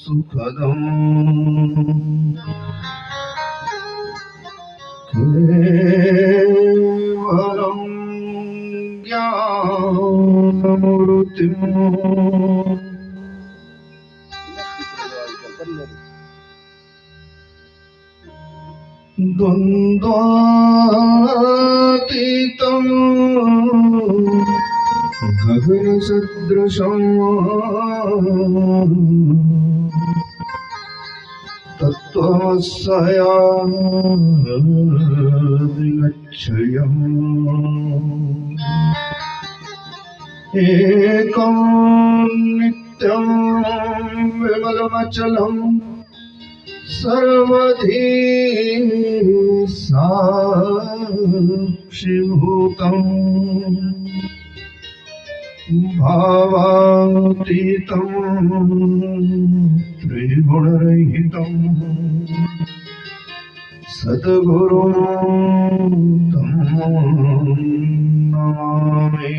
सुखदम् केवलं ज्ञानमूर्तिम् द्वन्द्वातीतं गगनसदृशं तत्त्वमस्यादिलक्ष्यम् एकं नित्यं विमलमचलम् सर्वधी साक्षिभूतम् भावातीतं त्रिगुणरहितं सद्गुरुं तं नमामि।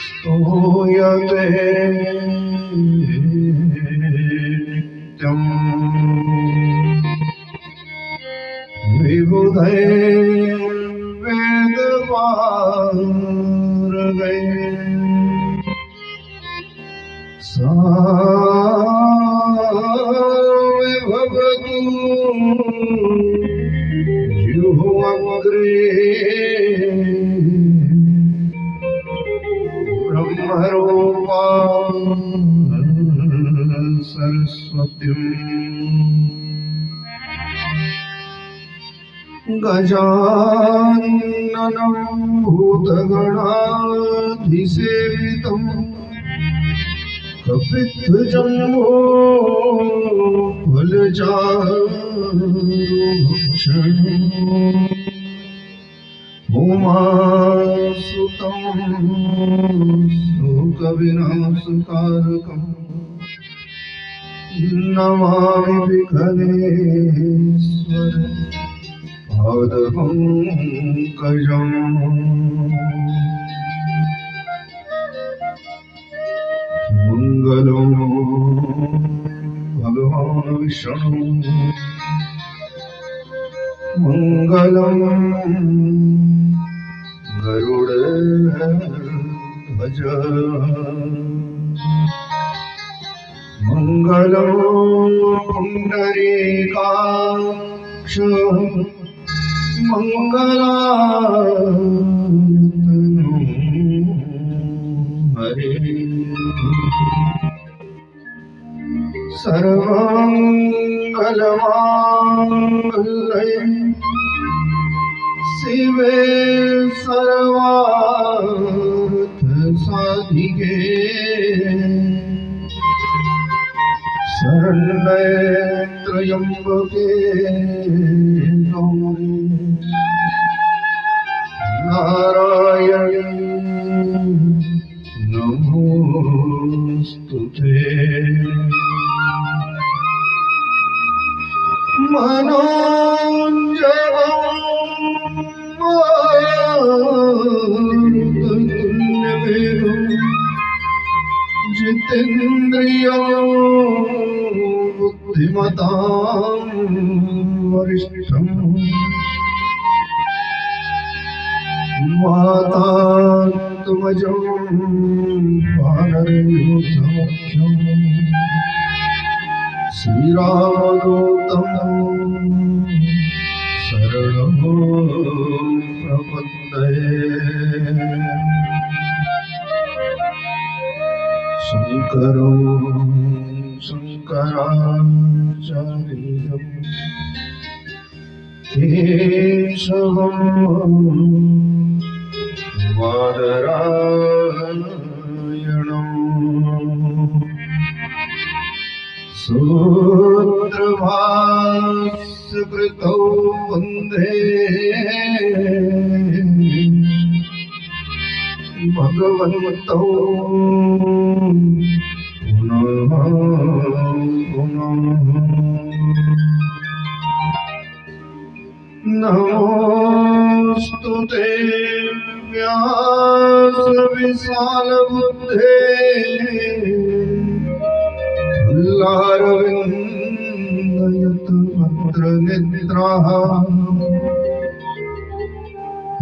स्तूयते नित्यम् विबुधैर्वेदवारगैः सा विभवतु जिह्वाग्रे ब्रह्मरूपा सरस्वतीम् गजाननं भूतगणाधिसेवितं कपित्थजम्बो फलचारुभक्षणम् उमासुतं शोकविनाशकारकम् नमामि विघ्नेश्वर पादपङ्कजम्। मङ्गलं भगवान् विष्णु मङ्गलं गरुडध्वज मङ्गलं पुण्डरीकाक्ष मङ्गलायतनो हरे सर्वमङ्गलमाङ्गल्ये शिवे सर्वार्थसाधिके शरण्ये त्र्यम्बके गौरी नारायणी नमोस्तुते। मनोजवं जितेन्द्रियो बुद्धिमतां वरिष्ठम् वातात्मजं वानरयूथमुख्यम् श्रीरामदूतं शरणं प्रपद्ये। शङ्करं शङ्कराचार्यं केशवं बादरायणम् सूत्रभाष्यकृतौ वन्दे भगवन्तौ पुनः पुनः। नमो स्तुते व्यास विशाल बुद्धे फुल्लारविन्दयत भद्र निद्राः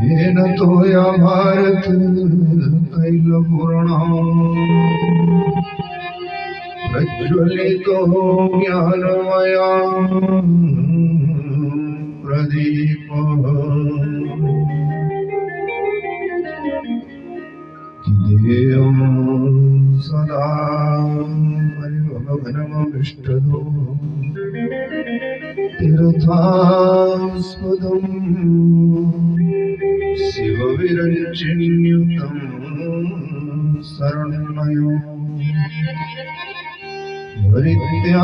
येन तोया भारत तैलपूर्णम् प्रज्वलितो ज्ञानमया प्रदीपः ध्येयं सदा परिभवघनमभिष्टदो तीर्थास्पदम् शिवविरञ्चिन्युतं शरणयो हरित्यारत्याहं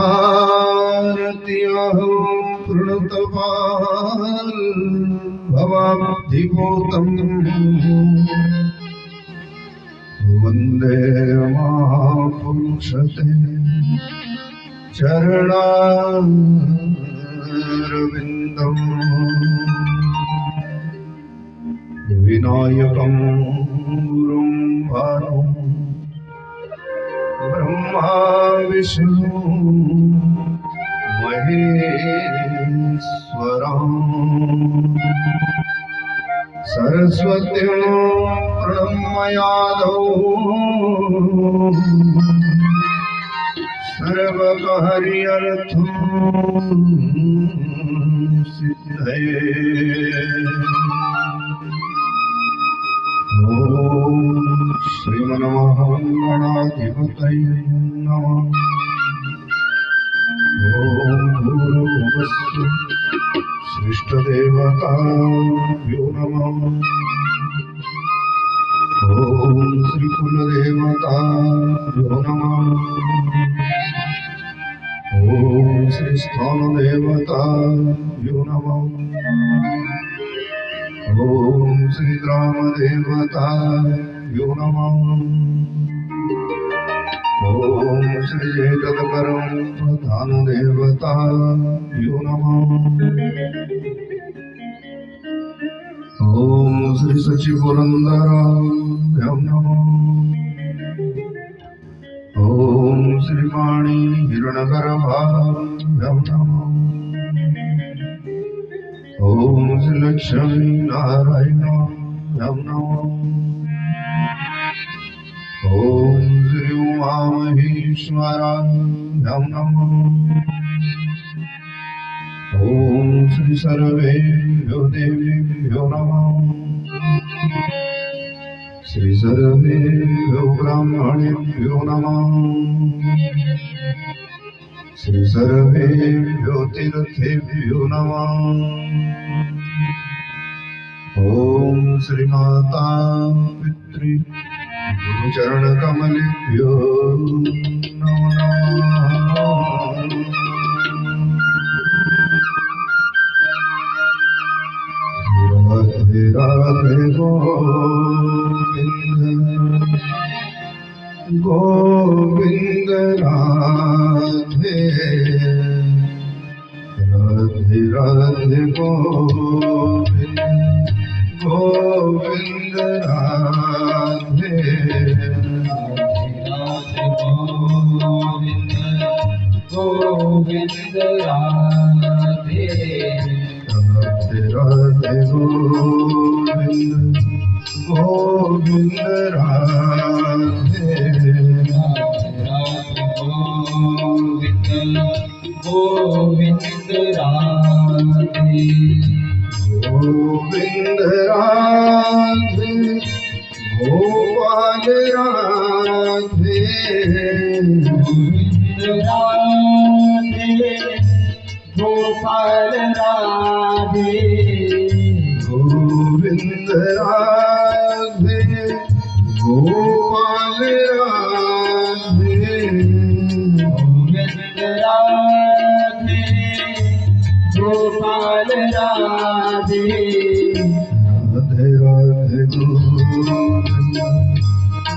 प्रणतपाल भवाब्धिभूतं वन्दे महापुरुषते चरणारविन्दम् विनायकं गुरुं भानुं ब्रह्मा विष्णु महेश्वरम् सरस्वतीं प्रणम्यादौ सर्वकार्यार्थं सिद्धये ॐ श्रीमन्महागणाधिपतये नमः। ॐ भूर्भुवस्सु सृष्टदेवताभ्यो नमः। ॐ श्रीकुलदेवताभ्यो नमः। ॐ श्रीस्थानदेवताभ्यो नमः। ॐ श्रीग्रामदेवताभ्यो नमः। ॐ श्रीजेतकरं प्रधानदेवताभ्यो नमः। ॐ श्रीशचिपुरन्दराभ्यो नमः। ॐ श्रीवाणी हिरण्यगर्भाभ्यो नमः। ॐ श्रीलक्ष्मी नारायणाभ्यो नमः। ॐ श्री उमामहेश्वराभ्यो नमः। ॐ श्री सर्वेभ्यो देवेभ्यो नमः। श्री सर्वेभ्यो ब्राह्मणेभ्यो नमः। श्री सर्वेभ्यो तीर्थेभ्यो नमः। ॐ श्रीमाता पितृ गुरुचरणकमलेभ्यो नमो नमः। राधे राधे गोविंद गोविंद राधे राधे राधे गोविंद गोविंद राधे गोविंद राधे राधे राधे गोविंद गोविंद राधे गोविंद राधे गोविंद राधे गोपाल राधे गोविंद राधे गोपाल राधे गोविंद राधे गोपाल राधे गोविंद राधे गोपाल राधे राधे राधे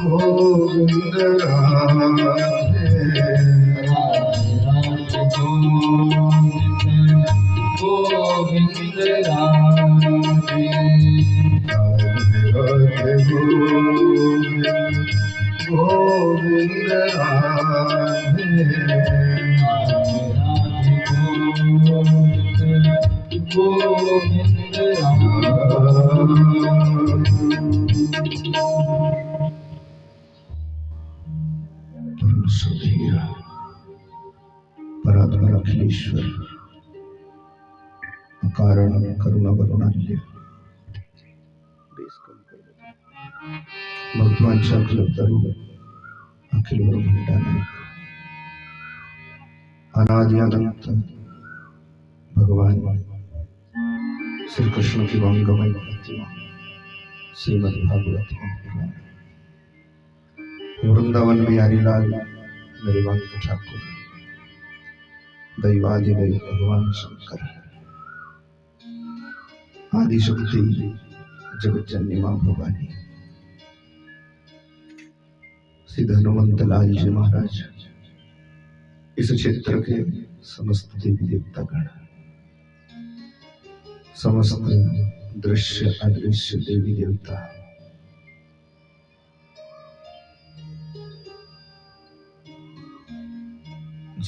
गोविंद राधे गोविंद राधे गोविंद राधे गोविंद परम सुधीर परात्पर अखिलेश्वर अकारण करुणा वरुणाल्य भगवान कल्पतरु अखिल ब्रह्मांड नायक अनादि अनंत भगवान श्री कृष्ण की वांगमय प्रतिमा श्रीमद् भागवत महापुराण वृंदावन बिहारी लाल मेरे वांग ठाकुर दैवादिदेव भगवान शंकर आदि शक्ति जगत जननी मां भवानी सिद्ध हनुमंत लाल जी महाराज इस क्षेत्र के समस्त देवी देवता गण समस्त दृश्य अदृश्य देवी देवता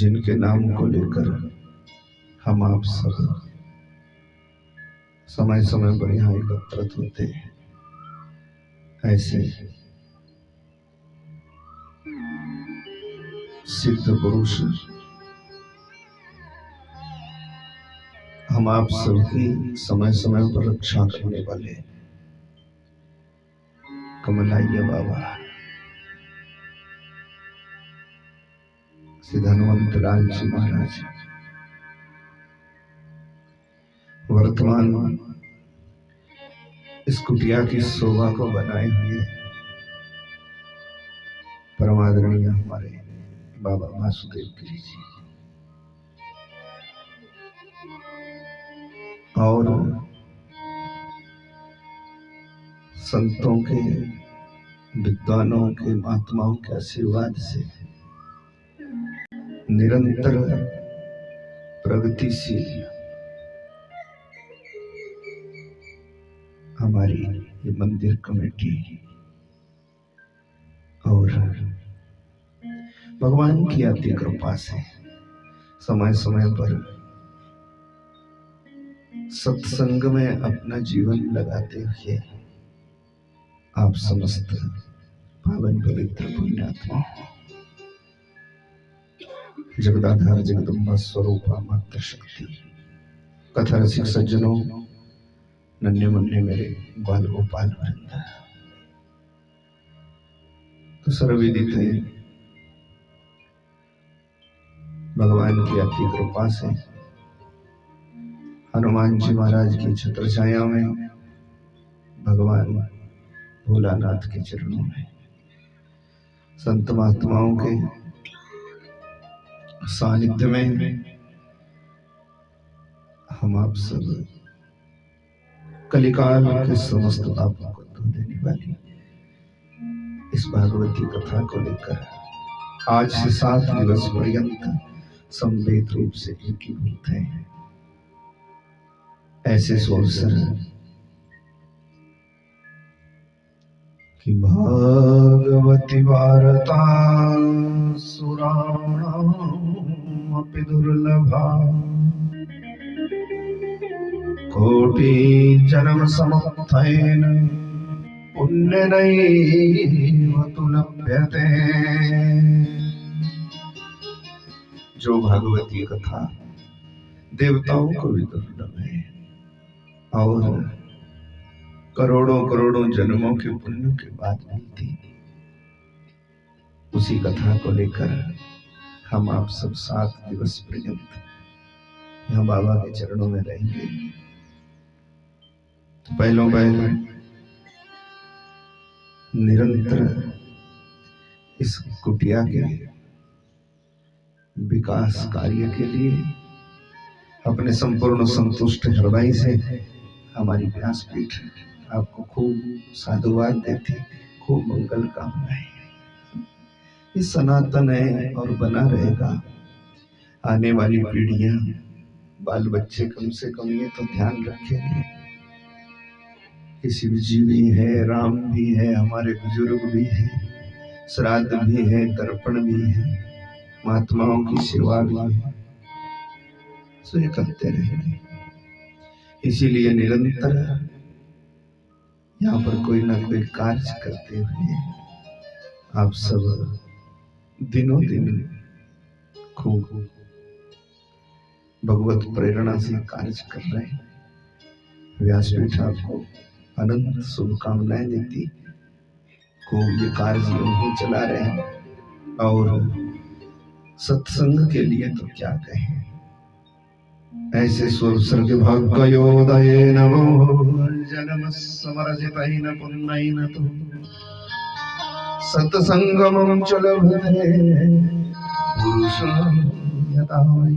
जिनके नाम को लेकर हम आप सब समय समय पर यहाँ एकत्रित होते हैं, ऐसे सिद्ध पुरुष हम आप सबकी समय समय पर रक्षा करने वाले कमलाइया बाबा सिद्ध हनुमंत लाल जी महाराज वर्तमान इस कुटिया की शोभा को बनाए हुए परमादरणीय हमारे बाबा वासुदेव गिरी जी और संतों के विद्वानों के महात्माओं के आशीर्वाद से निरंतर प्रगतिशील हमारी ये मंदिर कमेटी और भगवान की अति कृपा से समय समय पर सत्संग में अपना जीवन लगाते हुए आप समस्त पावन पवित्र पुण्यात्मा जगदाधार जगदम्बा स्वरूपा मात्र शक्ति कथा रसिक सज्जनों नन्हे मुन्ने मेरे बाल गोपाल वृंद तो सर्वविदित है भगवान की अति कृपा से हनुमान जी महाराज की छत्र छाया में भगवान भोलानाथ के चरणों में संत महात्माओं के सानिध्य में हम आप सब कलिकाल के समस्त पापों को धो देने वाली इस भागवती कथा को लेकर आज से 7 दिवस पर्यंत संवेद रूप से एकीभूत हैं। ऐसे सोचकर कि भागवती वार्ता सुराणाम अपि दुर्लभा कोटि जन्म समुत्थेन पुण्यनैव तु लभ्यते। जो भागवती कथा देवताओं को भी दुर्लभ है और करोड़ों करोड़ों जन्मों के पुण्यों के बाद मिलती, उसी कथा को लेकर हम आप सब 7 दिवस पर्यंत यहाँ बाबा के चरणों में रहेंगे। तो पहलों पहले निरंतर इस कुटिया के विकास कार्य के लिए अपने संपूर्ण संतुष्ट हृदय से हमारी व्यासपीठ आपको खूब साधुवाद देती, खूब मंगल कामनाएं। ये सनातन है और बना रहेगा। आने वाली पीढ़ियां बाल बच्चे कम से कम ये तो ध्यान रखेंगे कि शिव जी भी है, राम भी है, हमारे बुजुर्ग भी है, श्राद्ध भी है, तर्पण भी है, महात्माओं की सेवा भी है। सो ये करते रहेंगे। इसीलिए निरंतर यहाँ पर कोई ना कोई कार्य करते हुए आप सब दिनों दिन खूब भगवत प्रेरणा से कार्य कर रहे हैं। व्यासपीठ आपको अनंत शुभकामनाएं देती। को ये कार्य यूं चला रहे हैं और सत्संग के लिए तो क्या कहें। ऐसे स्वर्ग भाग्योदये नमो जन्म समरजितैन पुण्यैन तु सत्संगमं च लभते पुरुषं यथा वै।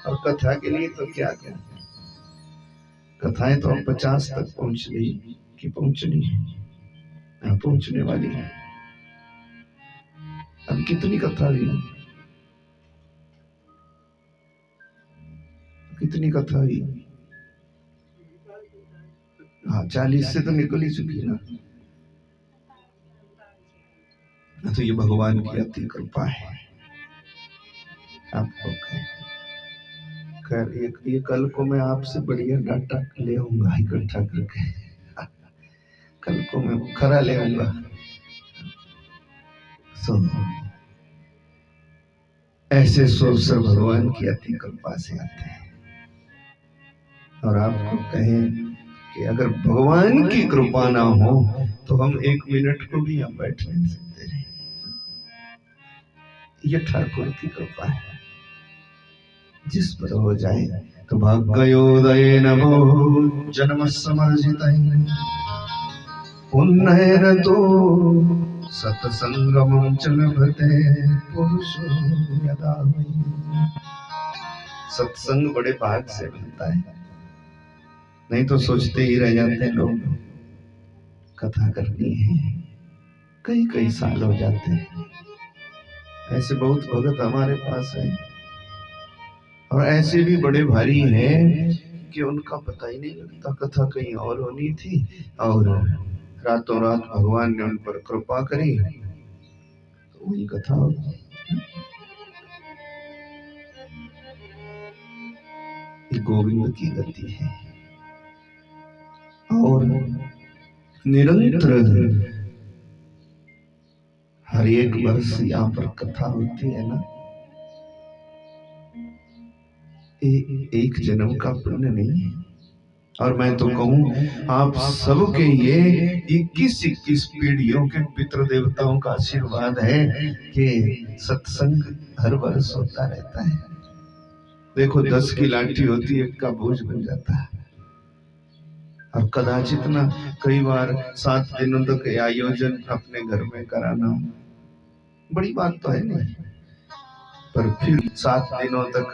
और कथा के लिए तो क्या क्या, कथाएं तो हम 50 तक पहुंच गई कि पहुंचनी है, पहुंचने वाली है। अब कितनी कथा हुई, कितनी कथा हुई? हाँ 40 से तो निकल ही चुकी ना। तो ये भगवान की अति कृपा है। आपको ये कल को मैं आपसे बढ़िया डाटा ले आऊंगा इकट्ठा करके। कल को मैं खरा ले आऊंगा। ऐसे अवसर भगवान की अति कृपा से आते हैं। और आपको कहें कि अगर भगवान की कृपा ना हो तो हम 1 मिनट को भी यहाँ बैठ नहीं सकते रहे। ये ठाकुर की कृपा है। जिस पर हो जाए तो भाग्योदये नमो जन्म समर्जितैन पुण्यैन तु सत्संगमं च लभते पुरुषो यथा वै। सत्संग बड़े भाग से मिलता है, नहीं तो सोचते ही रह जाते हैं लोग कथा करनी है, कई कई साल हो जाते हैं। ऐसे बहुत भगत हमारे पास है और ऐसे भी बड़े भारी हैं कि उनका पता ही नहीं लगता कथा कहीं और होनी थी और रातों रात भगवान ने उन पर कृपा करी तो वही कथा हो। ये गोविंद की गति है। और निरंतर हर एक वर्ष यहाँ पर कथा होती है ना। एक जन्म का पुण्य नहीं है। और मैं तो कहूं आप सबके ये 21 पीढ़ियों के पितृ देवताओं का आशीर्वाद है कि सत्संग हर वर्ष होता रहता है। देखो 10 की लाठी होती है, 1 का बोझ बन जाता है। और कदाचित ना कई बार 7 दिनों तक आयोजन अपने घर में कराना बड़ी बात तो है नहीं, पर फिर 7 दिनों तक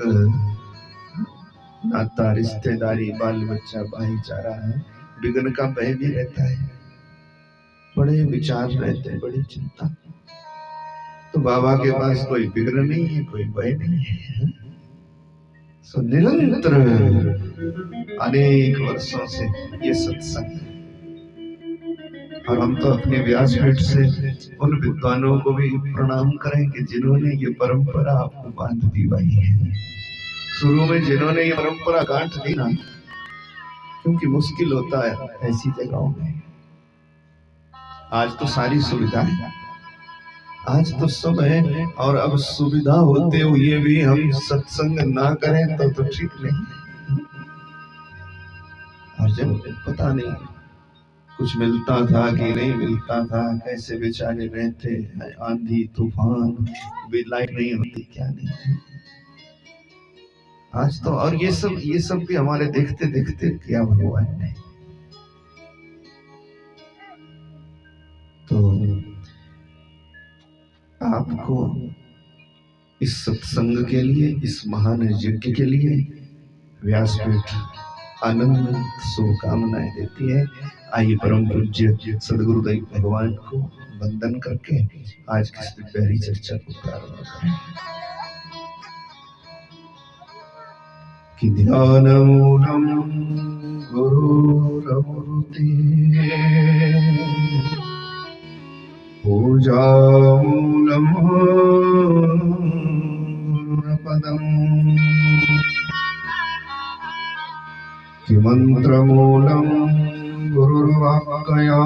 नाता रिश्तेदारी बाल बच्चा भाईचारा है, विघ्न का भय भी रहता है, बड़े विचार रहते हैं, बड़ी चिंता। तो बाबा के पास कोई विघ्न नहीं है, कोई भय नहीं है। सो निरंतर अनेक वर्षों से ये सत्संग, और हम तो अपने व्यासपीठ से उन विद्वानों को भी प्रणाम करें कि जिन्होंने ये परंपरा आपको बांध दी भाई है। शुरू में जिन्होंने ये परंपरा गांठ दी ना, क्योंकि मुश्किल होता है ऐसी जगहों में। आज तो सारी सुविधा है, आज तो सब है, और अब सुविधा होते हुए भी हम सत्संग ना करें तो ठीक नहीं। और जब पता नहीं कुछ मिलता था कि नहीं मिलता था, कैसे बेचारे रहते, आंधी तूफान भी, लाइट नहीं होती, क्या नहीं। आज तो और ये सब भी हमारे देखते देखते किया भगवान ने। तो आपको इस सत्संग के लिए, इस महान यज्ञ के लिए व्यासपीठ आनंद शुभकामनाएं देती है। आइए परम पूज्य सदगुरुदेव भगवान को वंदन करके आज की इस प्यारी चर्चा को प्रारंभ करें। कि ध्यानमूलं गुरुर्ब्रह्मा प्रवृत्ति पूजामूलम् गुरुपदम् किमन्त्रमूलम् गुरुर्वाक्कया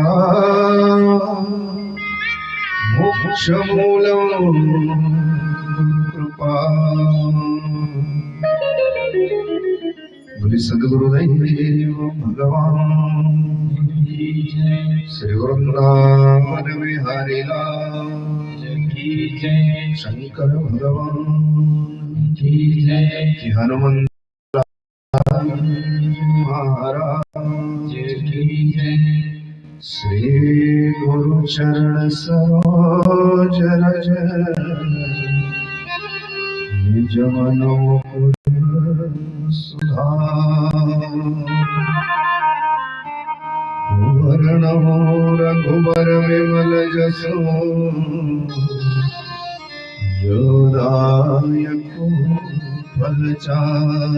मोक्षमूलम् गुरुकृपा। बोले सद्गुरुदेव भगवान श्री वृंदावन बिहारी लाल की जय। शंकर भगवान की जय। कि हनुमंत महाराज की जय। श्री गुरु चरण सरोज रज निज मनो सुधा वर्णमो रघुबर विमल जसो योदायको फलचार।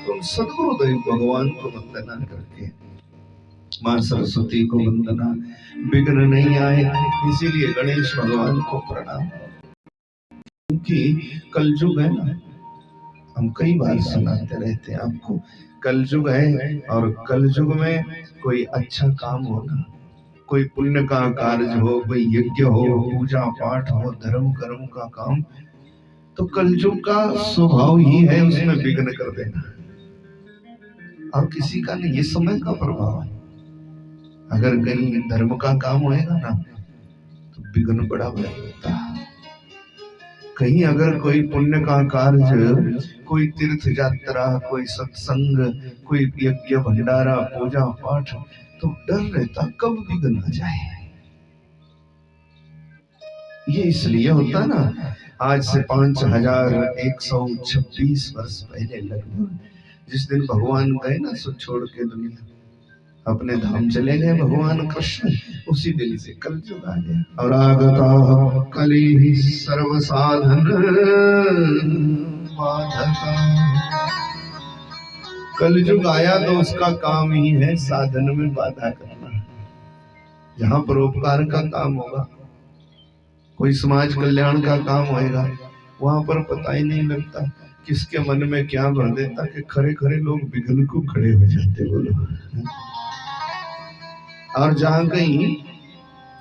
तुम सद्गुरुदेव भगवान को वंदना करके मां सरस्वती को वंदना, विघ्न नहीं आए इसीलिए गणेश भगवान को प्रणाम। क्योंकि कलयुग है ना, हम कई बार सुनाते रहते हैं आपको, कलयुग है और कलयुग में कोई अच्छा काम हो ना, कोई पुण्य का कार्य हो, कोई यज्ञ हो, पूजा पाठ हो, धर्म कर्म का काम, तो कलयुग का स्वभाव ही है उसमें विघ्न कर देना। और किसी का नहीं, ये समय का प्रभाव है। अगर कहीं धर्म का काम होएगा ना तो विघ्न बड़ा होता है। कहीं अगर कोई पुण्य का कार्य, कोई तीर्थ यात्रा, कोई सत्संग, कोई यज्ञ भंडारा, पूजा पाठ, तो डर रहता कब विघ्न आ जाए। ये इसलिए होता ना, आज से 5126 वर्ष पहले लगभग जिस दिन भगवान गए ना सो छोड़ के दुनिया, अपने धाम चले गए भगवान कृष्ण, उसी दिन से कलयुग आ गया। और आगता कली सर्व साधन बाधका। कलयुग आया तो उसका काम ही है साधन में बाधा करना। जहाँ परोपकार का काम होगा, कोई समाज कल्याण का काम होएगा, वहां पर पता ही नहीं लगता किसके मन में क्या भर देता कि खरे खरे लोग विघ्न को खड़े हो जाते। बोलो। और जहाँ कहीं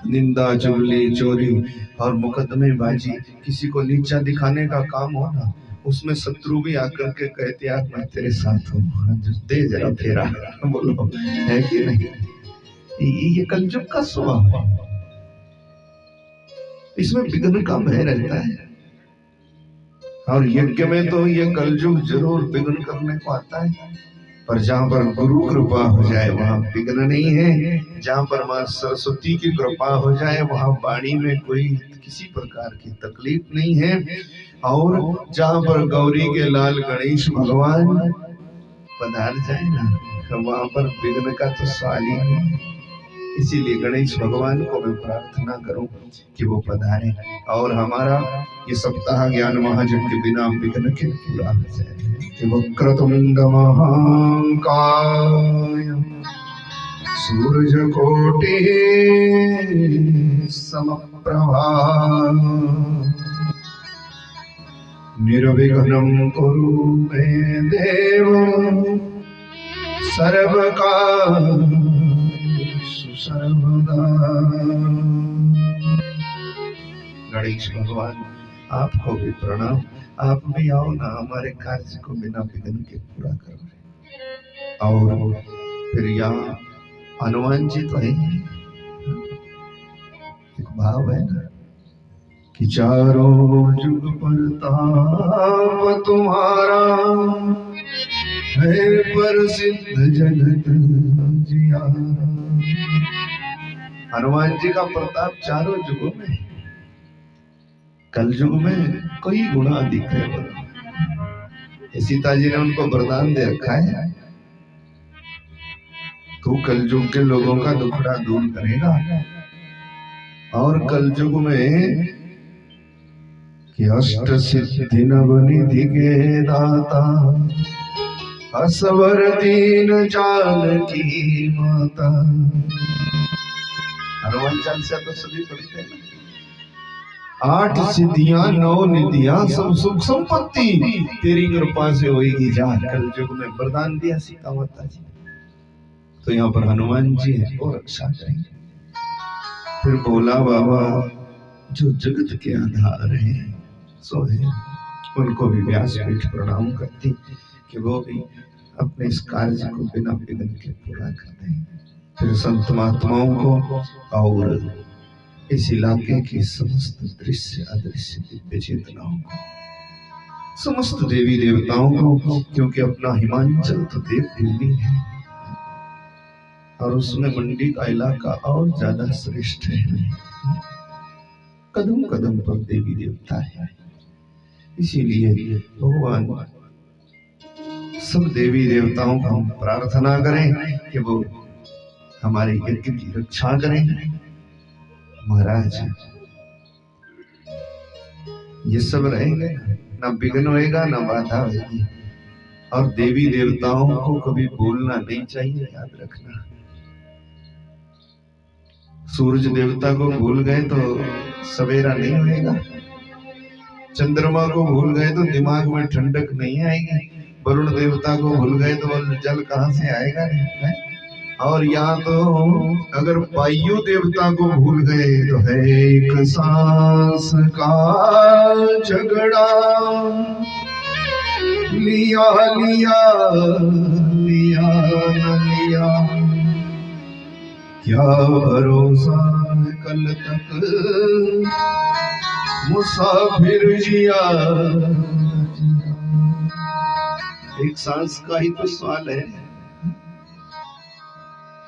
निंदा, चुगली, चोरी और मुकदमेबाजी, किसी को नीचा दिखाने का काम हो ना, उसमें शत्रु भी आकर के कहते यार मैं तेरे साथ हूँ, दे जरा फेरा। बोलो, है कि नहीं? ये कलयुग का स्वभाव है, इसमें विघ्न का भय रहता है। और यज्ञ में तो ये कलयुग जरूर विघ्न करने को आता है, पर जहाँ पर गुरु कृपा हो जाए वहाँ विघ्न नहीं है। जहाँ पर माँ सरस्वती की कृपा हो जाए वहाँ वाणी में कोई किसी प्रकार की तकलीफ नहीं है। और जहाँ पर गौरी के लाल गणेश भगवान पधार जाए ना, वहाँ पर विघ्न का तो सवाल ही नहीं। इसीलिए गणेश भगवान को मैं प्रार्थना करूं कि वो पधारे और हमारा ये सप्ताह ज्ञान महायज्ञ के बिना विघ्न के पूरा हो जाए। वक्रतुंड महाकाय सूर्यकोटि समप्रभा निर्विघ्नं कुरु मे देव सर्वकार्येषु सर्वदा। गणेश भगवान आपको भी प्रणाम, आप भी आओ ना, हमारे कार्य को बिना विघ्न के पूरा करो। और फिर यहाँ हनुमान जी तो है, एक भाव है ना कि चारों जुग परताप तुम्हारा है प्रसिद्ध जगत जियारा। हनुमान जी का प्रताप चारों जुगों में, कलयुग में कई गुना अधिक है। सीता जी ने उनको वरदान दे रखा है, तू कलयुग के लोगों का दुखड़ा दूर करेगा। और कलयुग में कि अष्ट सिद्धि नवनिधि के दाता असवर दीन जानकी माता। हनुमान चालीसा तो सभी पढ़ते हैं ना। 8 सिद्धियां 9 निधियां सब सुख संपत्ति तेरी कृपा से होगी जा। कल युग में वरदान दिया सीता माता जी, तो यहाँ पर हनुमान जी है वो रक्षा करेंगे। फिर भोला बाबा जो जगत के आधार है सो है, उनको भी व्यासपीठ प्रणाम करती कि वो भी अपने इस कार्य को बिना विघ्न के पूरा करते हैं। फिर संत महात्माओं को और इस इलाके की समस्त दृश्य अदृश्य दिव्य चेतनाओं को, समस्त देवी देवताओं को, क्योंकि अपना हिमांचल तो देव भूमि है और उसमें मंडी का इलाका और ज्यादा श्रेष्ठ है। कदम कदम पर देवी देवता है, इसीलिए भगवान सब देवी देवताओं को हम प्रार्थना करें कि वो हमारे यज्ञ की रक्षा करें। महाराज ये सब रहेंगे ना विघ्न होएगा ना बाधा होगी। और देवी देवताओं को कभी भूलना नहीं चाहिए, याद रखना। सूरज देवता को भूल गए तो सवेरा नहीं होएगा, चंद्रमा को भूल गए तो दिमाग में ठंडक नहीं आएगी, वरुण देवता को भूल गए तो जल कहां से आएगा नहीं। और यहाँ तो अगर वायु देवता को भूल गए तो है एक सांस का झगड़ा, लिया लिया लिया न लिया, क्या भरोसा कल तक मुसाफिर जिया। एक सांस का ही तो सवाल है,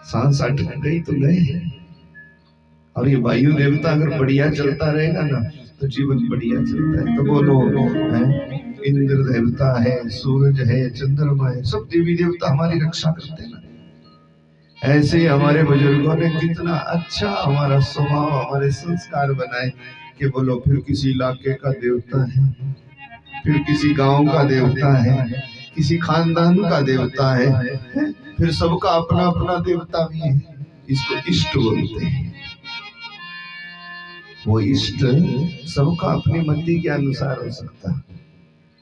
सांस अटक गई तो गए। और ये वायु देवता अगर बढ़िया चलता रहेगा ना तो जीवन बढ़िया चलता है। तो बोलो है इंद्र देवता है, सूरज है, चंद्रमा है, सब देवी देवता हमारी रक्षा करते हैं ना। ऐसे हमारे बुजुर्गों ने कितना अच्छा हमारा स्वभाव, हमारे संस्कार बनाए कि बोलो फिर किसी इलाके का देवता है, फिर किसी गांव का देवता है, किसी खानदान का देवता है, फिर सबका अपना अपना देवता भी है। इसको इष्ट बोलते हैं। वो इष्ट सबका अपनी मति के अनुसार हो सकता है।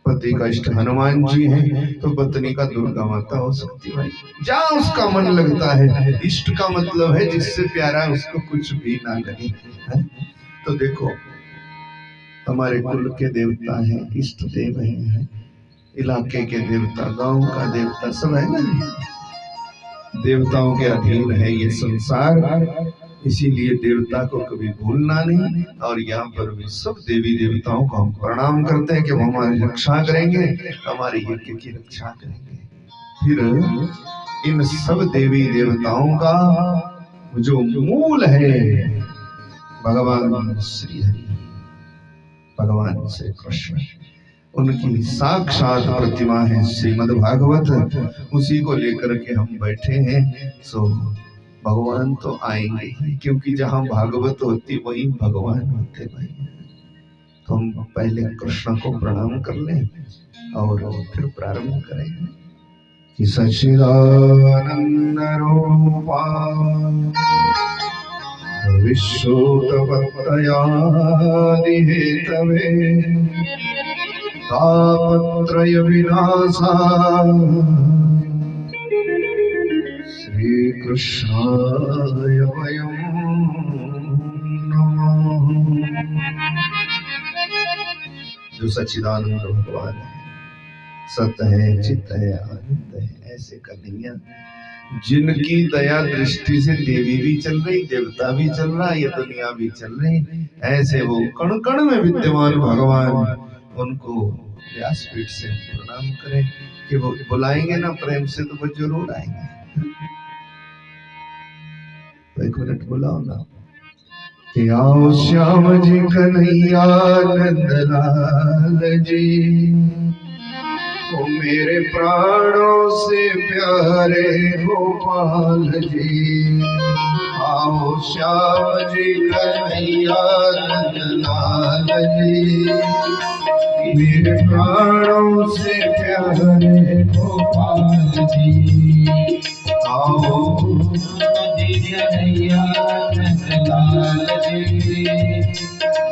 पति का इष्ट हनुमान जी है तो पत्नी का दुर्गा माता हो सकती है। जहाँ उसका मन लगता है, इष्ट का मतलब है जिससे प्यारा उसको कुछ भी ना लगे। तो देखो हमारे कुल के देवता है, इष्ट देव है, इलाके के देवता, गांव का देवता, सब है ना। देवताओं के अधीन है ये संसार, इसीलिए देवता को कभी भूलना नहीं। और यहाँ पर भी सब देवी देवताओं को हम प्रणाम करते हैं कि वो हमारी रक्षा करेंगे, हमारे यज्ञ की रक्षा करेंगे। फिर इन सब देवी देवताओं का जो मूल है भगवान श्री हरि, भगवान श्री कृष्ण, उनकी साक्षात प्रतिमा है श्रीमद् भागवत, उसी को लेकर के हम बैठे हैं। सो भगवान तो आएंगे ही, क्योंकि जहाँ भागवत होती वहीं भगवान होते भाई। तो हम पहले कृष्ण को प्रणाम कर लें और फिर प्रारंभ करें कि सच्चिदानंद रूपा विश्वोत्पत्त्यादि हेतवे तापत्रय विनाशा श्री कृष्णाय वयं नमः। जो सच्चिदानंद भगवान है, सत्य है, चित्त है, आनंद है, ऐसे कन्हैया जिनकी दया दृष्टि से देवी भी चल रही, देवता भी चल रहा, ये दुनिया भी चल रही, ऐसे वो कण कण में विद्यमान भगवान, उनको व्यासपीठ से प्रणाम करें कि वो बुलाएंगे ना प्रेम से तो वो जरूर आएंगे। तो एक मिनट बुलाओ ना कि आओ श्याम जी कन्हैया नंद लाल जी, ओ मेरे प्राणों से प्यारे प्यारे गोपाल जी, आओ श्याम जी कन्हैया नंदलाल जी, मेरे प्राणों से प्यारे गोपाल जी, आओ जी कन्हैया नंदलाल जी,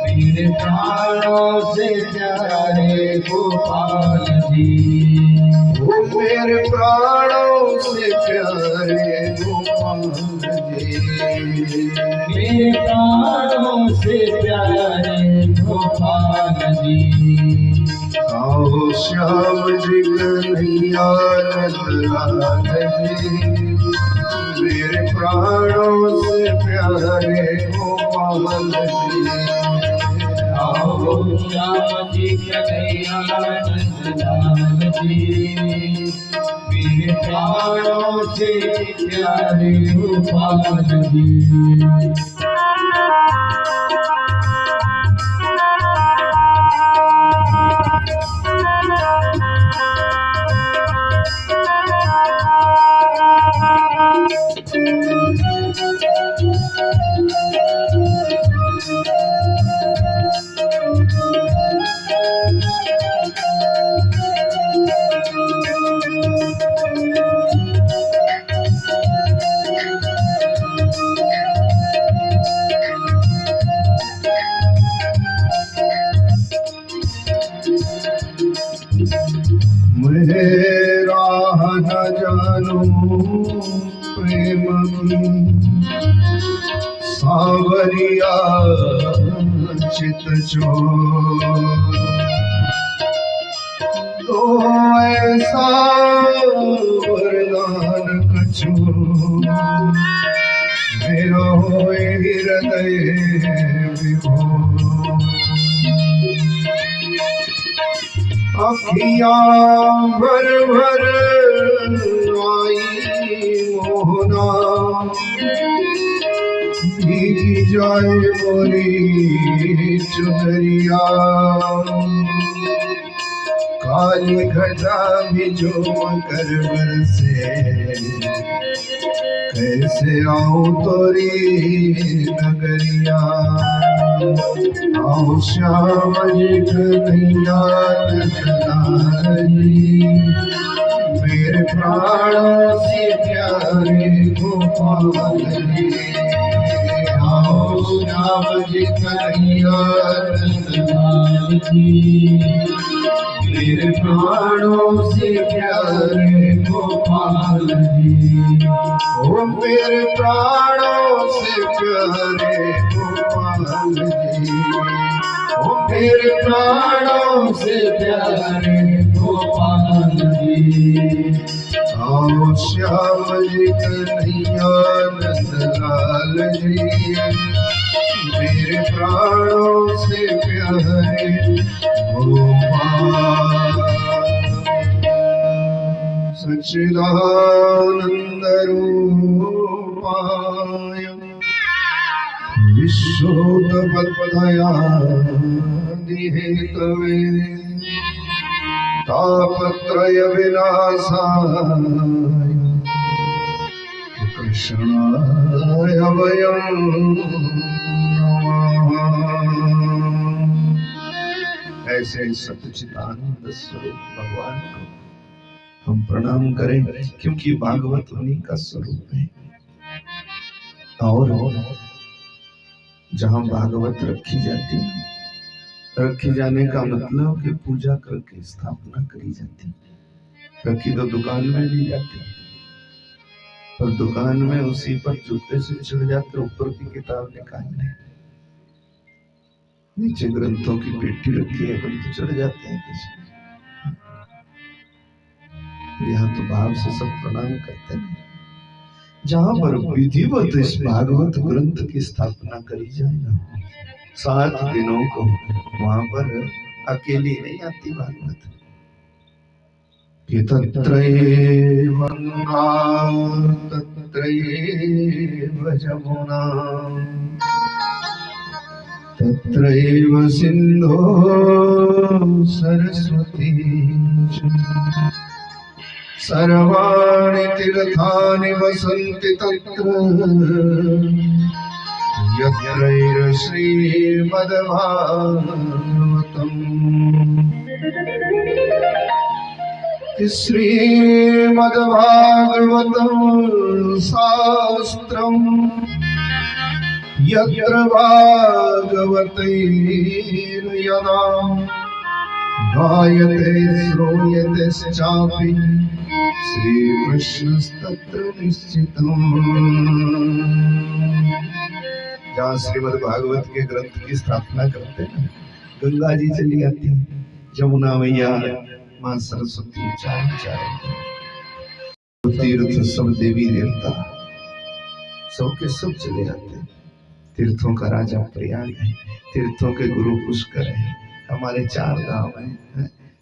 मेरे प्राणों से प्यारे गोपाल जी, ओ मेरे प्राणों से प्यारे गोपाल जी, मेरे प्राणों से प्यारे गोपाल जी, आओ श्याम जी कन्हैया नंदलाल जी, मेरे प्राणों से प्यारे गोपाल जी, आओ श्याम जी कन्हैया नंदलाल जी, मेरे प्राणों से प्यारे गोपाल जी। मैं राह न जानूं प्रेम की, सावरिया चित चोर, तो ऐसा वरदान कछु मेरो हृदय विभोर, अखियाँ भर भर आई मोहना, भीगी जाए मोरी चुनरिया, काली घटा भी जो कर बरसे, कैसे आऊं तोरी नगरिया, आओ श्याम जी कन्हैया नंदलाल जी, मेरे प्राणों से प्यारे गोपाल जी, आओ श्याम जी कन्हैया नंदलाल जी, मेरे प्राणों से प्यारे गोपाल जी, ओ मेरे प्राणों से प्यारे गोपाल जी, ओ मेरे प्राणों से प्यारे गोपाल जी, आओ श्याम जी कन्हैया नंदलाल जी, मेरे प्राणों से प्यारे गोपाल। सच्चिदानंद रूपाय विश्वोत्पत्तया हेतवे, तापत्रय विनाशाय कृष्णाय वयं नमः। ऐसे सच्चिदानंद स्वरूप भगवान को हम प्रणाम करें, क्योंकि भागवत उन्हीं का स्वरूप है। और जहाँ भागवत रखी जाती है, रखी जाने का मतलब कि पूजा करके स्थापना करी जाती है। रखी तो दुकान में ली जाती है, और दुकान में उसी पर जूते से चढ़ जाते, ऊपर की किताब निकाल ले, नीचे ग्रंथों की पेटी रखी है, पर तो चढ़ जाते हैं किसी। यहाँ तो भाव से सब प्रणाम करते हैं। जहाँ पर विधिवत इस भागवत ग्रंथ की स्थापना करी जाए ना, 7 दिनों को, वहां पर अकेली नहीं आती भागवत। कि तत्रैव गंगा तत्रैव जमुना तत्रैव सिंधो सरस्वती च। सर्वाणि तीर्थानि वसन्ति तत्र यत्र श्रीमद्भागवतम् श्रीमद्भागवतम् शास्त्रम् यत्र भागवतैर्यदा गायते श्रूयते चापि श्रीकृष्णस्तत्र निश्चितम्। जहाँ श्रीमद् भागवत के ग्रंथ की स्थापना करते हैं, गंगा जी चली आती, जमुना मैया, माँ सरस्वती, चार तीर्थ, सब देवी देवता सबके सब चले आते। तीर्थों का राजा प्रयाग है, तीर्थों के गुरु पुष्कर है, हमारे चार धाम हैं,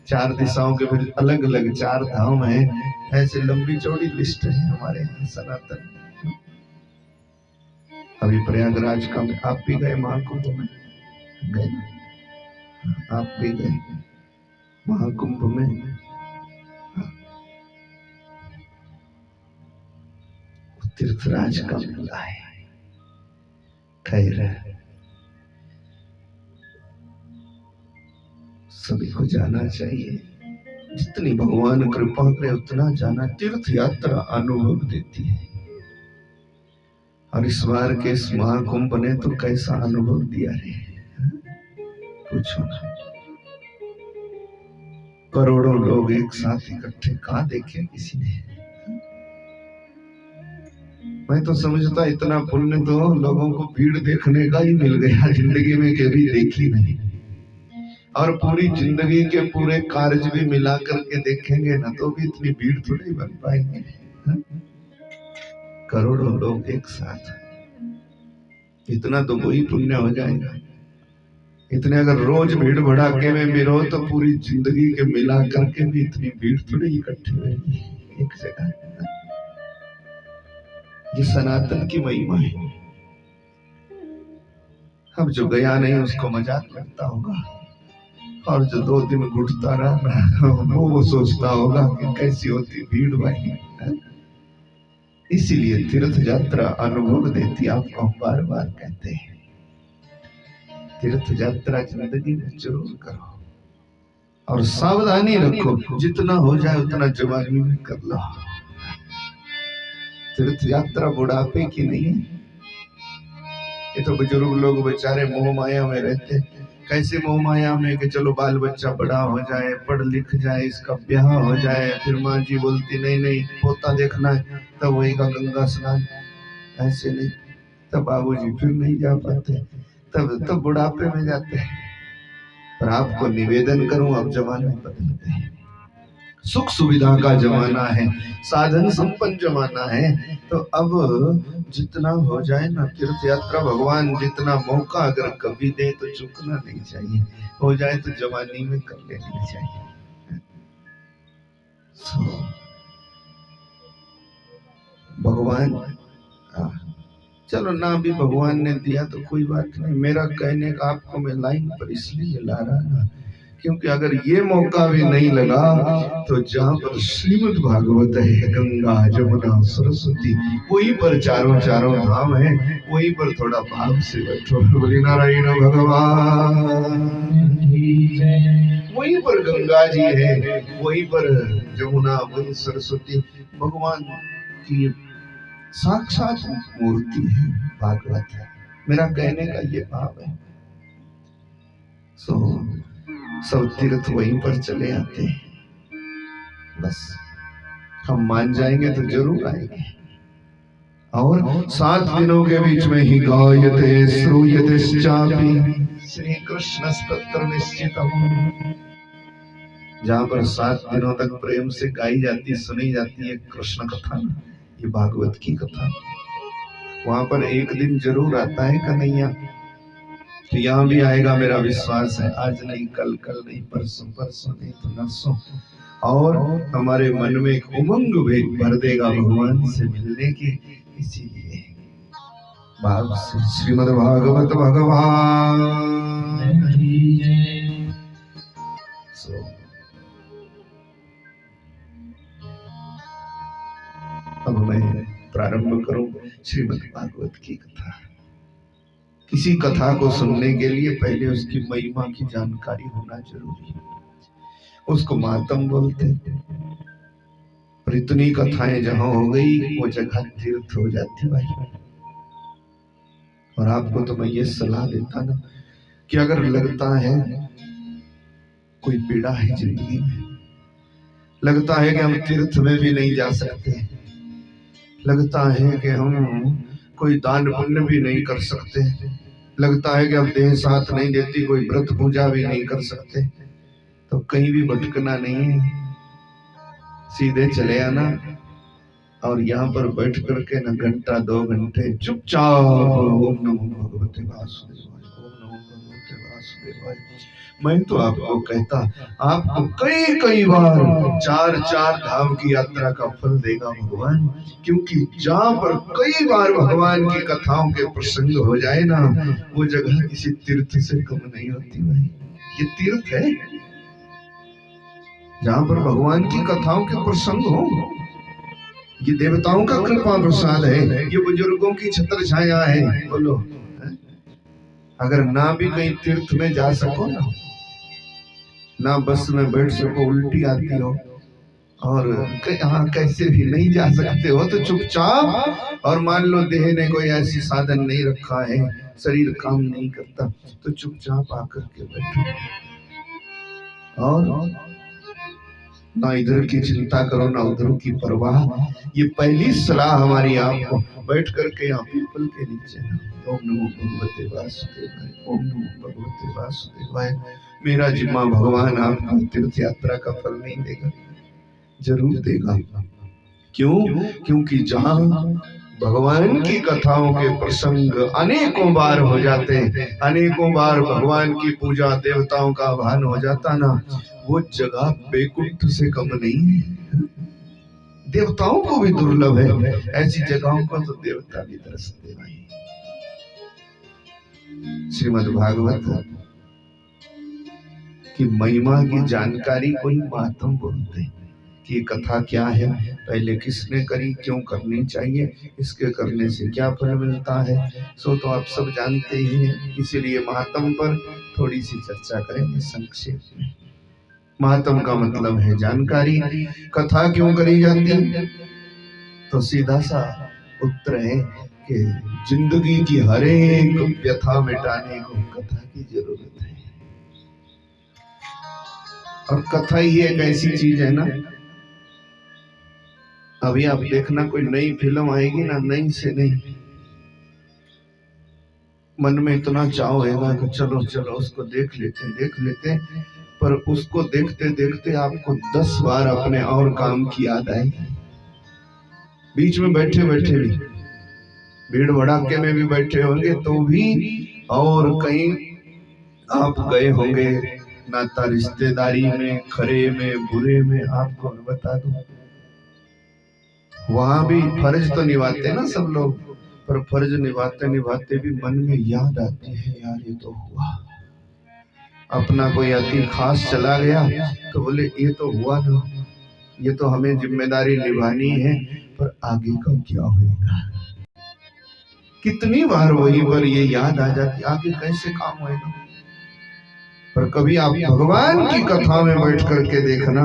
चार दिशाओं के फिर अलग अलग चार धाम हैं। ऐसे लंबी चौड़ी लिस्ट है हमारे यहाँ सनातन। अभी प्रयागराज का आप भी गए, महाकुंभ में गए, आप भी गए महाकुंभ में। तीर्थराज का मेला है। खैर सभी को जाना चाहिए, जितनी भगवान कृपा करे उतना जाना। तीर्थ यात्रा अनुभव देती है, और इस बार के इस महाकुंभ ने तो कैसा अनुभव दिया रे, पूछो ना। करोड़ों लोग एक साथ इकट्ठे, कहाँ देखे किसी ने। मैं तो समझता इतना पुण्य तो लोगों को भीड़ देखने का ही मिल गया, जिंदगी में कभी देखी नहीं। और पूरी जिंदगी के पूरे कार्य भी मिला करके देखेंगे ना तो भी इतनी भीड़ थोड़ी बन पाएंगे। करोड़ों लोग एक साथ, इतना तो वही पुण्य हो जाएगा। इतने अगर रोज भीड़ भड़ाके में भी रहो तो पूरी जिंदगी के मिला करके भी इतनी भीड़ थोड़ी इकट्ठी होगी एक जगह। ये सनातन की महिमा है। अब जो गया नहीं उसको मजाक लगता होगा, और जो 2 दिन घुटता रहा वो सोचता होगा कि कैसी होती भीड़ भाई। इसीलिए तीर्थ यात्रा अनुभव देती, आपको हम बार बार कहते हैं तीर्थ यात्रा जिंदगी में जरूर करो, और सावधानी रखो, जितना हो जाए उतना जवानी में कर लो। तीर्थ यात्रा बुढ़ापे की नहीं है। ये तो बुजुर्ग लोग बेचारे मोह माया में रहते। कैसे मोह माया में कि चलो बाल बच्चा बड़ा हो जाए, पढ़ लिख जाए, इसका ब्याह हो जाए, फिर माँ जी बोलती नहीं नहीं पोता देखना है, तब होएगा गंगा स्नान। ऐसे नहीं, तब बाबूजी फिर नहीं जा पाते, तब बुढ़ापे में जाते हैं। पर आपको निवेदन करूं, अब जमाने बदल गए, सुख सुविधा का जमाना है, साधन संपन्न जमाना है। तो अब जितना हो जाए ना तीर्थ यात्रा, भगवान जितना मौका अगर कभी दे तो चूकना नहीं चाहिए। हो जाए तो जवानी में कर लेनी चाहिए। भगवान चलो ना भी भगवान ने दिया तो कोई बात नहीं। मेरा कहने का आपको मैं लाइन पर इसलिए ला रहा ना, क्योंकि अगर ये मौका भी नहीं लगा तो जहाँ पर श्रीमद् भागवत है, गंगा जमुना सरस्वती, वहीं पर चारों धाम है, वहीं पर थोड़ा भाव से बैठो। बोली नारायण भगवान, वहीं पर गंगा जी है, वहीं पर जमुना, वहीं सरस्वती, भगवान की साक्षात मूर्ति है भागवत है। मेरा कहने का ये भाव है। सब तीर्थ वहीं पर चले आते हैं। बस हम मान जाएंगे तो जरूर आएंगे। और 7 दिनों के बीच में ही गायते श्रूयते चापि श्री कृष्ण स्तोत्र निश्चितम। जहाँ पर 7 दिनों तक प्रेम से गाई जाती, सुनी जाती है कृष्ण कथा, ये भागवत की कथा, वहां पर एक दिन जरूर आता है कन्हैया। तो यहाँ भी आएगा मेरा विश्वास है। आज नहीं कल, कल नहीं परसों, परसों नहीं तो नरसों। और हमारे मन में एक उमंग भर देगा भगवान से मिलने की। इसीलिए भाव से श्रीमद् भागवत भगवान। अब मैं प्रारंभ करूं श्रीमद् भागवत की कथा। किसी कथा को सुनने के लिए पहले उसकी महिमा की जानकारी होना जरूरी है। उसको मातम बोलते हैं। और इतनी कथाएं जहां हो गई वो जगह तीर्थ हो जाती भाई। और आपको तो मैं ये सलाह देता ना कि अगर लगता है कोई पीड़ा है जिंदगी में, लगता है कि हम तीर्थ में भी नहीं जा सकते, लगता है कि हम कोई दान पुण्य भी नहीं कर सकते, लगता है कि अब देह साथ नहीं देती, कोई व्रत पूजा भी नहीं कर सकते, तो कहीं भी भटकना नहीं है, सीधे चले आना और यहाँ पर बैठ करके न घंटा 2 घंटे चुपचाप ओम नमो भगवते वासुदेवाय, ओम नमो भगवते वासुदेवाय। मैं तो आपको कहता, आपको कई कई बार 4 धाम की यात्रा का फल देगा भगवान। क्योंकि जहाँ पर कई बार भगवान की कथाओं के प्रसंग हो जाए ना, वो जगह किसी तीर्थ से कम नहीं होती भाई। ये तीर्थ है जहाँ पर भगवान की कथाओं के प्रसंग हो। ये देवताओं का कृपा प्रसाद है, ये बुजुर्गों की छत्र छाया है। बोलो, अगर ना भी कहीं तीर्थ में जा सको ना बस में बैठ सको, उल्टी आती हो और हाँ कैसे भी नहीं जा सकते हो, तो चुपचाप, और मान लो देह ने कोई ऐसी साधन नहीं रखा है, शरीर काम नहीं करता, तो चुपचाप आकर के बैठो और ना इधर की चिंता करो ना उधर की परवाह। ये पहली सलाह हमारी आपको, बैठ करके यहाँ पीपल के नीचे ओम नमो भगवते वासुदेवाय, ओम नमो भगवते वासुदेवाय। मेरा जिम्मा भगवान आपको तीर्थ यात्रा का फल नहीं देगा, जरूर देगा। क्यों? क्योंकि जहाँ भगवान की कथाओं के प्रसंग अनेकों बार हो जाते हैं, अनेकों बार भगवान की पूजा देवताओं का आह्वान हो जाता ना, वो जगह बैकुंठ से कम नहीं है। देवताओं को भी दुर्लभ है, ऐसी जगहों को तो देवता भी तरसते भाई। श्रीमद् भागवत की महिमा की जानकारी कोई मातम बोलते हैं कि कथा क्या है, पहले किसने करी, क्यों करनी चाहिए, इसके करने से क्या फल मिलता है, सो तो आप सब जानते ही हैं। इसीलिए महात्म पर थोड़ी सी चर्चा करेंगे संक्षेप में। महात्म का मतलब है जानकारी। कथा क्यों करी जाती है, तो सीधा सा उत्तर है कि जिंदगी की हर एक व्यथा मिटाने को कथा की जरूरत है। और कथा ही एक ऐसी चीज है ना, अभी आप देखना कोई नई फिल्म आएगी ना, नई से नई, मन में इतना चाव होगा कि चलो चलो उसको देख लेते, पर उसको देखते देखते आपको 10 बार अपने और काम की याद आएगी। बीच में बैठे बैठे भी, भीड़ भड़ाके में भी बैठे होंगे तो भी, और कहीं आप गए होंगे नाता रिश्तेदारी में, खरे में, बुरे में, आपको बता दूं, वहां भी फर्ज तो निभाते ना सब लोग, पर फर्ज निभाते निभाते भी मन में याद आती है, यार ये तो हुआ, अपना कोई अति खास चला गया तो बोले ये तो हुआ ना, ये तो हमें जिम्मेदारी निभानी है, पर आगे का क्या होगा। कितनी बार वही पर ये याद आ जाती, आगे कैसे काम होगा। पर कभी आप भगवान की कथा में बैठ करके देखना,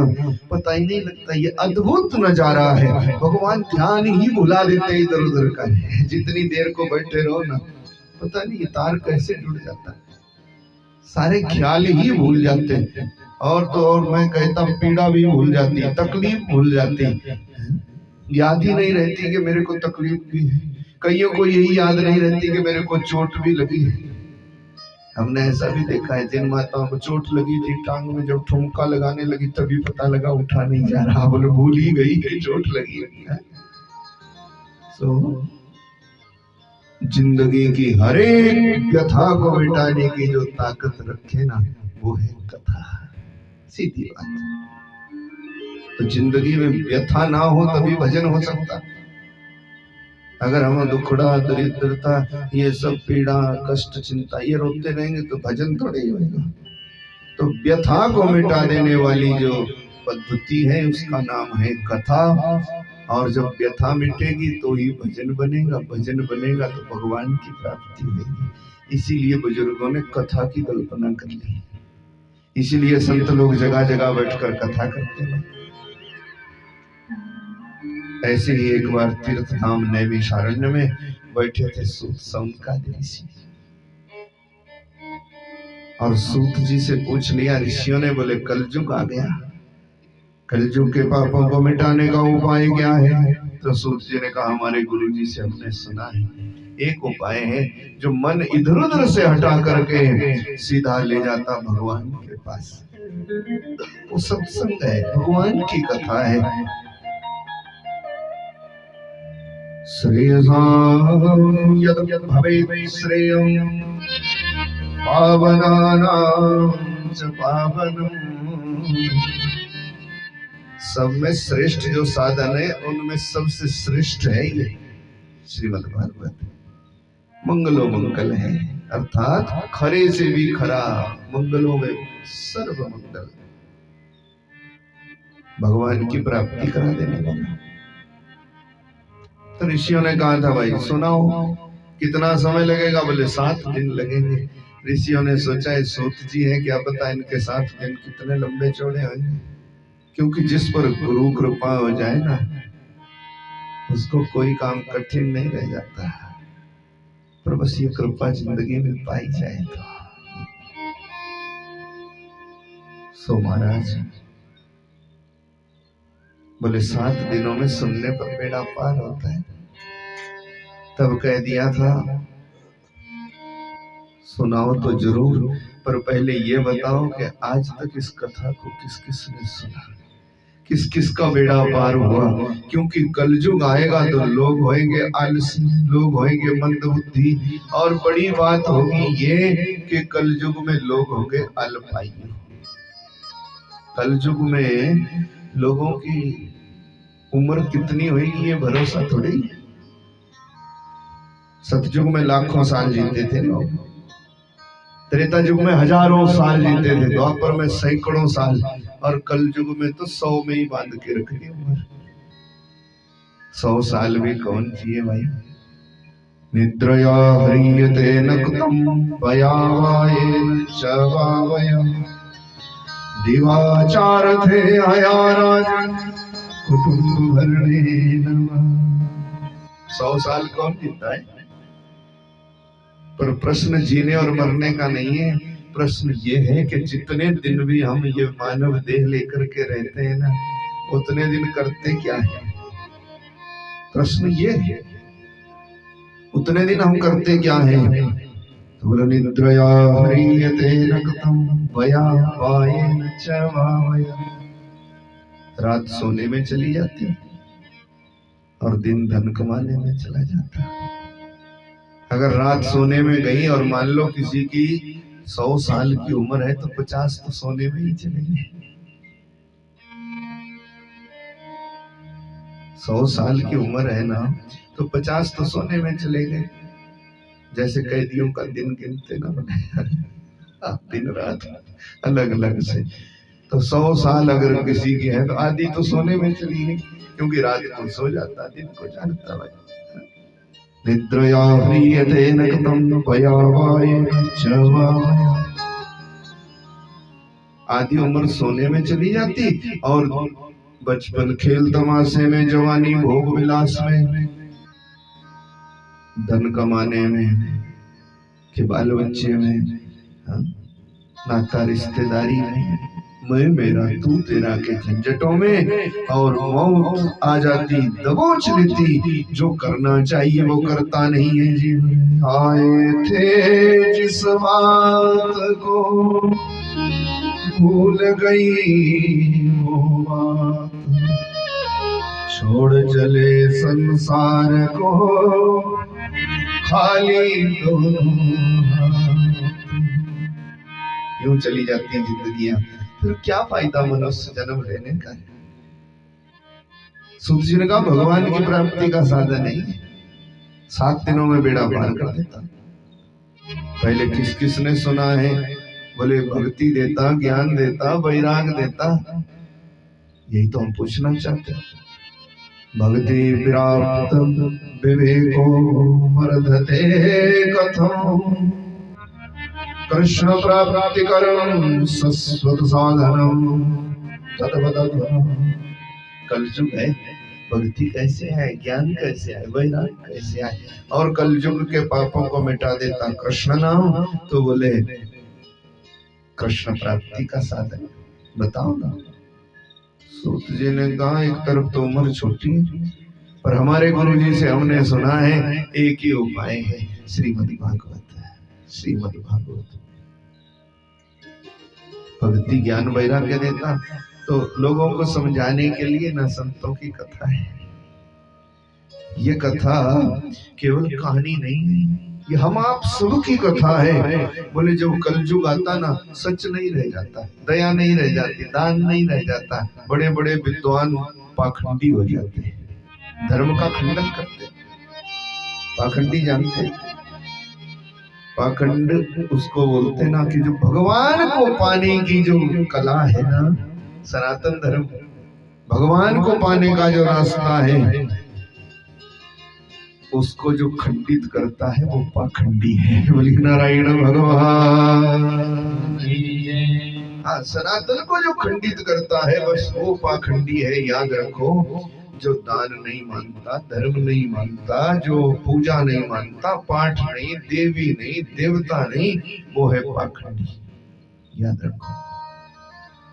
पता ही नहीं लगता, ये अद्भुत नजारा है। भगवान ध्यान ही भुला देते इधर उधर का, जितनी देर को बैठे रहो ना, पता नहीं ये तार कैसे जुड़ जाता है, सारे ख्याल ही भूल जाते हैं। और तो और मैं कहता हूँ पीड़ा भी भूल जाती है, तकलीफ भूल जाती है, याद ही नहीं रहती कि मेरे को तकलीफ भी है। कईयों को यही याद नहीं रहती कि मेरे को चोट भी लगी है। हमने ऐसा भी देखा है, जिन माताओं को चोट लगी थी टांग में, जब ठुमका लगाने लगी तभी पता लगा उठा नहीं जा रहा, बोले भूल ही गई कि चोट लगी है। तो जिंदगी की हर एक व्यथा को मिटाने की जो ताकत रखे ना, वो है कथा। सीधी बात। तो जिंदगी में व्यथा ना हो तभी भजन हो सकता। अगर हम दुखड़ा, दरिद्रता, ये सब पीड़ा, कष्ट, चिंता ये रोते रहेंगे तो भजन थोड़े ही होगा। तो व्यथा को मिटा देने वाली जो पद्धति है उसका नाम है कथा। और जब व्यथा मिटेगी तो ही भजन बनेगा, भजन बनेगा तो भगवान की प्राप्ति होगी। इसीलिए बुजुर्गों ने कथा की कल्पना कर ली, इसीलिए संत लोग जगह जगह बैठकर कथा करते हैं। ऐसे ही एक बार तीर्थ धाम नैमिषारण्य में बैठे थे सूत सौनकादि ऋषि, और सूत जी से पूछ लिया ऋषियों ने, बोले कलयुग आ गया, कलयुग के पापों को मिटाने का उपाय क्या है? तो सूत जी ने कहा, हमारे गुरु जी से हमने सुना है, एक उपाय है जो मन इधर उधर से हटा करके सीधा ले जाता भगवान के पास। वो सत्संग है, भगवान की कथा है। श्रेयसां यद भवेत् श्रेयं पावनानां च पावनम्। सब में श्रेष्ठ जो साधन है उनमें सबसे श्रेष्ठ है ये श्रीमद् भागवत। मंगलो मंगल है, अर्थात खरे से भी खरा, मंगलों में सर्व मंगल, भगवान की प्राप्ति करा देने वाला। तो ऋषियों ने कहा था, भाई सुनाओ कितना समय लगेगा? बोले 7 दिन लगेंगे। ऋषियों ने सोचा ये सूत जी है, क्या पता इनके 7 दिन कितने लंबे चौड़े होंगे, क्योंकि जिस पर गुरु कृपा हो जाए ना, उसको कोई काम कठिन नहीं रह जाता, पर बस ये कृपा जिंदगी में पाई जाए तो। सो महाराज बोले 7 दिनों में सुनने पर बेड़ा पार होता है। तब कह दिया था, सुनाओ तो जरूर, पर पहले ये बताओ कि आज तक इस कथा को किस किस ने सुना, किस किस का बेड़ा पार हुआ? क्योंकि कलयुग आएगा तो लोग होंगे आलसी, लोग होंगे मंदबुद्धि, और बड़ी बात होगी ये कि कलयुग में लोग होंगे अल्पायु। कलयुग में लोगों की उम्र कितनी होगी ये भरोसा थोड़ी। सतयुग में लाखों साल जीते थे लोग, त्रेता युग में हजारों साल जीते थे, द्वापर में सैकड़ों साल, और कल युग में तो 100 में ही बांध के रख दी उम्र। 100 साल भी कौन जिए भाई? निद्रया ह्रियते नक्तम भयावायेन शवावयम् दिवाचारथे अयाराजन् कुटुम्ब भरणे नमः। 100 साल कौन जीता है? पर प्रश्न जीने और मरने का नहीं है, प्रश्न ये है कि जितने दिन भी हम ये मानव देह लेकर के रहते हैं ना, उतने दिन करते क्या है? प्रश्न ये है, उतने दिन हम करते क्या है? तो बोलो निद्रया ह्रियते नक्तम भयावायेन च वावयम्। रात सोने में चली जाती और दिन धन कमाने में चला जाता। अगर रात सोने में गई और मान लो किसी की 100 साल की उम्र है तो 50 तो सोने में ही चलेंगे। 100 साल की उम्र है ना, तो 50 तो सोने में चले गए। जैसे कैदियों का दिन गिनते ना बने दिन रात अलग अलग से, तो 100 साल अगर किसी की है तो आधी तो सोने में चली गई, क्योंकि रात को सो जाता, दिन को जानता। भाई निद्रया ह्रियते नक्तम भयावायेन च वावयम्। आधी उम्र सोने में चली जाती और बचपन खेल तमाशे में, जवानी भोग विलास में, धन कमाने में, के बाल बच्चे में, नाता रिश्तेदारी में, मैं मेरा तू तेरा के झंझटों में, और मौत आ जाती दबोच लेती। जो करना चाहिए वो करता नहीं है जीवन। आए थे जिस बात को भूल गई वो बात, छोड़ चले संसार को खाली दोनों हाथ। यूं चली जाती जिंदगियां, फिर क्या फायदा मनुष्य जन्म लेने का? सूत जी ने कहा भगवान की प्राप्ति का साधन नहीं है, 7 दिनों में बेड़ा पार कर देता। पहले किस किस ने सुना है? बोले भक्ति देता, ज्ञान देता, वैराग देता। यही तो हम पूछना चाहते हैं। भक्ति प्राप्त विवेको वर्धते कथम कृष्ण प्राप्ति करम शाश्वत साधनम तद्वद। कलयुग है, भक्ति कैसे है, ज्ञान कैसे है, वैराग कैसे है, और कलयुग के पापों को मिटा देता कृष्ण नाम। तो बोले कृष्ण प्राप्ति का साधन बताओ ना। सूत जी ने कहा एक तरफ तो उम्र छोटी है, पर हमारे गुरु जी से हमने सुना है एक ही उपाय है, श्रीमद् भागवत। श्रीमद् भागवत भक्ति ज्ञान वैराग्य देता। तो लोगों को समझाने के लिए ना संतों की कथा है। ये कथा केवल कहानी नहीं है, ये हम आप सब की कथा है। बोले जब कलयुग आता ना, सच नहीं रह जाता, दया नहीं रह जाती, दान नहीं रह जाता, बड़े बड़े विद्वान पाखंडी हो जाते हैं, धर्म का खंडन करते हैं। पाखंडी जानते हैं? पाखंड उसको बोलते ना कि जो भगवान को पाने की जो कला है ना, सनातन धर्म भगवान को पाने का जो रास्ता है, उसको जो खंडित करता है वो पाखंडी है। बोली नारायण भगवान। हाँ, सनातन को जो खंडित करता है बस वो पाखंडी है। याद रखो, जो दान नहीं मानता, धर्म नहीं मानता, जो पूजा नहीं मानता, पाठ नहीं, देवी नहीं, देवता नहीं, वो है पाखंडी। याद रखो,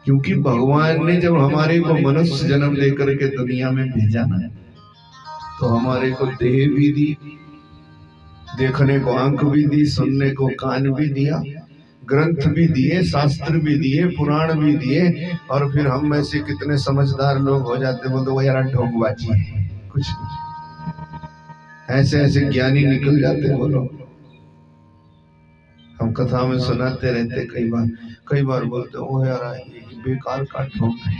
क्योंकि भगवान ने जब हमारे को मनुष्य जन्म लेकर के दुनिया में भेजा ना, तो हमारे को देह भी दी, देखने को आंख भी दी, सुनने को कान भी दिया, ग्रंथ भी दिए, शास्त्र भी दिए, पुराण भी दिए। और फिर हम में से कितने समझदार लोग हो जाते, बोलते वो यार ढोंगबाजी है, कुछ नहीं। ऐसे ऐसे ज्ञानी निकल जाते वो लोग। हम कथा में सुनाते रहते, कई बार बोलते वो यार ये बेकार का ढोंग है।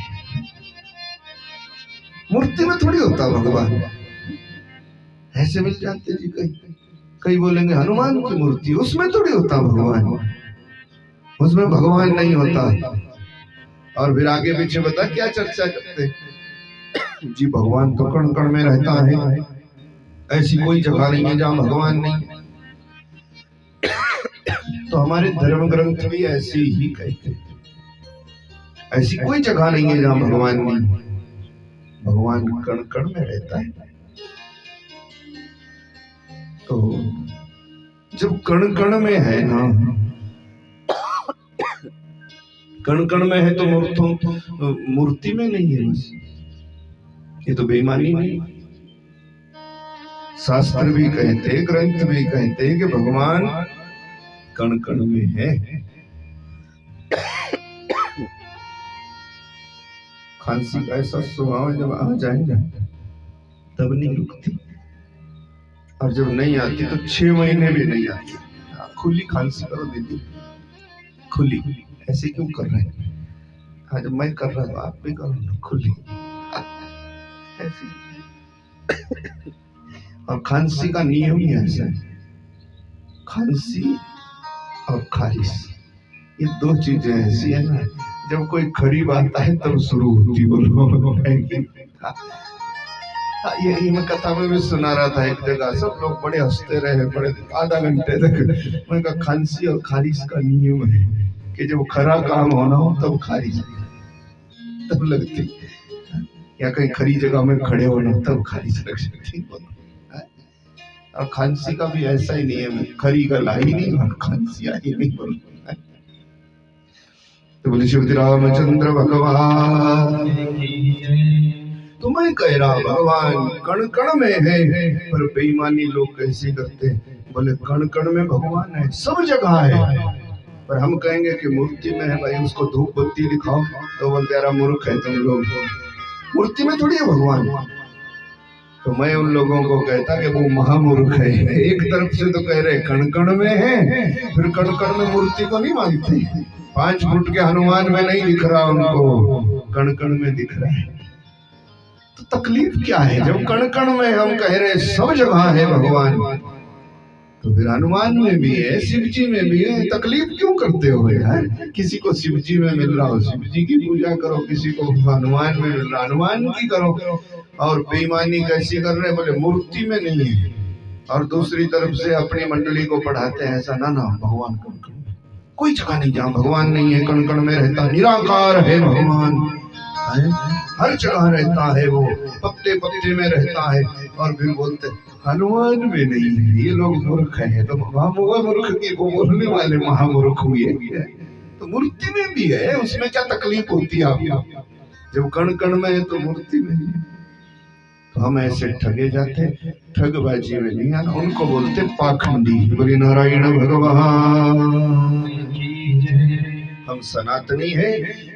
मूर्ति में थोड़ी होता भगवान, ऐसे मिल जाते जी। कई बोलेंगे हनुमान की मूर्ति, उसमें थोड़ी होता भगवान, उसमें भगवान नहीं होता। और फिर आगे पीछे बता क्या चर्चा करते जी, भगवान तो कण कण में रहता है, ऐसी कोई जगह नहीं है जहां भगवान नहीं। तो हमारे धर्म ग्रंथ भी ऐसे ही कहते, ऐसी कोई जगह नहीं है जहां भगवान नहीं। भगवान कण कण में रहता है। तो जब कण कण में है ना, कण कण में है तो मूर्ति में नहीं है बस, ये तो बेईमानी नहीं। शास्त्र भी कहते, ग्रंथ भी कहते कि भगवान कण कण में है। खांसी का ऐसा स्वभाव जब आ जाएगा तब नहीं रुकती, और जब नहीं आती तो 6 महीने भी नहीं आती। खुली खांसी करो दीदी, खुली। ऐसे क्यों कर रहे हैं? आज मैं कर रहा हूं, आप भी करो ना, खुली ऐसी। और खांसी का नियम ही ऐसा है, खांसी और खारिश ये 2 चीजें ऐसी है ना, जब कोई खरीब आता है तब शुरू होती। बोलो ये मैं कथा में भी सुना रहा था एक जगह, सब लोग बड़े हंसते रहे, बड़े आधा घंटे तक। मैं कहा खांसी और खारिश का नियम है कि जब खरा काम होना हो तब खारिश तब लगती, या कहीं खरी जगह में खड़े होना तब खारिश लग सकती। और खांसी का भी ऐसा ही नियम है, खरी गल आई नहीं और खांसी आई नहीं। बोलो तो बोले श्री रामचंद्र भगवान। तो मैं कह रहा भगवान कण कण में है, पर बेईमानी लोग कैसे करते हैं। बोले कण कण में भगवान है, सब जगह है, पर हम कहेंगे कि मूर्ति में है। भाई उसको धूप बत्ती दिखाओ तो बोलते यार मूर्ख है तुम लोग, मूर्ति में थोड़ी है भगवान। तो मैं उन लोगों को कहता कि वो महामूर्ख है। एक तरफ से तो कह रहे कण कण में है, फिर कण कण में मूर्ति को नहीं मानते। 5 फुट के हनुमान में नहीं दिख रहा उनको, कण कण में दिख रहा है। तो तकलीफ क्या है जब कण कण में हम कह रहे सब जगह है भगवान, तो फिर हनुमान में भी है, शिव जी में भी है, तकलीफ क्यों करते हो यार? किसी को शिव जी में मिल रहा हो शिव जी की पूजा करो, किसी को हनुमान में मिल रहा हनुमान की करो। और बेईमानी कैसी कर रहे, बोले मूर्ति में नहीं है, और दूसरी तरफ से अपनी मंडली को पढ़ाते हैं ऐसा ना ना भगवान कण कण में, कोई जगह नहीं जहाँ भगवान नहीं है, कण कण में रहता, निराकार है भगवान, हर जगह रहता है वो, पत्ते पत्ते में रहता है। और फिर बोलते हनुमान में नहीं है, ये लोग मूर्ख है। तो मूर्ख की वो बोलने वाले महामूर्ख हुए, तो मूर्ति में भी है, उसमें क्या तकलीफ होती है आपको? जब कण कण में है तो मूर्ति में है। तो हम ऐसे ठगे जाते, ठगबाजी में नहीं आना, उनको बोलते पाखंडी। बोले नारायण भगवान। हम सनातनी है,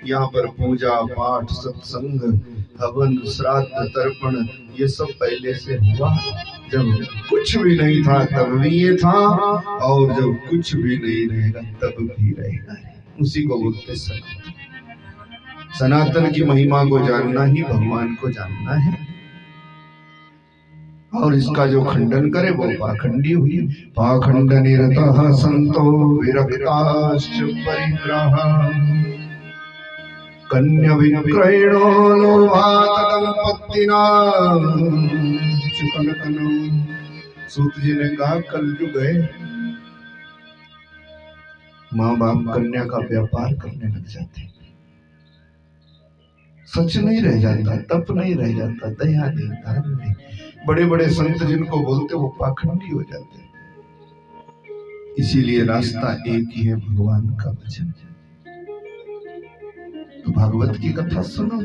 यहाँ पर पूजा पाठ सत्संग हवन श्राद्ध तर्पण ये सब पहले से हुआ। जब कुछ भी नहीं था तब भी ये था, और जब कुछ भी नहीं रहेगा तब भी रहेगा। उसी को बोलते सनातन। सनातन की महिमा को जानना ही भगवान को जानना है, और इसका जो खंडन करे वो पाखंडी हुई। पाखंड निरतः संतो विरक्ताश्च परिग्रह कन्या विक्रयणो लोभात् दंपत्तिना चुकलकनम। सूत जी ने कहा कलयुग है, माँ बाप कन्या का व्यापार करने लग जाते, सच नहीं रह जाता, तप नहीं रह जाता, दया नहीं, धर्म नहीं। बड़े बड़े संत जिनको बोलते वो पाखंडी हो जाते। इसीलिए रास्ता एक ही है, भगवान का वचन। तो भागवत की कथा सुनो।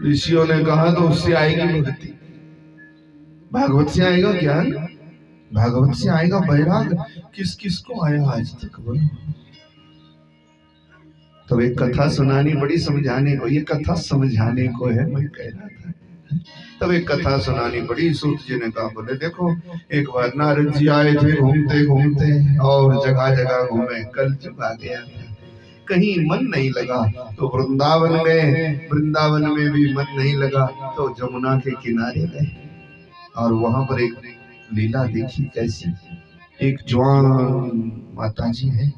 ऋषियों ने कहा तो उससे आएगी भक्ति, भागवत से आएगा ज्ञान, भागवत से आएगा वैराग। किस किस को आया आज तक बोलो? तो एक कथा सुनानी बड़ी समझाने को, ये कथा समझाने को है, मैं कह रहा था। तब एक कथा सुनानी पड़ी। सूत जी ने कहा, बोले देखो एक बार नारद जी आए थे घूमते घूमते, और जगह जगह घूमे, कलयुग आ गया, कहीं मन नहीं लगा तो वृंदावन गए, वृंदावन में भी मन नहीं लगा तो जमुना के किनारे गए, और वहां पर एक लीला देखी। कैसी? एक जवान माता जी है,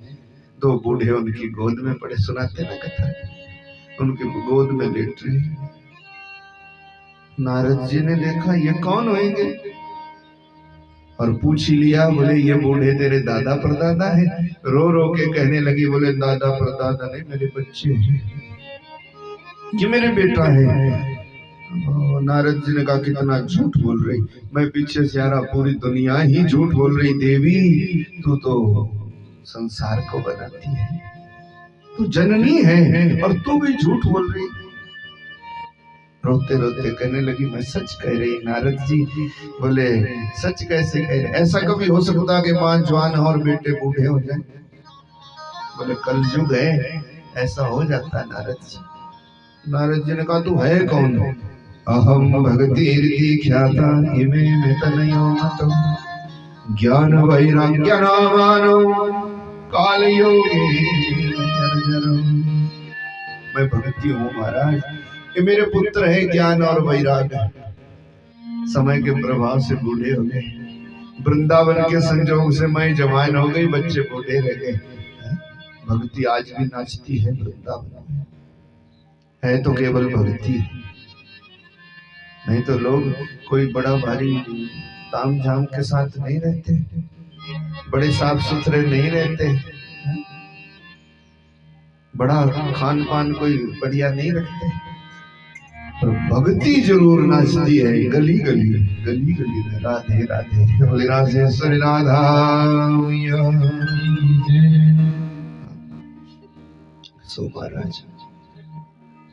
दो बूढ़े उनकी गोद में पड़े, सुनाते ना कथा, उनकी गोद में लेट रहे। नारद जी ने देखा ये कौन होंगे, और पूछ ही लिया। बोले ये बूढ़े तेरे दादा परदादा है। रो रो के कहने लगी, बोले दादा परदादा नहीं, मेरे बच्चे हैं, ये मेरे बेटा है। नारद जी ने कहा कितना झूठ बोल रही, मैं पीछे से आ रहा, पूरी दुनिया ही झूठ बोल रही। देवी तू तो संसार को बनाती है, तू जननी है, और तू भी झूठ बोल रही। रोते रोते कहने लगी मैं सच कह रही। नारद जी बोले सच कैसे कह रहे? ऐसा कभी हो सकता कि मां जवान और बेटे बूढ़े हो जाए? बोले कलयुग है, ऐसा हो जाता है नारद जी। नारद जी ने कहा तू है कौन? अहम भगति ख्याता इमे में तनयो मतो ज्ञान वैराग्य नामानो काल योगी। मैं भक्ति हूँ महाराज, ये मेरे पुत्र है, ज्ञान और वैराग्य। समय के प्रभाव से बूढ़े हो गए, वृंदावन के संजोग से मैं जवान हो गई, बच्चे बूढ़े रह गए। भक्ति आज भी नाचती है वृंदावन में, है तो केवल भक्ति, नहीं तो लोग कोई बड़ा भारी ताम झाम के साथ नहीं रहते, बड़े साफ सुथरे नहीं रहते, बड़ा खान पान कोई बढ़िया नहीं रखते, पर भक्ति जरूर नाचती है गली गली गली गली में। राधे राधे बोले राधेश्वरी राधा। सो महाराज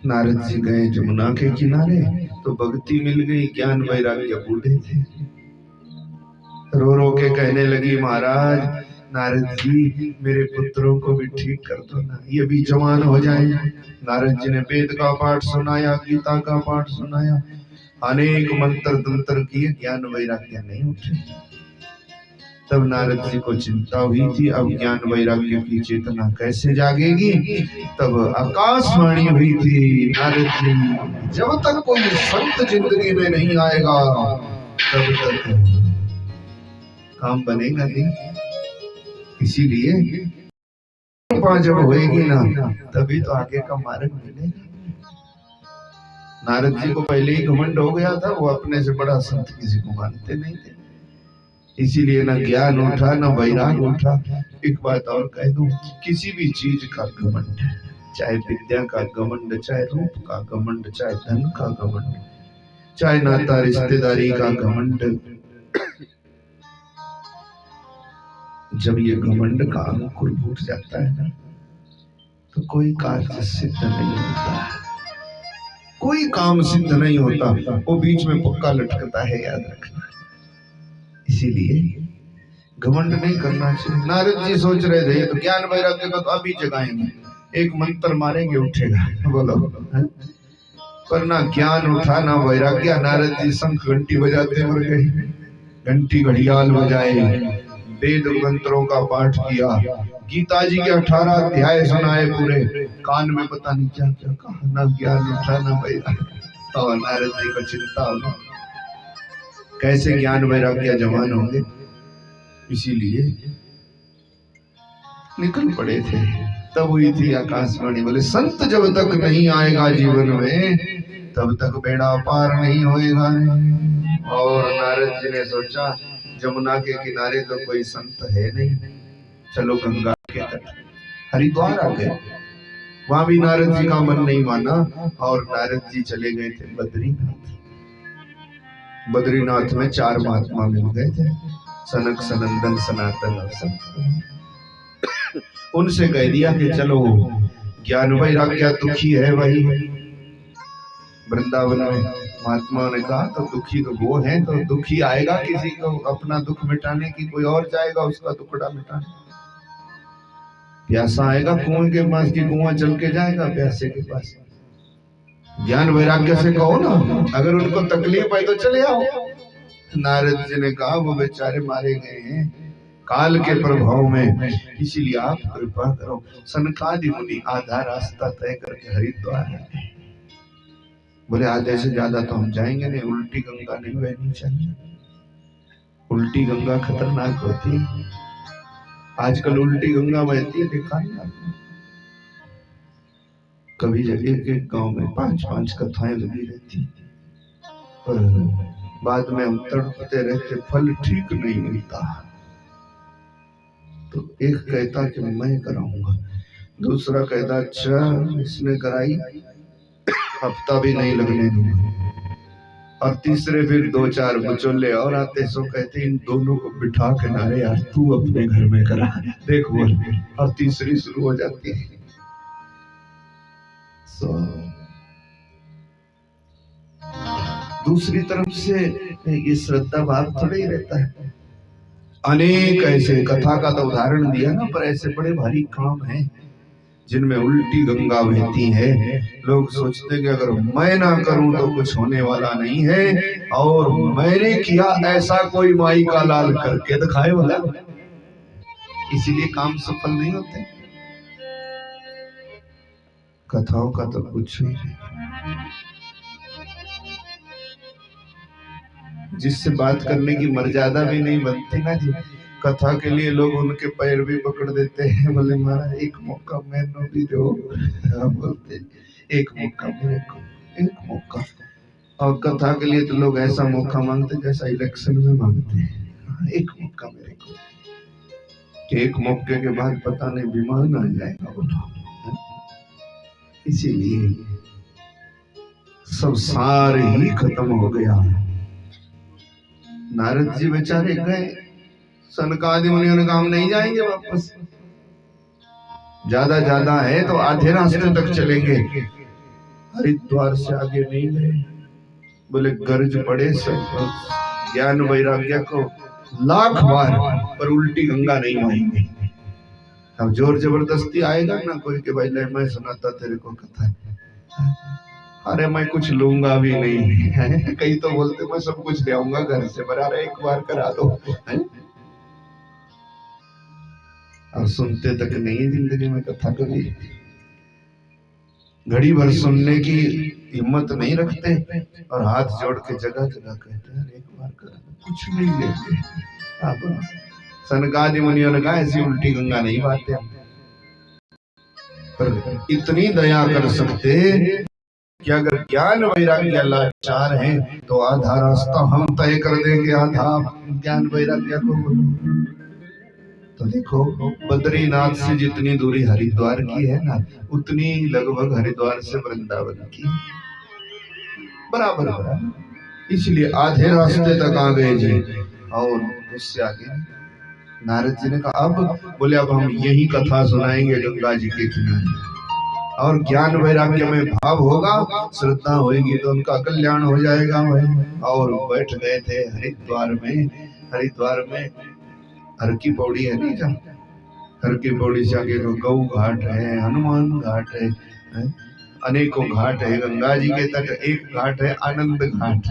नारद जी गए जमुना के किनारे, तो भक्ति मिल गई, ज्ञान वैराग्य बूढ़े थे। रो रो के कहने लगी महाराज नारद जी मेरे पुत्रों को भी ठीक कर दो ना, ये भी जवान हो जाए। नारद जी ने वेद का पाठ सुनाया, गीता का पाठ सुनाया, अनेक मंत्र तंत्र किए, ज्ञान वैराग्य नहीं उठे। तब नारद जी को चिंता हुई थी, अब ज्ञान वैराग्य की चेतना कैसे जागेगी। तब आकाशवाणी हुई थी, नारद जी जब तक कोई संत जिंदगी में नहीं आएगा तब तक काम बनेगा नहीं। इसीलिए जब होएगी ना तभी तो आगे का मार्ग मिलेगा। नारद जी को पहले ही घमंड हो गया था, वो अपने से बड़ा संत किसी को मानते नहीं थे, इसीलिए ना ज्ञान उठा ना वैराग उठा। एक बात और कह दूं, किसी भी चीज का घमंड, चाहे विद्या का घमंड, चाहे रूप का घमंड, चाहे धन का घमंड, चाहे नाता रिश्तेदारी का घमंड, जब ये घमंड का अंकुर फूट जाता है ना तो कोई कार्य सिद्ध नहीं होता, कोई काम सिद्ध नहीं होता, वो बीच में पक्का लटकता है, याद रखना। इसीलिए घमंड नहीं करना चाहिए। नारद जी सोच रहे थे तो ज्ञान वैराग्य को तो अभी जगाएंगे, एक मंत्र मारेंगे उठेगा, बोलो। पर ना ज्ञान उठा ना वैराग्य। नारद जी शंख घंटी बजाते मर गए, घंटी घड़ियाल बजाए, वेद मंत्रों का पाठ किया, गीता जी के 18 अध्याय सुनाए पूरे, कान में पता नहीं क्या क्या कहा, ना ज्ञान उठा ना वैराग्य। और नारद जी को चिंता हो, कैसे ज्ञान वैराग्य जवान होंगे। इसीलिए निकल पड़े थे। तब हुई थी आकाशवाणी, बोले संत जब तक नहीं आएगा जीवन में तब तक बेड़ा पार नहीं होएगा। और नारद जी ने सोचा जमुना के किनारे तो कोई संत है नहीं, चलो गंगा के तट हरिद्वार आ गए। वहां भी नारद जी का मन नहीं माना और नारद जी चले गए थे बद्रीनाथ। बद्रीनाथ में 4 महात्मा मिल गए थे, सनक सनंदन सनातन और संत। उनसे कह दिया कि चलो ज्ञान वैराग्य दुखी है भाई। वृंदावन में महात्माओं ने कहा तो दुखी तो वो है, तो दुखी आएगा किसी को अपना दुख मिटाने की, कोई और जाएगा उसका दुखड़ा मिटाने। प्यासा आएगा कुएं के पास की, कुआं चल के जाएगा प्यासे के पास। ज्ञान वैराग्य से कहो ना, अगर उनको तकलीफ है तो चले आओ। नारद जी ने कहा वो बेचारे मारे गए हैं काल के प्रभाव में, इसीलिए आप कृपा करो। सनकादि मुनि आधा रास्ता तय करके हरिद्वार है। बोले आधे से ज्यादा तो हम जाएंगे नहीं, उल्टी गंगा नहीं बहनी चाहिए, उल्टी गंगा खतरनाक होती है। आजकल उल्टी गंगा बहती है, देखा नहीं आपने? कभी एक एक गांव में 5-5 कथाएं लगी रहती, पर बाद में हम तड़पते रहते, फल ठीक नहीं मिलता। तो एक कहता कि मैं कराऊंगा, दूसरा कहता अच्छा इसने कराई, हफ्ता भी नहीं लगने दूंगा, और तीसरे फिर 2-4 बचोले और आते, सो कहते इन दोनों को बिठा के नारे यार तू अपने घर में करा, देख बोल, और तीसरी शुरू हो जाती है। दूसरी तरफ से ये श्रद्धा भाव थोड़ा ही रहता है। अनेक ऐसे कथा का तो उदाहरण दिया ना, पर ऐसे बड़े भारी काम हैं जिनमें उल्टी गंगा बहती है। लोग सोचते कि अगर मैं ना करूं तो कुछ होने वाला नहीं है, और मैंने किया ऐसा कोई माई का लाल करके दिखाए वाला, इसीलिए काम सफल नहीं होते। कथाओं का तो कुछ नहीं, जिससे बात करने की मर्यादा भी नहीं बनती ना जी। कथा के लिए लोग उनके पैर भी पकड़ देते हैं, बोले महाराज एक मौका मैंने भी दो, बोलते एक मौका मेरे को, एक मौका। और कथा के लिए तो लोग ऐसा मौका मांगते जैसा इलेक्शन में मांगते हैं, एक मौका मेरे को, कि एक मौके के बाद पता नहीं विमान आ जाएगा बोलो। इसीलिए सब सार ही खत्म हो गया। नारद जी बेचारे गए, सनकादि मुनियों ने कहा हम नहीं जाएंगे वापस, ज्यादा है तो आधे रास्ते तक चलेंगे, हरिद्वार से आगे नहीं गए। बोले गर्ज पड़े सब ज्ञान वैराग्य को लाख बार, पर उल्टी गंगा नहीं आएंगे। अब जोर जबरदस्ती आएगा ना कोई के भाई ले मैं सुनाता तेरे को कथा, अरे मैं कुछ लूंगा भी नहीं है। कई तो बोलते मैं सब कुछ ले आऊंगा घर से, बराबर एक बार करा दो, और सुनते तक नहीं जिंदगी में कथा कभी। घड़ी भर सुनने की हिम्मत नहीं रखते और हाथ जोड़ के जगह जगह कहते हैं एक बार कर कुछ नहीं लेते। आप सनकादि मुनियों ने कहा ऐसी उल्टी गंगा नहीं बहाते, पर इतनी दया कर सकते कि अगर ज्ञान वैराग्य लाचार है तो आधा रास्ता हम तय कर देंगे, आधा ज्ञान वैराग्य को। तो देखो बद्रीनाथ से जितनी दूरी हरिद्वार की है ना, उतनी लगभग हरिद्वार से वृंदावन की, बराबर बराबर। इसलिए आधे रास्ते तक आ गए जी, और उससे आगे नारद जी ने कहा अब बोले अब हम यही कथा सुनाएंगे गंगा जी के किनारे, और ज्ञान वैराग्य में भाव होगा, श्रद्धा होगी तो उनका कल्याण हो जाएगा। और बैठ गए थे हरिद्वार में। हरिद्वार में हर की पौड़ी है नहीं, जहाँ हर की पौड़ी से आगे गौ घाट है, हनुमान घाट है, अनेकों घाट है। गंगा जी के तट एक घाट है आनंद घाट।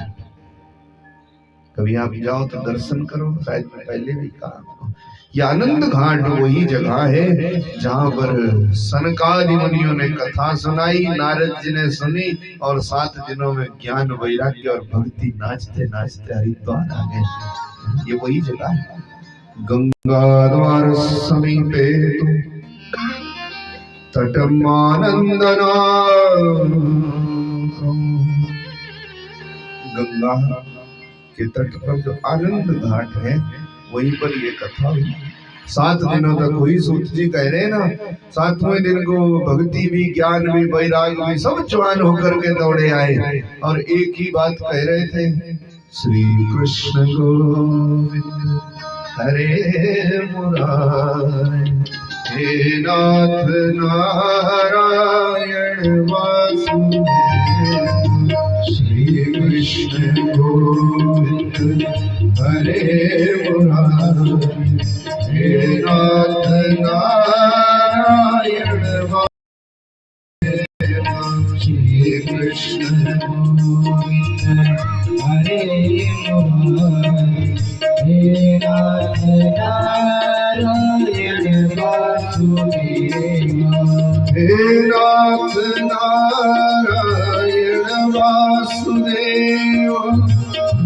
कभी आप जाओ तो दर्शन करो, शायद मैं पहले भी कहा आपको। ये आनंद घाट वही जगह है जहाँ पर सनकादि मुनियों ने कथा सुनाई, नारद जी ने सुनी, और 7 दिनों में ज्ञान वैराग्य और भक्ति नाचते नाचते हरिद्वार आ गए। ये वही जगह है। गंगा द्वार समीपे तटमानंदना, गंगा के तट पर जो आनंद घाट है वहीं पर ये कथा हुई। 7 दिनों तक हुई। सूत जी कह रहे ना 7वें दिन को भक्ति भी ज्ञान भी वैराग भी सब जवान होकर के दौड़े आए, और एक ही बात कह रहे थे, श्री कृष्ण गोविंद हरे मुरारी, हे नाथ नारायण वासुदेव, श्री कृष्ण गोविंद हरे मुरारी, हे नाथ नारायण वासुदेव, श्री कृष्ण गोविंद हरे मुरारी, हे नाथ नारायण वासुदेव, हे नाथ नारायण वासुदेव,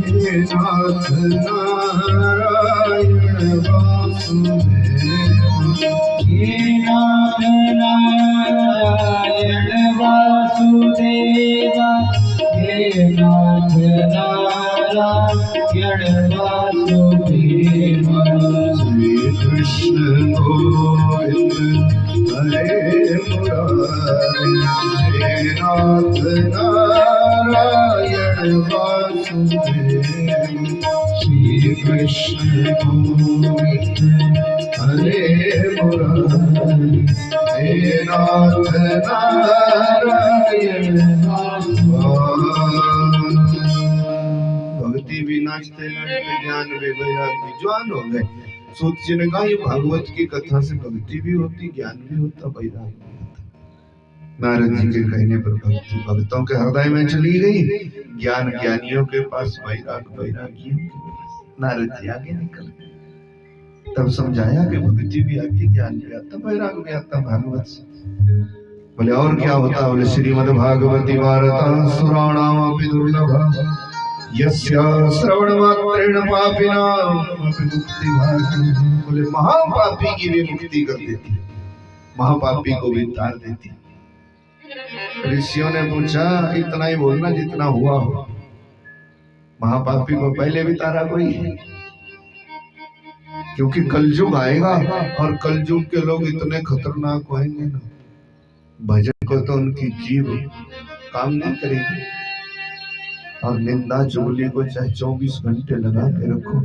हे नाथ नारायण वासुदेव, हे नाथ नारायण वासुदेव, हे नाथ नारायण वासुदेव, श्री कृष्ण गोविंद हरे मुरारी, हे नाथ नारायण वासुदेव, श्री कृष्ण गोविंद हरे मुरारी, हे नाथ नारायण वासुदेव। भक्ति भी नाचते नाचते ज्ञान भी वैराग्य जवान हो गए। सूत जी ने कहा ये भागवत की कथा से भक्ति भी होती, ज्ञान भी होता, वैराग्य भी होता। नारद जी के कहने पर भक्ति भक्तों के हृदय में चली गई, ज्ञान ज्ञानियों के पास, वैराग वैरागियों के पास। नारद जी आगे निकल गए। तब समझाया कि भक्ति भी आती, ज्ञान भी आता, वैराग भी आता भागवत से। बोले और क्या होता? बोले श्रीमद् भागवती वार्ता सुराणामपि दुर्लभा, यस्य श्रवण मात्रेण पापिनां मुक्ति भागी। बोले महापापी की भी मुक्ति कर देती, महापापी को भी तार देती। ऋषियों ने पूछा इतना ही बोलना जितना हुआ हो, महापापी को पहले भी तारा कोई है? क्योंकि कलयुग आएगा और कलयुग के लोग इतने खतरनाक होंगे ना, भजन को तो उनकी जीव काम नहीं करेगी, और निंदा चुगली को चाहे 24 घंटे लगा के रखो,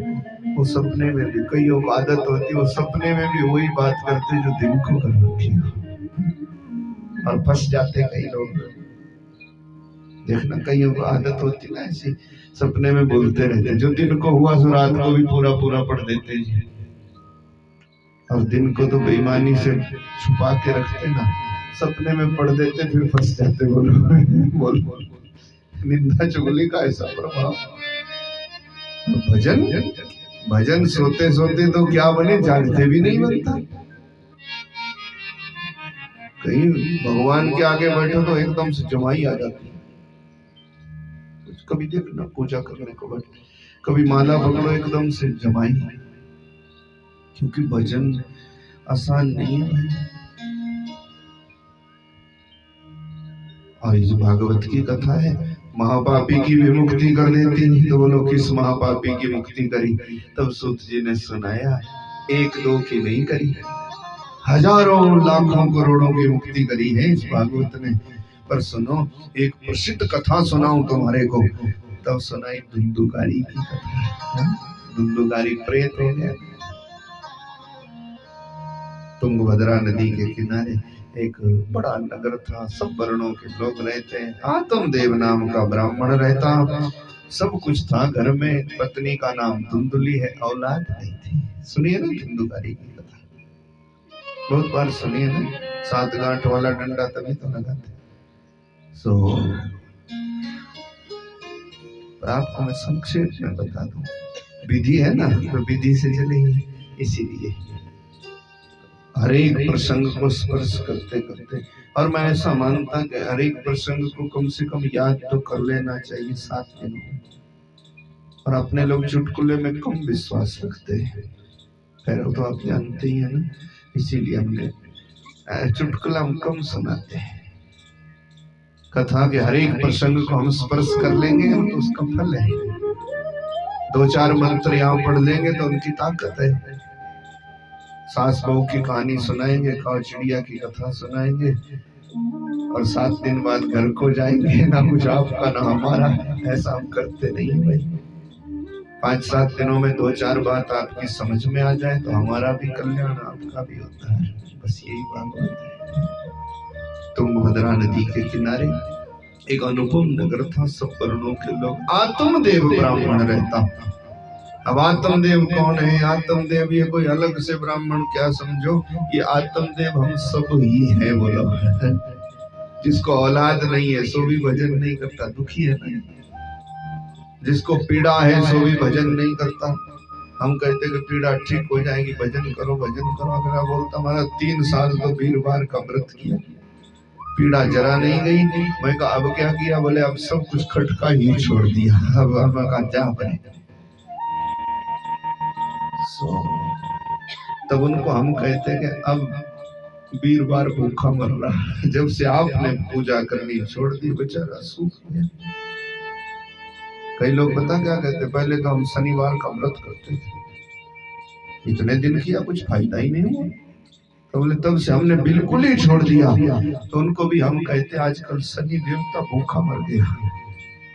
वो सपने में भी, कईयों को आदत होती है वो सपने में भी वही बात करते जो दिन को कर रखी हो, और फंस जाते कई लोग। देखना कईयों को आदत होती ना ऐसी, सपने में बोलते रहते, जो दिन को हुआ सो रात को भी पूरा पूरा पढ़ देते जी, और दिन को तो बेईमानी से छुपा के रखते ना, सपने में पढ़ देते, फिर फंस जाते। बोलो बोल बोल निंदा चुगली का ऐसा प्रभाव। भजन भजन सोते सोते तो क्या बने, जागते भी नहीं बनता। कहीं भगवान के आगे बैठो तो एकदम से जमाई आ जाती, कभी देखना पूजा करने को बैठ, कभी माला पकड़ो एकदम से जमाई, क्योंकि भजन आसान नहीं है भाई। और इस भागवत की कथा है, महापापी की भी मुक्ति कर देती। तो बोलो किस महापापी की मुक्ति करी? तब सूत जी ने सुनाया, एक दो की नहीं करी, हजारों लाखों करोड़ों की मुक्ति करी है इस भागवत ने। पर सुनो, एक प्रसिद्ध कथा सुनाऊं तुम्हारे को। तब सुनाई धुंधुकारी की कथा। धुंधुकारी प्रेत हो गया। तुंगभद्रा नदी के किनारे एक बड़ा नगर था, सब वर्णों के लोग रहते हैं। आत्मदेव नाम का ब्राह्मण रहता, सब कुछ था घर में। पत्नी का नाम धुंधुली है, औलाद नहीं थी। सुनिए ना धुंधुकारी की कथा, बहुत बार सुनिए ना। 7 गांठ वाला डंडा तभी तो लगाते। आपको मैं संक्षेप में बता दूं, विधि है ना, तो विधि से चलेगी। इसीलिए हर एक प्रसंग को स्पर्श करते करते, और मैं ऐसा मानता कि हर एक प्रसंग को कम से कम याद तो कर लेना चाहिए 7 दिनों में। और अपने लोग चुटकुले में कम विश्वास रखते हैं, फिर तो आप जानते ही है ना। इसीलिए हमने चुटकुला हम कम सुनाते हैं। कथा के हर एक प्रसंग को हम स्पर्श कर लेंगे तो उसका फल है। 2-4 मंत्र यहाँ पढ़ लेंगे तो उनकी ताकत है। सास बहू की कहानी सुनाएंगे, काऊ चिड़िया की कथा सुनाएंगे, और 7 दिन बाद घर को जाएंगे, ना कुछ आपका ना हमारा। ऐसा हम करते नहीं भाई। 5-7 दिनों में 2-4 बात आपकी समझ में आ जाए तो हमारा भी कल्याण, आपका भी होता है। बस यही बात है। तुंगभद्रा नदी के किनारे एक अनुपम नगर था, सब वर्णों के लोग। आत्मदेव ब्राह्मण रहता। अब आत्मदेव कौन है? आत्मदेव ये कोई अलग से ब्राह्मण क्या समझो, ये आत्मदेव हम सब ही है। बोलो, जिसको औलाद नहीं है सो भी भजन नहीं करता, दुखी है नहीं। जिसको पीड़ा है सो भी भजन नहीं करता। हम कहते कि पीड़ा ठीक हो जाएगी, भजन करो भजन करो। अगर बोलता हमारा 3 साल तो वीरवार का व्रत किया, पीड़ा जरा नहीं गई। मैं कहा अब क्या किया? बोले अब सब कुछ खटका ही छोड़ दिया। अब का जा बने। तब उनको हम कहते कि अब वीरवार भूखा मर रहा। जब से आपने पूजा करनी छोड़ दी, बेचारा सूख गया। कई लोग पता क्या कहते, पहले तो हम शनिवार का व्रत करते थे, इतने दिन किया कुछ फायदा ही नहीं हुआ। तो बोले तब से हमने बिल्कुल ही छोड़ दिया। तो उनको भी हम कहते आजकल शनि देवता भूखा मर गया,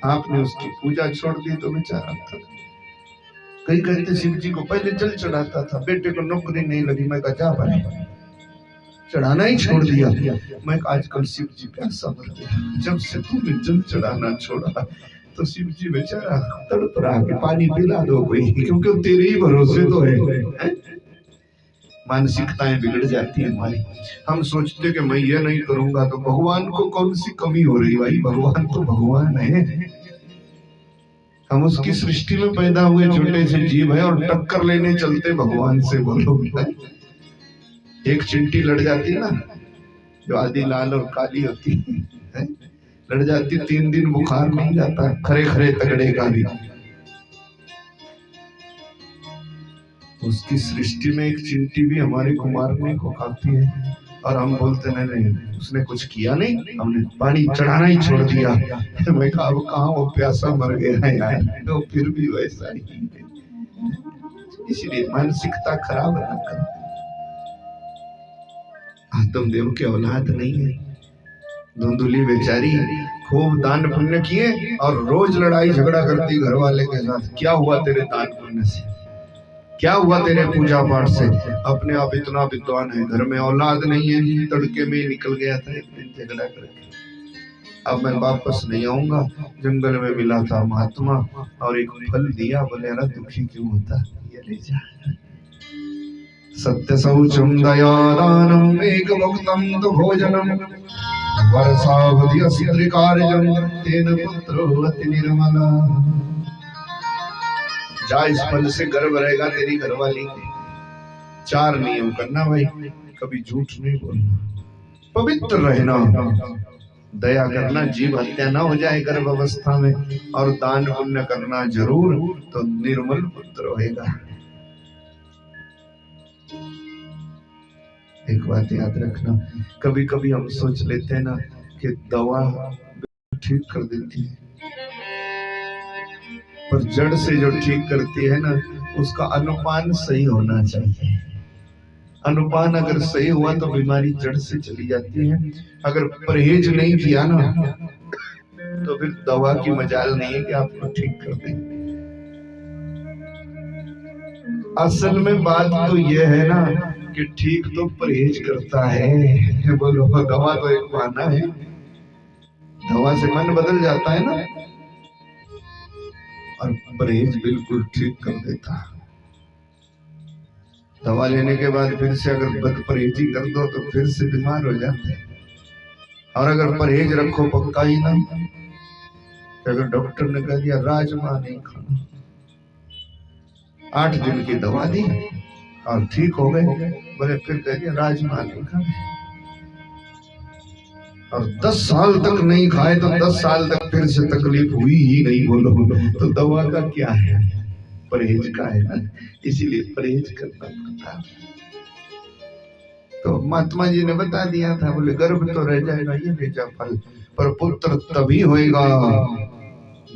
आपने उसकी पूजा छोड़ दी तो बेचारा था। कई कहते शिव जी को पहले जल चढ़ाता था, बेटे को नौकरी नहीं लगी, मैं कहा जा भाई चढ़ाना ही छोड़ दिया। मैं कहा आजकल शिव जी प्यासा मर गया, जब से तुमने जल चढ़ाना छोड़ा तो शिव जी बेचारा तड़प रहा कि पानी पिला दो कोई, क्योंकि तेरे ही भरोसे तो है। मानसिकताएं बिगड़ जाती है हमारी। हम सोचते कि मैं ये नहीं करूंगा तो भगवान को कौन सी कमी हो रही? भाई भगवान तो भगवान है, हम उसकी सृष्टि में पैदा हुए छोटे से जीव है और टक्कर लेने चलते भगवान से। बोलो, एक चिंटी लड़ जाती ना, जो आधी लाल और काली होती है, लड़ जाती, 3 दिन बुखार नहीं जाता, खरे खरे तगड़े का भी। उसकी सृष्टि में एक चिंटी भी हमारे को मारने को काफी है, और हम बोलते नहीं उसने कुछ किया नहीं, हमने पानी चढ़ाना ही छोड़ दिया। मैं कहा अब कहाँ वो प्यासा मर गया है यार, तो फिर भी वैसा ही। इसलिए मानसिकता खराब ना करो। आत्मदेव के औलाद नहीं है। धुंधुली बेचारी खूब दान पुण्य किए और रोज लड़ाई झगड़ा करती घर वाले के साथ। क्या हुआ तेरे दान पुण्य से? क्या हुआ तेरे पूजा पाठ से? अपने आप इतना विद्वान है, घर में औलाद नहीं है, तड़के में निकल गया था एक दिन झगड़ा करके। अब मैं वापस नहीं आऊंगा। जंगल में मिला था महात्मा और एक फल दिया, बोले अरे दुखी क्यों होता, ये ले जा। सत्य शौचम दया दानम एक भक्तम तो भोजनम वर्षावधि अस्त्रिकार्यम तेन पुत्रो अति निर्मला। जा इस फल से गर्व रहेगा तेरी घरवाली के। 4 नियम करना भाई, कभी झूठ नहीं बोलना, पवित्र रहना, दया करना, जीव हत्या ना हो जाए गर्भ अवस्था में, और दान पुण्य करना जरूर, तो निर्मल पुत्र होएगा। एक बात याद रखना, कभी कभी हम सोच लेते हैं ना कि दवा ठीक कर देती है, पर जड़ से जो ठीक करती है ना, उसका अनुपान सही होना चाहिए। अनुपान अगर सही हुआ तो बीमारी जड़ से चली जाती है। अगर परहेज नहीं किया ना, तो फिर दवा की मजाल नहीं है कि आपको ठीक कर दे। असल में बात तो यह है ना कि ठीक तो परहेज करता है। बोलो, दवा तो एक बहाना है, दवा से मन बदल जाता है ना, और परहेज बिल्कुल ठीक कर देता है। दवा लेने के बाद फिर से अगर बद परहेजी कर दो तो फिर से बीमार हो जाते हैं। और अगर परहेज रखो पक्का ही ना, तो अगर डॉक्टर ने कह दिया राजमा नहीं खाना, 8 दिन की दवा दी और ठीक हो गए, बोले फिर कह दिया राजमा नहीं खाना, और 10 साल तक नहीं खाए तो 10 साल तक फिर से तकलीफ हुई ही नहीं। बोलो, तो दवा का क्या है, परहेज का है ना, इसीलिए परहेज करना पड़ता। तो महात्मा जी ने बता दिया था, बोले गर्भ तो रह जाएगा ये भेजा फल, पर पुत्र तभी होएगा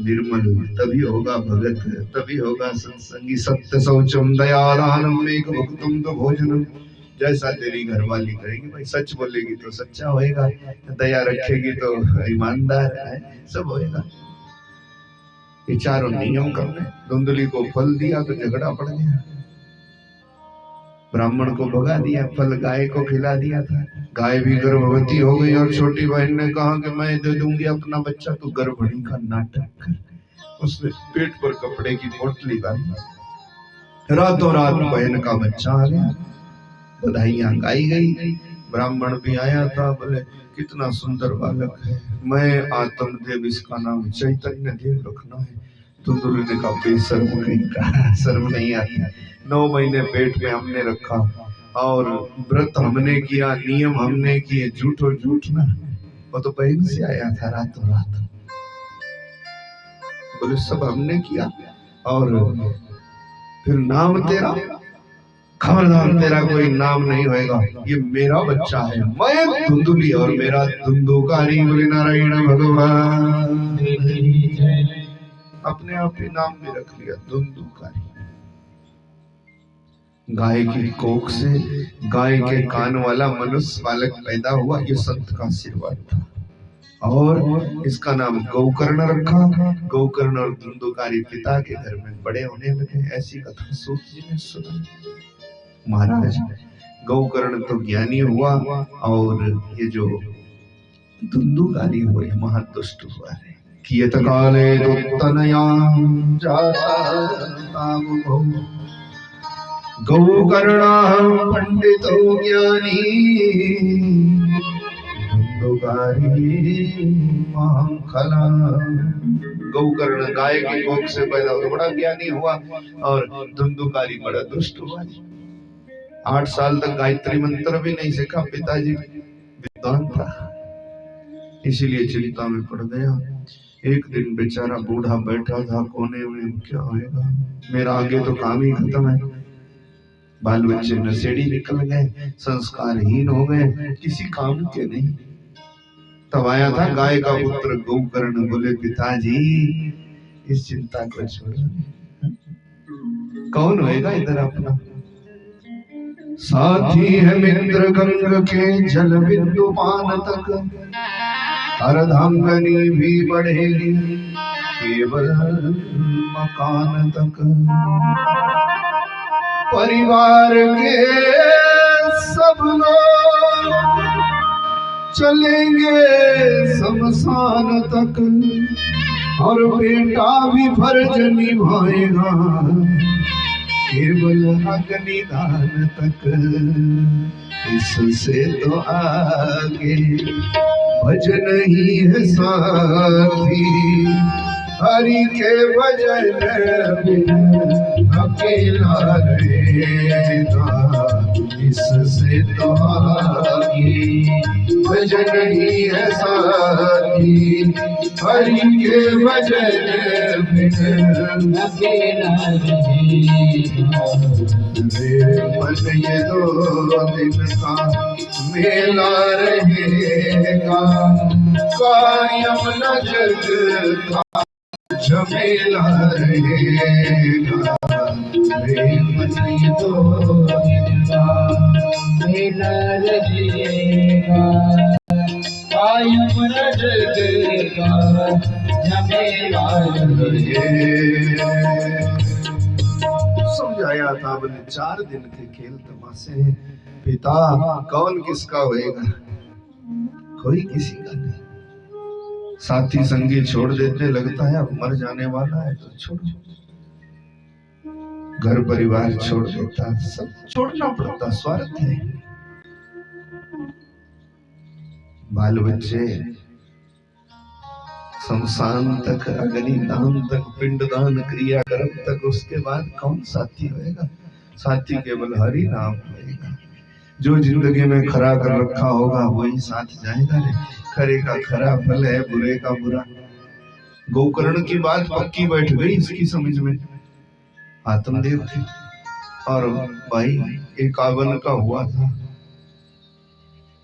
निर्मल, तभी होगा भगत, तभी होगा सत्संगी। सत्य शौचम दया दानम एक भुक्तम तो भोजनम। जैसा तेरी घरवाली करेगी भाई, सच बोलेगी तो सच्चा होएगा, दया रखेगी तो ईमानदार है, सब होएगा। ये चारों नियम करने। धुंधली को फल दिया तो झगड़ा पड़ गया, ब्राह्मण को भगा दिया, फल गाय को खिला दिया था, गाय भी गर्भवती हो गई, और छोटी बहन ने कहा कि मैं दे दूंगी अपना बच्चा, तो गर्भणी का नाटक कर उसने पेट पर कपड़े की पोटली बांधी, रातों रात बहन का बच्चा आ गया, बधाइयां गाई गई। ब्राह्मण भी आया था, बोले कितना सुंदर बालक है, मैं आत्म देव, इसका नाम चैतन्य देव रखना है। धुंधली ने कहा बेशर्म कहीं का, शर्म नहीं आती, 9 महीने पेट में हमने रखा, और व्रत हमने किया, नियम हमने किए, झूठो झूठ ना, वो तो बहन से आया था रातों रात। बोले सब हमने किया, और फिर नाम तेरा, खबरदार तेरा कोई नाम नहीं होएगा, ये मेरा बच्चा है, मैं धुंधली और मेरा धुंधुकारी। बोले नारायण भगवान, अपने आप ही नाम भी रख लिया धुंधुकारी। गाय की कोख से गाय के कान वाला मनुष्य बालक पैदा हुआ, ये संत का आशीर्वाद था, और इसका नाम गौकर्ण रखा। गौकर्ण और धुंधुकारी पिता के घर में बड़े होने लगे। ऐसी कथा सूत जी ने सुनी। महाराज गौकर्ण तो ज्ञानी हुआ, और ये जो धुंधुकारी हुए महादुष्ट हुआ है। कियत काले दुत्तनयां जाता तावुभौ, गौकर्णा पंडितो ज्ञानी, धुंधुकारी महाखला। गौकर्ण गाय की कोख से पैदा हुआ, बड़ा ज्ञानी हुआ, और धुंधुकारी बड़ा दुष्ट हुआ। 8 साल तक गायत्री मंत्र भी नहीं सीखा, पिताजी विद्वान था, इसीलिए चिंता में पड़ गया। एक दिन बेचारा बूढ़ा बैठा था कोने में, क्या होएगा, मेरा आगे तो काम ही खत्म है, बाल बच्चे नशेड़ी निकल गए, संस्कारहीन हो गए, किसी काम के नहीं। तब आया था गाय का पुत्र गौकर्ण, बोले पिताजी इस चिंता को छोड़ो, कौन होएगा इधर अपना साथी है, मित्र गंग के जल बिंदु पान तक, अर्धांगनी भी बढ़ेगी केवल मकान तक। परिवार के सब लोग चलेंगे शमशान तक, और बेटा भी फर्ज निभाएगा केवल अग्निदान तक। इससे तो आगे भजन ही है साथी, हरि के भजन बिन अकेला रहेगा। इससे तो आगे भजन ही है साथी, हरि के भजन बिन अकेला रहेगा। रे मन ये 2 दिन का मेला रहेगा, कायम न जग का झमेला रहेगा। रे मन ये 2 दिन का मेला रहेगा, कायम न जग का झमेला रहेगा। समझाया था बोले 4 दिन के खेल तमाशे हैं पिता, कौन किसका होएगा, कोई किसी का नहीं। साथी संगी छोड़ देते, लगता है अब मर जाने वाला है तो छोड़ो। घर परिवार छोड़ देता, सब छोड़ना पड़ता, स्वार्थ है। बाल बच्चे शमशान तक, अग्नि दान तक, पिंड दान क्रियाक्रम तक, उसके बाद कौन साथी होएगा। साथी केवल हरि नाम होएगा। जो जिंदगी में खरा कर रखा होगा वही साथ जाएगा। रे खरे का खरा फल है, बुरे का बुरा। गोकर्ण की बात पक्की बैठ गई इसकी समझ में। आत्मदेव थी और भाई 51 का हुआ था।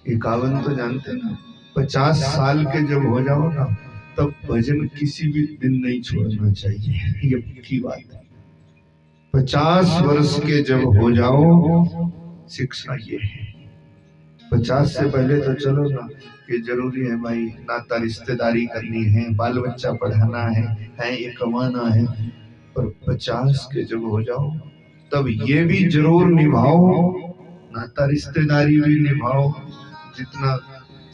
51 तो जानते ना, 50 साल के जब हो जाओ ना तब भजन किसी भी दिन नहीं छोड़ना चाहिए, ये पक्की बात है। 50 वर्ष के जब हो जाओ शिक्षा ये है। 50 से पहले तो चलो ना कि जरूरी है भाई, नाता रिश्तेदारी करनी है, बाल बच्चा पढ़ाना है ये कमाना है। पर 50 के जब हो जाओ तब ये भी जरूर निभाओ, नाता रिश्तेदारी भी निभाओ, जितना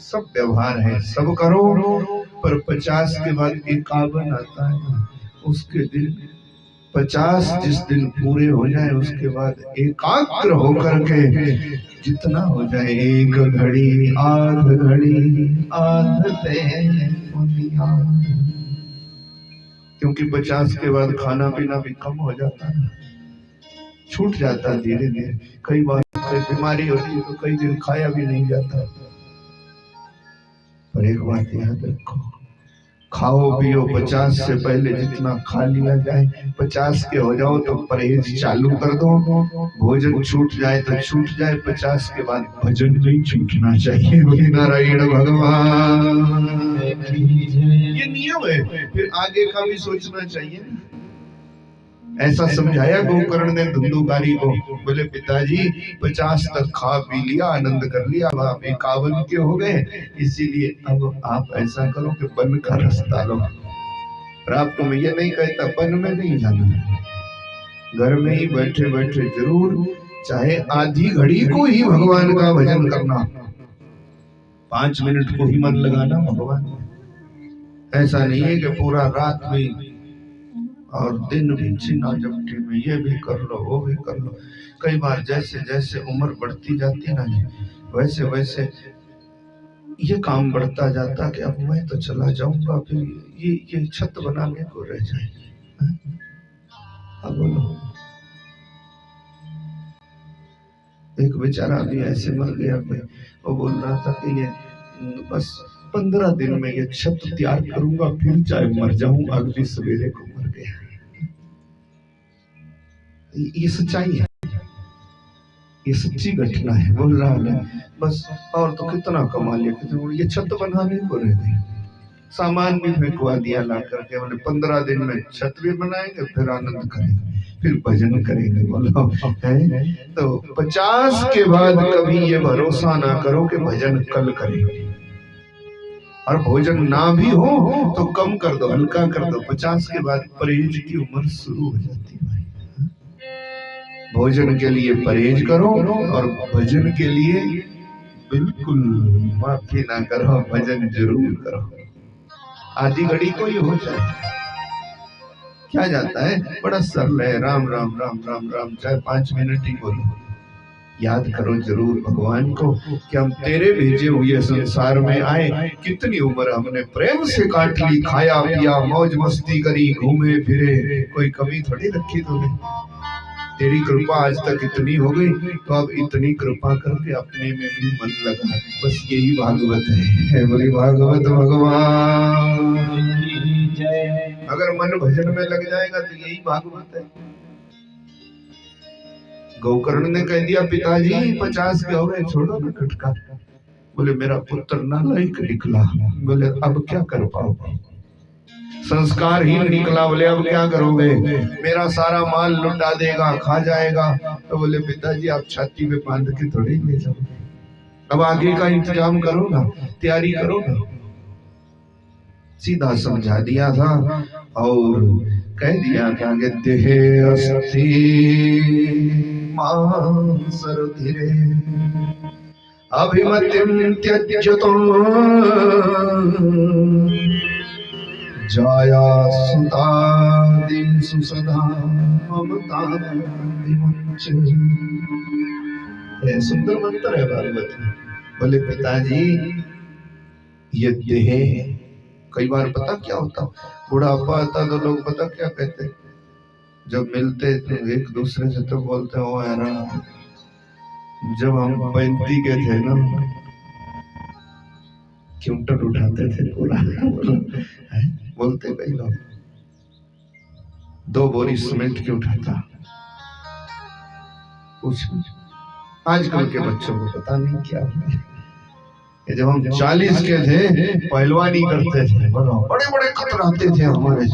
सब व्यवहार है सब करो। पर 50 के बाद 51 आता है ना, उसके दिन 50 जिस दिन पूरे हो जाए उसके बाद एकाग्र होकर के जितना हो जाए, 1 घड़ी आध घड़ी आधते बुनियाद। क्योंकि 50 के बाद खाना पीना भी कम हो जाता है, छूट जाता धीरे धीरे। कई बार कोई बीमारी होती है तो कई दिन खाया भी नहीं जाता। पर एक बात याद रखो, खाओ पियो 50 से पहले जितना खा लिया जाए। 50 के हो जाओ तो परहेज चालू कर दो। भोजन छूट जाए तो छूट जाए, 50 के बाद भजन नहीं छूटना चाहिए। बोले नारायण भगवान, ये नियम है। फिर आगे का भी सोचना चाहिए। ऐसा समझाया गोकर्ण ने धुंधुकारी को। बोले पिताजी 50 तक खा पी लिया, आनंद कर लिया, अब आप 51 के हो गए, इसीलिए अब आप ऐसा करो कि वन का रास्ता लो। और आपको मैं ये नहीं कहता वन में नहीं जाना, घर में ही बैठे बैठे जरूर, चाहे आधी घड़ी को ही भगवान का भजन करना, 5 मिनट को ही मन लगाना भगवान। ऐसा नहीं है कि पूरा रात में और दिन भी छीना झपटी में ये भी कर लो वो भी कर लो। कई बार जैसे जैसे उम्र बढ़ती जाती ना जी, वैसे वैसे ये काम बढ़ता जाता कि अब मैं तो चला जाऊंगा, फिर ये छत बनाने को रह जाए। अब बोलो, एक बेचारा भी ऐसे मर गया, वो बोल रहा था कि ये बस 15 दिन में ये छत तैयार करूंगा, फिर चाहे मर जाऊं, अगली सवेरे को मर गया। ये सच्चाई है, ये सच्ची घटना है। बोल रहा है बस और तो कितना कमा लिया, कितना ये छत बनाने को रह गई, सामान भी फेंकवा दिया ला करके। बोले 15 दिन में छत भी बनाएंगे, फिर आनंद करेंगे, फिर भजन करेंगे। बोलो है तो 50 के बाद कभी ये भरोसा ना करो कि भजन कल करेंगे, और भोजन ना भी हो तो कम कर दो, हल्का कर दो। 50 के बाद परहेज की उम्र शुरू हो जाती है। भोजन के लिए परहेज करो और भजन के लिए बिल्कुल माफी ना करो, भजन जरूर करो। आधी घड़ी को ही हो जाए, क्या जाता है, बड़ा सरल है। राम राम राम राम राम, चाहे 5 मिनट ही बोलो। याद करो जरूर भगवान को कि हम तेरे भेजे हुए संसार में आए, कितनी उम्र हमने प्रेम से काट ली, खाया पिया मौज मस्ती करी, घूमे फिरे, कोई कमी थोड़ी रखी तूने। तेरी कृपा आज तक इतनी हो गई, तो अब इतनी कृपा करके अपने में भी मन लगा। बस यही भागवत है। बोली भागवत भगवान। अगर मन भजन में लग जाएगा तो यही भागवत है। गोकर्ण ने कह दिया पिताजी 50 के हो गए, छोड़ो ना खटका। बोले मेरा पुत्र नालायक निकला। बोले अब क्या कर पाओगे, संस्कारहीन निकला। बोले अब क्या करोगे, मेरा सारा माल लुटा देगा, खा जाएगा। तो बोले पिताजी आप छाती में बांध के थोड़े ही ले जाओगे, अब आगे का इंतजाम करो ना, तैयारी करो ना। सीधा समझा दिया था और कह दिया था कि देह अस्ति मांसर धीरे अभिमतिम त्यज्यतुम जाया सुतादिषु सदा ममतां विमुच्य। ये सुंदर मंत्र है भागवत में। बोले पिताजी ये देह, कई बार पता क्या होता, बुढ़ापा आता तो लोग पता क्या कहते, जब मिलते थे एक दूसरे से तो बोलते हो यार, जब हम 35 के थे ना क्यूंटर उठाते थे पूरा बोलते कई लोग, 2 बोरी सीमेंट क्यों उठाता। कुछ आजकल के बच्चों को पता नहीं क्या है। जब हम 40 के थे पहलवानी करते थे, बड़े बड़े खतराते थे हमारे,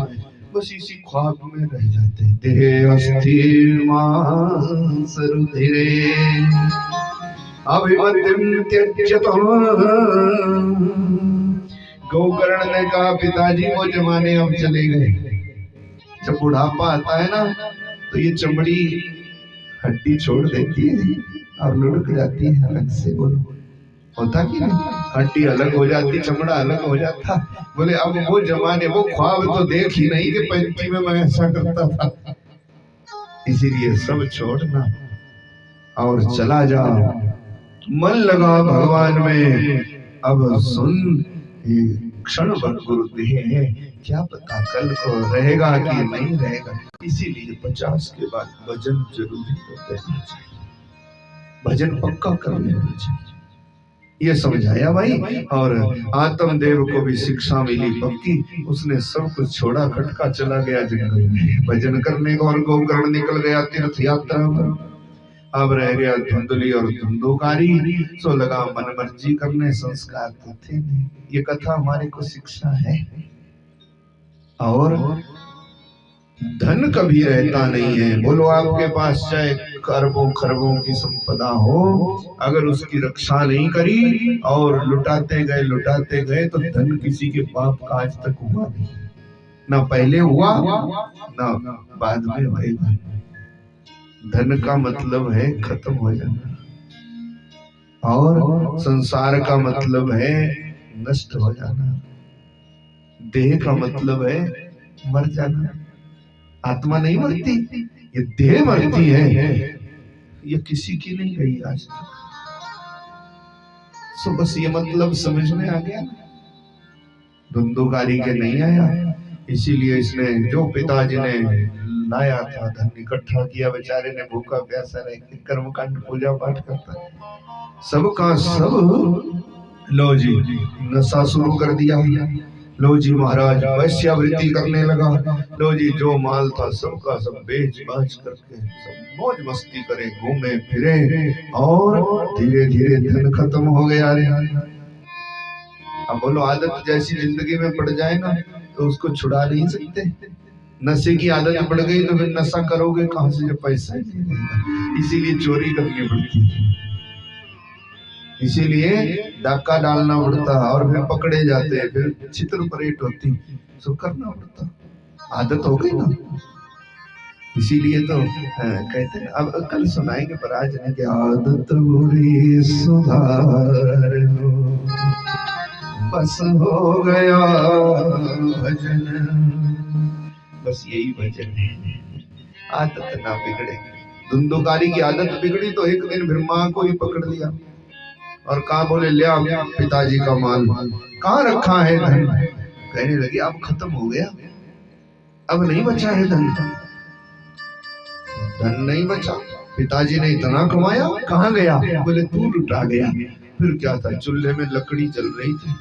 बस इसी ख्वाब में रह जाते। देह अस्थिर मांस रुधिरे अभिमतिम त्यज्यतुम। गोकर्ण ने कहा पिताजी वो जमाने अब चले गए। जब बुढ़ापा आता है ना तो ये चमड़ी हड्डी छोड़ देती है और लुढ़क जाती है अलग से। बोलो होता कि नहीं, हड्डी अलग हो जाती, चमड़ा अलग हो जाता। बोले अब वो जमाने, वो ख्वाब तो देख ही नहीं कि 35 में मैं ऐसा करता था। इसीलिए सब छोड़ना और चला जाओ, मन लगा भगवान में। अब सुन क्षण भर गुरु देह है, क्या पता कल को रहेगा कि नहीं रहेगा। इसीलिए 50 के बाद भजन जरूरी होता है, भजन पक्का कर लेना चाहिए। ये समझाया भाई। और आत्मदेव को भी शिक्षा मिली पक्की, उसने सब कुछ छोड़ा, खटका चला गया जंगल में भजन करने को, और गोकर्ण निकल गया तीर्थ यात्रा पर। अब रह गया धुंधली और धुंधुकारी, सो लगा मन मर्जी करने, संस्कार तो थे नहीं। ये कथा हमारे को शिक्षा है। और धन कभी रहता नहीं है। बोलो आपके पास चाहे अरबों खरबों की संपदा हो, अगर उसकी रक्षा नहीं करी और लुटाते गए तो धन किसी के बाप का आज तक हुआ नहीं, ना पहले हुआ ना बाद में होगा। धन का मतलब है खत्म हो जाना, और संसार का मतलब है नष्ट हो जाना, देह का मतलब है मर जाना। आत्मा नहीं मरती, ये देह मरती है। ये किसी की नहीं गई आज तक। सो बस ये मतलब समझ में आ गया। धुंधुकारी के नहीं आया, इसीलिए इसने जो पिताजी ने लाया था धन इकट्ठा किया, बेचारे ने भूखा प्यासा रह के कर्मकांड पूजा पाठ करता है, सबका सब लो जी नशा शुरू कर दिया। लो जी महाराज वैश्यावृत्ति करने लगा। लो जी जो माल था सबका सब बेच बाच करके सब मौज मस्ती करे, घूमे फिरे, और धीरे धीरे धन खत्म हो गया। अब बोलो आदत जैसी जिंदगी में पड़ जाए ना तो उसको छुड़ा नहीं सकते। नशे की आदत पड़ गई तो फिर नशा करोगे कहां से जब पैसा ही नहीं रहेगा। इसीलिए चोरी करनी पड़ती है, इसीलिए डाका डालना पड़ता है, और फिर पकड़े जाते हैं, फिर चित्र परेड होती, सो करना पड़ता, आदत हो गई ना। इसीलिए तो कहते हैं, अब कल सुनाएंगे पर आज नहीं कि आदत बुरी सुधार लो, बस हो गया भजन। बस यही भजन है, आदत ना बिगड़े। धुंधुकारी की आदत बिगड़ी तो एक दिन फिर माँ को ही पकड़ लिया और कहा, बोले ले आ पिताजी का माल, कहाँ रखा है धन। कहने लगी अब खत्म हो गया, अब नहीं बचा है धन। धन नहीं बचा, पिताजी ने इतना कमाया, कहाँ गया? बोले तू लुटा गया। फिर क्या था, चूल्हे में लकड़ी जल रही थी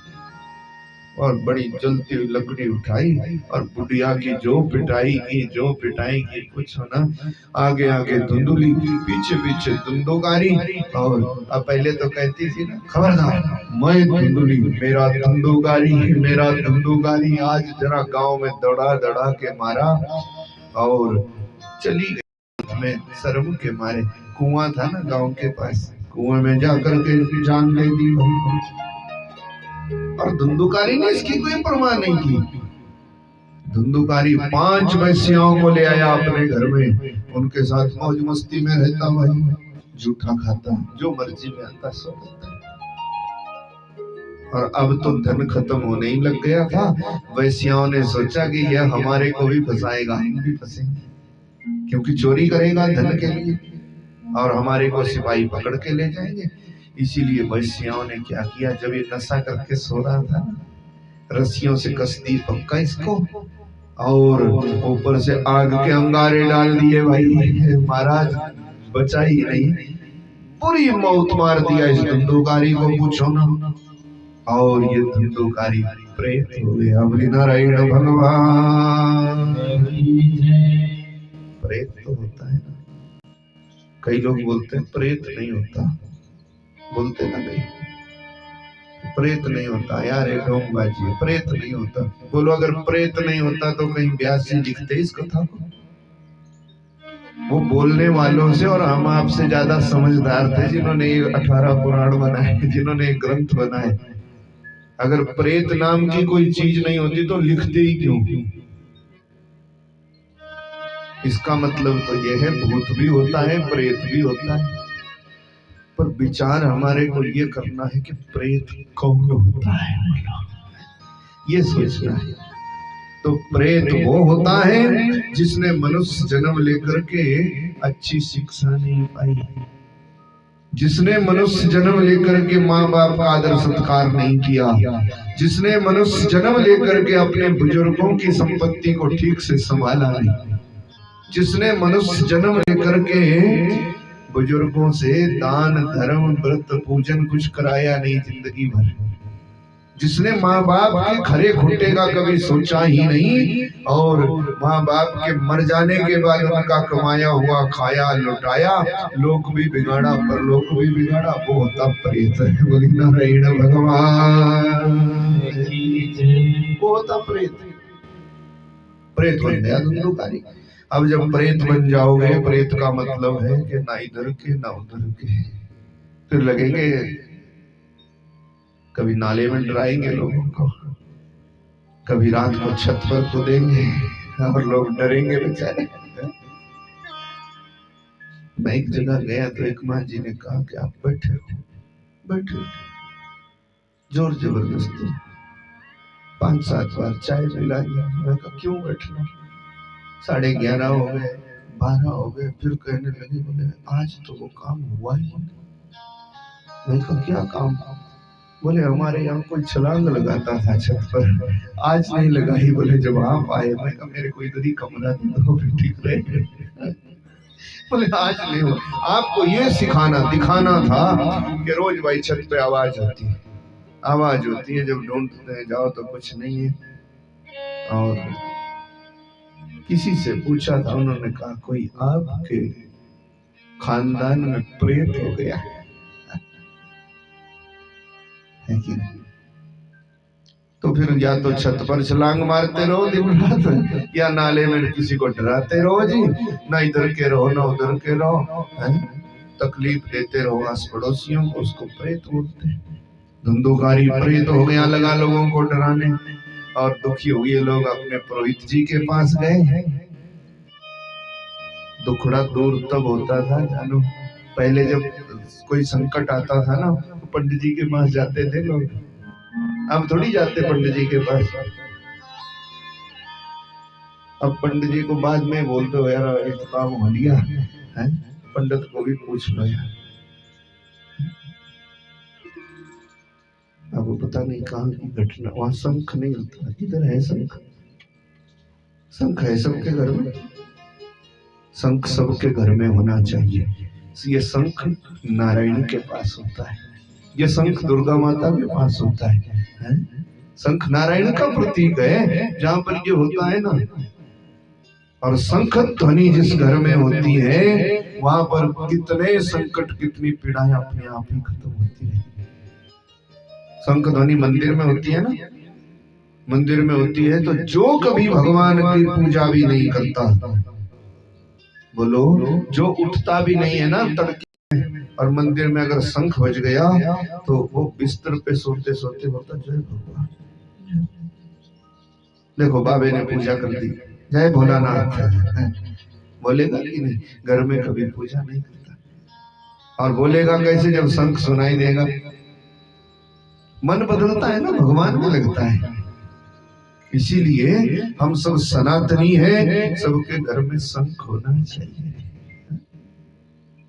और बड़ी जलती हुई लकड़ी उठाई और बुढ़िया की जो पिटाई की कुछ होना, आगे आगे धुंधुली, पीछे पीछे धुंधुकारी। और अब पहले तो कहती थी ना, खबरदार मैं धुंधुली, मेरा धुंधुकारी। आज जरा गांव में दौड़ा दौड़ा के मारा और चली गई में शर्म के मारे। कुआं था ना गांव के पास, कुएं में जाकर के जान दे दी भाई। और धुंधुकारी ने इसकी कोई परवाह नहीं की। धुंधुकारी 5 वैश्याओं को ले आया अपने घर में, उनके साथ मौज मस्ती में रहता भाई, जूठा खाता, जो मर्जी में आता सो करता। और अब तो धन खत्म होने ही लग गया था। वैश्याओं ने सोचा कि यह हमारे को भी फंसाएगा, हम भी फंसेंगे, क्योंकि चोरी करेगा धन के लिए और हमारे को सिपाही पकड़ के ले जाएंगे। इसीलिए वैश्याओं ने क्या किया, जब ये नशा करके सो रहा था, रस्सियों से कस दी पक्का इसको और ऊपर से आग के अंगारे डाल दिए भाई। महाराज बचा ही नहीं, पूरी मौत मार दिया इस धुंधुकारी को, पूछो ना। और ये धुंधुकारी प्रेत हो गया। बोली नारायण भगवान। प्रेत तो होता है ना, कई लोग बोलते हैं प्रेत नहीं होता, बोलते ना नहीं, प्रेत नहीं होता यार, एक ढोंगबाजी है, प्रेत नहीं होता। बोलो अगर प्रेत नहीं होता तो कहीं व्यास जी लिखते इस कथा को? वो बोलने वालों से और हम आपसे ज्यादा समझदार थे जिन्होंने 18 पुराण बनाए, जिन्होंने एक ग्रंथ बनाए। अगर प्रेत नाम की कोई चीज नहीं होती तो लिखते ही क्यों? इसका मतलब तो यह है भूत भी होता है, प्रेत भी होता है, पर विचार हमारे को ये करना है कि प्रेत कौन होता है, ये सोचना है। तो प्रेत वो होता है जिसने मनुष्य जन्म लेकर के अच्छी शिक्षा नहीं पाई, जिसने मनुष्य जन्म लेकर के माँ बाप का आदर सत्कार नहीं किया, जिसने मनुष्य जन्म लेकर के अपने बुजुर्गों की संपत्ति को ठीक से संभाला नहीं, जिसने मनुष्य जन्म लेकर के बुजुर्गों से दान धर्म व्रत पूजन कुछ कराया नहीं जिंदगी भर, जिसने माँ बाप के खरे खुट्टे का कभी सोचा ही नहीं और माँ बाप के मर जाने के बाद उनका कमाया हुआ खाया लुटाया, लोक भी बिगाड़ा परलोक भी बिगाड़ा, वो होता प्रेत है। बोली नारायण भगवान, वो होता प्रेत। प्रेत बन गया धुंधुकारी। अब जब प्रेत बन जाओगे, प्रेत का मतलब है कि ना इधर के ना उधर के, फिर लगेंगे कभी नाले में डराएंगे लोगों को, कभी रात को छत पर कूदेंगे और लोग डरेंगे बेचारे। मैं एक जगह गया तो एक माँ जी ने कहा कि आप बैठे हो, बैठे, जोर जबरदस्ती 5-7 बार चाय पिला दिया। मैं कहा क्यों बैठना, 11:30 हो गए, 12 हो गए, फिर कहने लगे बोले आज तो वो काम हुआ ही नहीं। मैं कहा क्या काम? बोले हमारे यहाँ कोई छलांग लगाता था छत पर, आज नहीं लगाई। बोले जब आप आए। मैं कहा मेरे को इधर ही कमरा दे दो फिर ठीक रहे। बोले आज नहीं हुआ। आपको ये दिखाना था कि रोज भाई छत पे आवाज होती है, जब ढूंढते जाओ तो कुछ नहीं है। और किसी से पूछा था, उन्होंने कहा कोई आपके खानदान में प्रेत हो गया है कि नहीं? तो फिर या तो छत पर छलांग मारते रहो दिन रात, या नाले में किसी को डराते रहो जी, ना इधर के रहो ना उधर के रहो, तकलीफ देते रहो आस पड़ोसियों को, उसको प्रेत बोलते हैं। धुंधुकारी प्रेत हो गया, लगा लोगों को डराने। और दुखी हुए लोग अपने पुरोहित जी के पास गए। दुखड़ा दूर तब होता था जानो, पहले जब कोई संकट आता था ना तो पंडित जी के पास जाते थे लोग, अब थोड़ी जाते पंडित जी के पास। अब पंडित जी को बाद में बोलते हो यार एक काम हो लिया है, पंडित को भी पूछ लो यार। अब वो पता नहीं कहाँ की घटना, वहां शंख नहीं होता, इधर है शंख, शंख है सबके घर में, शंख सबके घर में होना चाहिए। ये शंख नारायण के पास होता है, ये शंख दुर्गा माता के पास होता है? शंख नारायण का प्रतीक है जहां पर ये होता है ना। और शंख ध्वनि जिस घर में होती है वहां पर कितने संकट, कितनी पीड़ाएं अपने आप ही खत्म होती है। शंख ध्वनि मंदिर में होती है ना, मंदिर में होती है तो जो कभी भगवान की पूजा भी नहीं करता, बोलो, जो उठता भी नहीं है ना तड़के और मंदिर में अगर शंख बज गया तो वो बिस्तर पे सोते सोते बोलता जय भगवान। देखो बाबे ने पूजा कर दी, जय भोलानाथ, बोलेगा कि नहीं? घर में कभी पूजा नहीं करता। और बोलेगा कैसे? जब शंख सुनाई देगा मन बदलता है ना, भगवान में लगता है। इसीलिए हम सब सनातनी हैं, सबके घर में शंख होना चाहिए।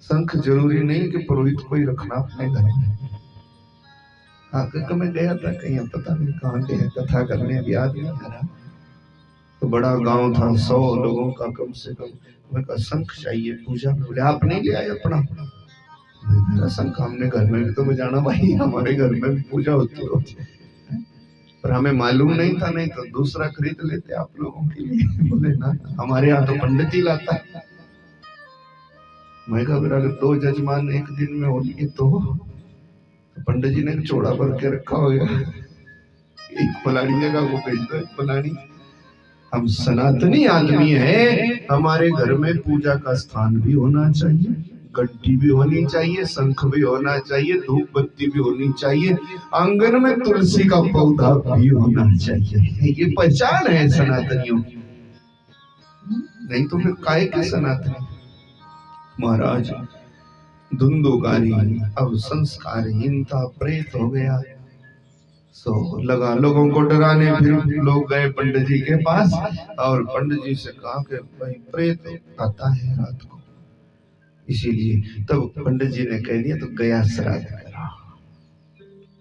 शंख जरूरी नहीं कि पुरोहित को ही रखना अपने घर में। मैं गया था कहीं, पता नहीं कहाँ गया कथा करने, अभी याद नहीं आ रहा। तो बड़ा गांव था, 100 लोगों का कम से कम। मैं कहा शंख चाहिए पूजा में। बोले आप नहीं ले आए अपना? मेरा शंख हमने घर में भी तो बजाना भाई, हमारे घर में भी पूजा होती होती है, पर हमें मालूम नहीं था, नहीं तो दूसरा खरीद लेते आप लोगों के लिए। बोले ना, हमारे यहाँ तो पंडित ही लाता है। मैं कहा अगर 2 जजमान एक दिन में हो लिए तो पंडित जी ने चौड़ा भर के रखा होगा, एक फलानी जगह को भेज दो, एक फलानी। हम सनातनी आदमी हैं, हमारे घर में पूजा का स्थान भी होना चाहिए, घंटी भी होनी चाहिए, शंख भी होना चाहिए, धूप बत्ती भी होनी चाहिए, आंगन में तुलसी का पौधा भी होना चाहिए। ये पहचान है सनातनियों की। नहीं तो फिर काहे के सनातनी? महाराज धुंधुकारी, अब संस्कारहीनता, प्रेत हो गया। सो लगा लोगों को डराने, फिर लोग गए पंडित जी के पास और पंडित जी से कहा कि भाई प्रेत आता है रात को, इसीलिए तब पंडित जी ने कह दिया तो गया श्राद्ध करा।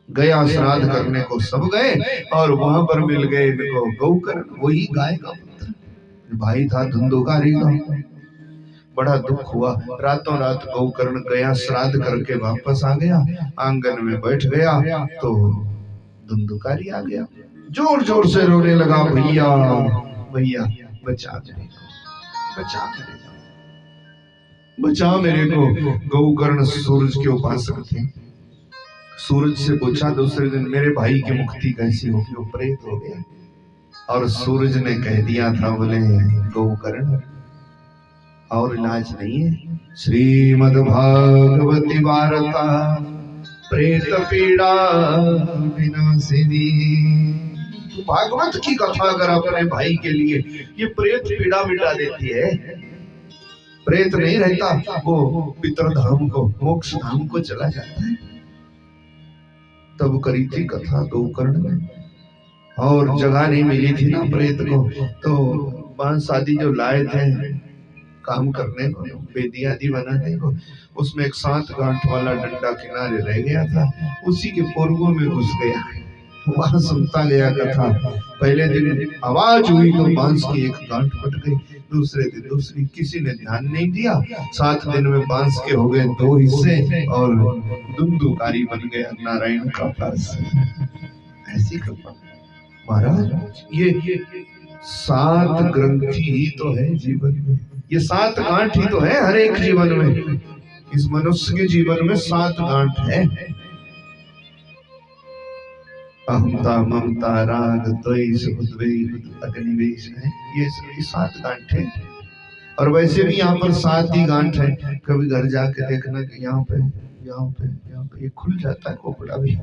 गया श्राद्ध करने को सब गए और वहां पर मिल गए इनको गौकर्ण, वही गाय का पुत्र भाई था धुंधुकारी का। बड़ा दुख हुआ, रातों रात गौकर्ण गया श्राद्ध करके वापस आ गया, आंगन में बैठ गया तो धुंधुकारी आ गया, जोर जोर से रोने लगा, भैया भैया बचा मेरे को, बचा मेरे को, बचा मेरे को। गौकर्ण सूरज के उपासक थे। सूरज से पूछा दूसरे दिन मेरे भाई की मुक्ति कैसी होगी? वो प्रेत हो गया। और सूरज ने कह दिया था, बोले गौकर्ण और इलाज नहीं है। श्रीमद् भागवती वार्ता प्रेत पीड़ा विनाशिनी। भागवत की कथा अगर अपने भाई के लिए, ये प्रेत पीड़ा मिटा देती है। प्रेत नहीं रहता, वो पितरधाम को, मोक्ष धाम को चला जाता है। तब करी थी कथा गौकर्ण में, और जगह नहीं मिली थी ना प्रेत को, तो बांस आदि जो लाए थे काम करने को, बेदी आदि बनाने को, उसमें एक 7 गांठ वाला डंडा किनारे रह गया था, उसी के पोरगों में घुस गया। वहां सुनता गया कथा। पहले दिन आवाज हुई तो बांस की एक गांठ फट गई, दूसरे दिन दूसरी, किसी ने ध्यान नहीं दिया। 7 दिन में बांस के हो गए 2 हिस्से और धुंधुकारी बन गया नारायण का पास। ऐसी कृपा महाराज, ये 7 ग्रंथि ही तो है जीवन में, ये 7 गांठ ही तो है हर एक जीवन में। इस मनुष्य के जीवन में 7 गांठ है। अहंता, ममता, राग, द्वेष, उद्वेग, अग्निवेश है, ये सभी 7 गांठ है। और वैसे भी यहाँ पर 7 ही गांठ है। कभी घर जाके देखना कि यहाँ पे यहाँ पे यहाँ पे ये खुल जाता है खोपड़ा भी,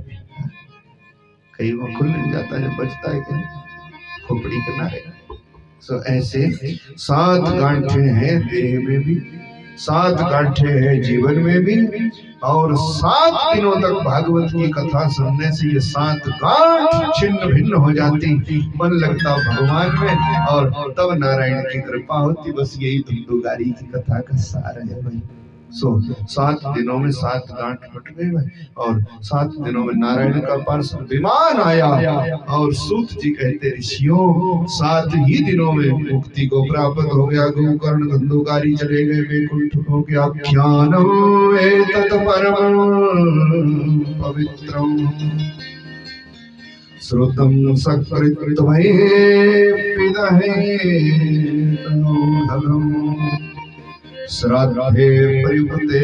कहीं वो खुल नहीं जाता जब बचता है कि खोपड़ी किनारे। सो ऐसे 7 गांठे हैं देह में भी, 7 गांठे हैं जीवन में भी, और 7 दिनों तक भागवत की कथा सुनने से ये 7 गांठ छिन्न भिन्न हो जाती, मन लगता भगवान में, और तब नारायण की कृपा होती। बस यही धुंधुकारी की कथा का सार है भाई। सो 7 दिनों में 7 गांठ फट गए और 7 दिनों में नारायण का पार्षद विमान आया और सूत जी कहते ऋषियों 7 ही दिनों में मुक्ति को प्राप्त हो गया। गोकर्ण धंधुकारी चले गए वैकुंठ हो गया। ज्ञानम एतत् परमं पवित्रम श्रुतं सकृत्वये विदहे तनोधनम् श्राद्धे प्रयुक्ते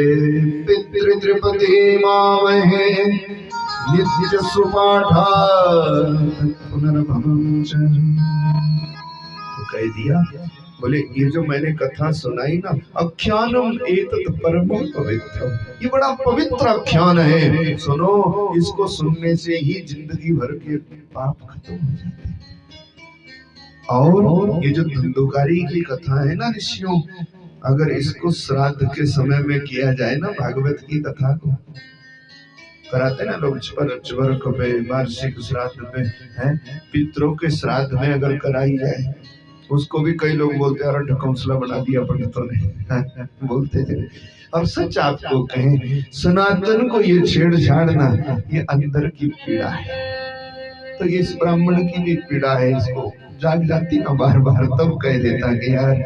पितृत्रिपति मामहे नित्य सुपाठात् पुनर्भवम् च। तो कह दिया बोले ये जो मैंने कथा सुनाई ना आख्यानम एतत् परमं पवित्रम, ये बड़ा पवित्र आख्यान है। सुनो, इसको सुनने से ही जिंदगी भर के पाप खत्म हो जाते हैं। और ये जो धंधुकारी की कथा है ना ऋषियों, अगर इसको श्राद्ध के समय में किया जाए ना, भागवत की कथा को कराते ना लोग चवर्क पे वार्षिक श्राद्ध पे है, पितरों के श्राद्ध में अगर कराई जाए, उसको भी कई लोग बोलते हैं अरे ढकौंसला बना दिया पंडितों ने बोलते थे। और सच आपको कहें, सनातन को ये छेड़छाड़ ना, ये अंदर की पीड़ा है। तो ये इस ब्राह्मण की भी पीड़ा है, इसको जाग जाती ना बार बार, तब कह देता कि यार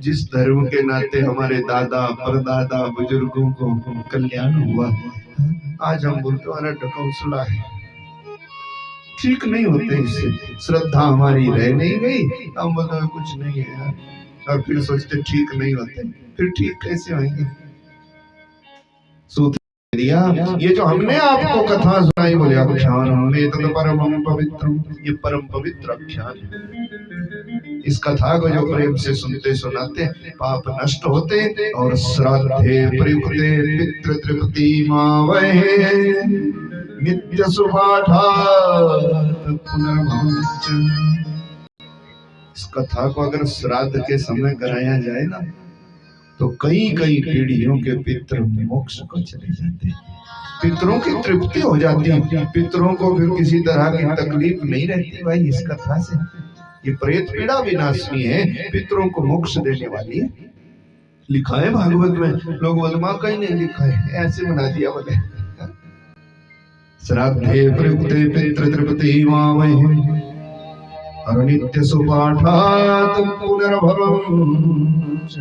जिस धर्म के नाते हमारे दादा परदादा बुजुर्गों को कल्याण हुआ, आज हम बोलते हमारा ढकौंसला है, ठीक नहीं होते। इससे श्रद्धा हमारी रह नहीं गई, हम बोलते कुछ नहीं है यार, और फिर सोचते ठीक नहीं होते, फिर ठीक कैसे होंगे। सूत्र दिया ये जो हमने आपको कथा सुनाई, बोले आख्यान एतत् परमं पवित्रम, ये परम पवित्र आख्यान है। इस कथा को जो प्रेम से सुनते सुनाते पाप नष्ट होते और श्राद्धे प्रयुक्ते पितृत्रिपति मावहे नित्य सुपाठात् पुनर्भवम् च। इस कथा को अगर श्राद्ध के समय कराया जाए ना, तो कई कई पीढ़ियों के पितृ मोक्ष को चले जाते, पितरों की तृप्ति हो जाती, पितरों को फिर किसी तरह की तकलीफ नहीं रहती। भाई इस कथा से ये प्रेत पीड़ा विनाशनी है, पितरों को मोक्ष देने वाली है। लिखा है भागवत में, लोग वलमा कहीं नहीं लिखा है, ऐसे बना दिया बोले श्राद्धे प्रयुक्ते पितृत्रिपति मामहे और नित्य सुपाठात् पुनर्भवम् च।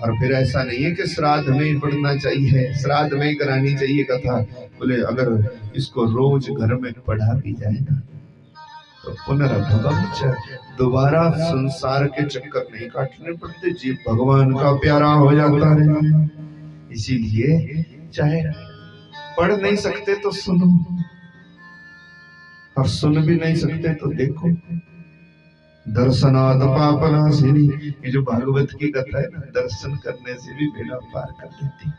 और फिर ऐसा नहीं है कि श्राद्ध में ही पढ़ना चाहिए, श्राद्ध में ही करानी चाहिए कथा। बोले अगर इसको रोज घर में पढ़ा भी जाए ना, तो पुनर्भवम् च, दोबारा संसार के चक्कर नहीं काटने पड़ते, जीव भगवान का प्यारा हो जाता है। इसीलिए चाहे पढ़ नहीं सकते तो सुनो, और सुन भी नहीं सकते तो देखो। दर्शनात् पापनाशिनी, ये जो भागवत की कथा है ना, दर्शन करने से भी बेड़ा पार कर देती।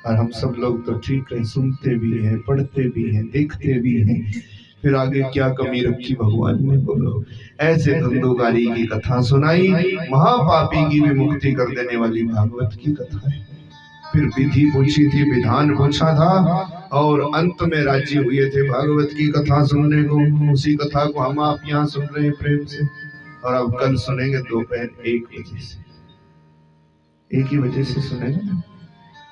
और हम सब लोग तो ठीक है, सुनते भी हैं, पढ़ते भी हैं, देखते भी हैं, फिर आगे क्या कमी रखी भगवान ने बोलो। ऐसे धंधुकारी की कथा सुनाई, महापापी की भी मुक्ति कर देने वाली भागवत की कथा है। फिर विधि पूछी थी, विधान पूछा था, और अंत में राजी हुए थे भागवत की कथा सुनने को। उसी कथा को हम आप यहाँ सुन रहे हैं प्रेम से, और अब कल सुनेंगे दोपहर 1 बजे से, 1 ही बजे से सुनेंगे ना।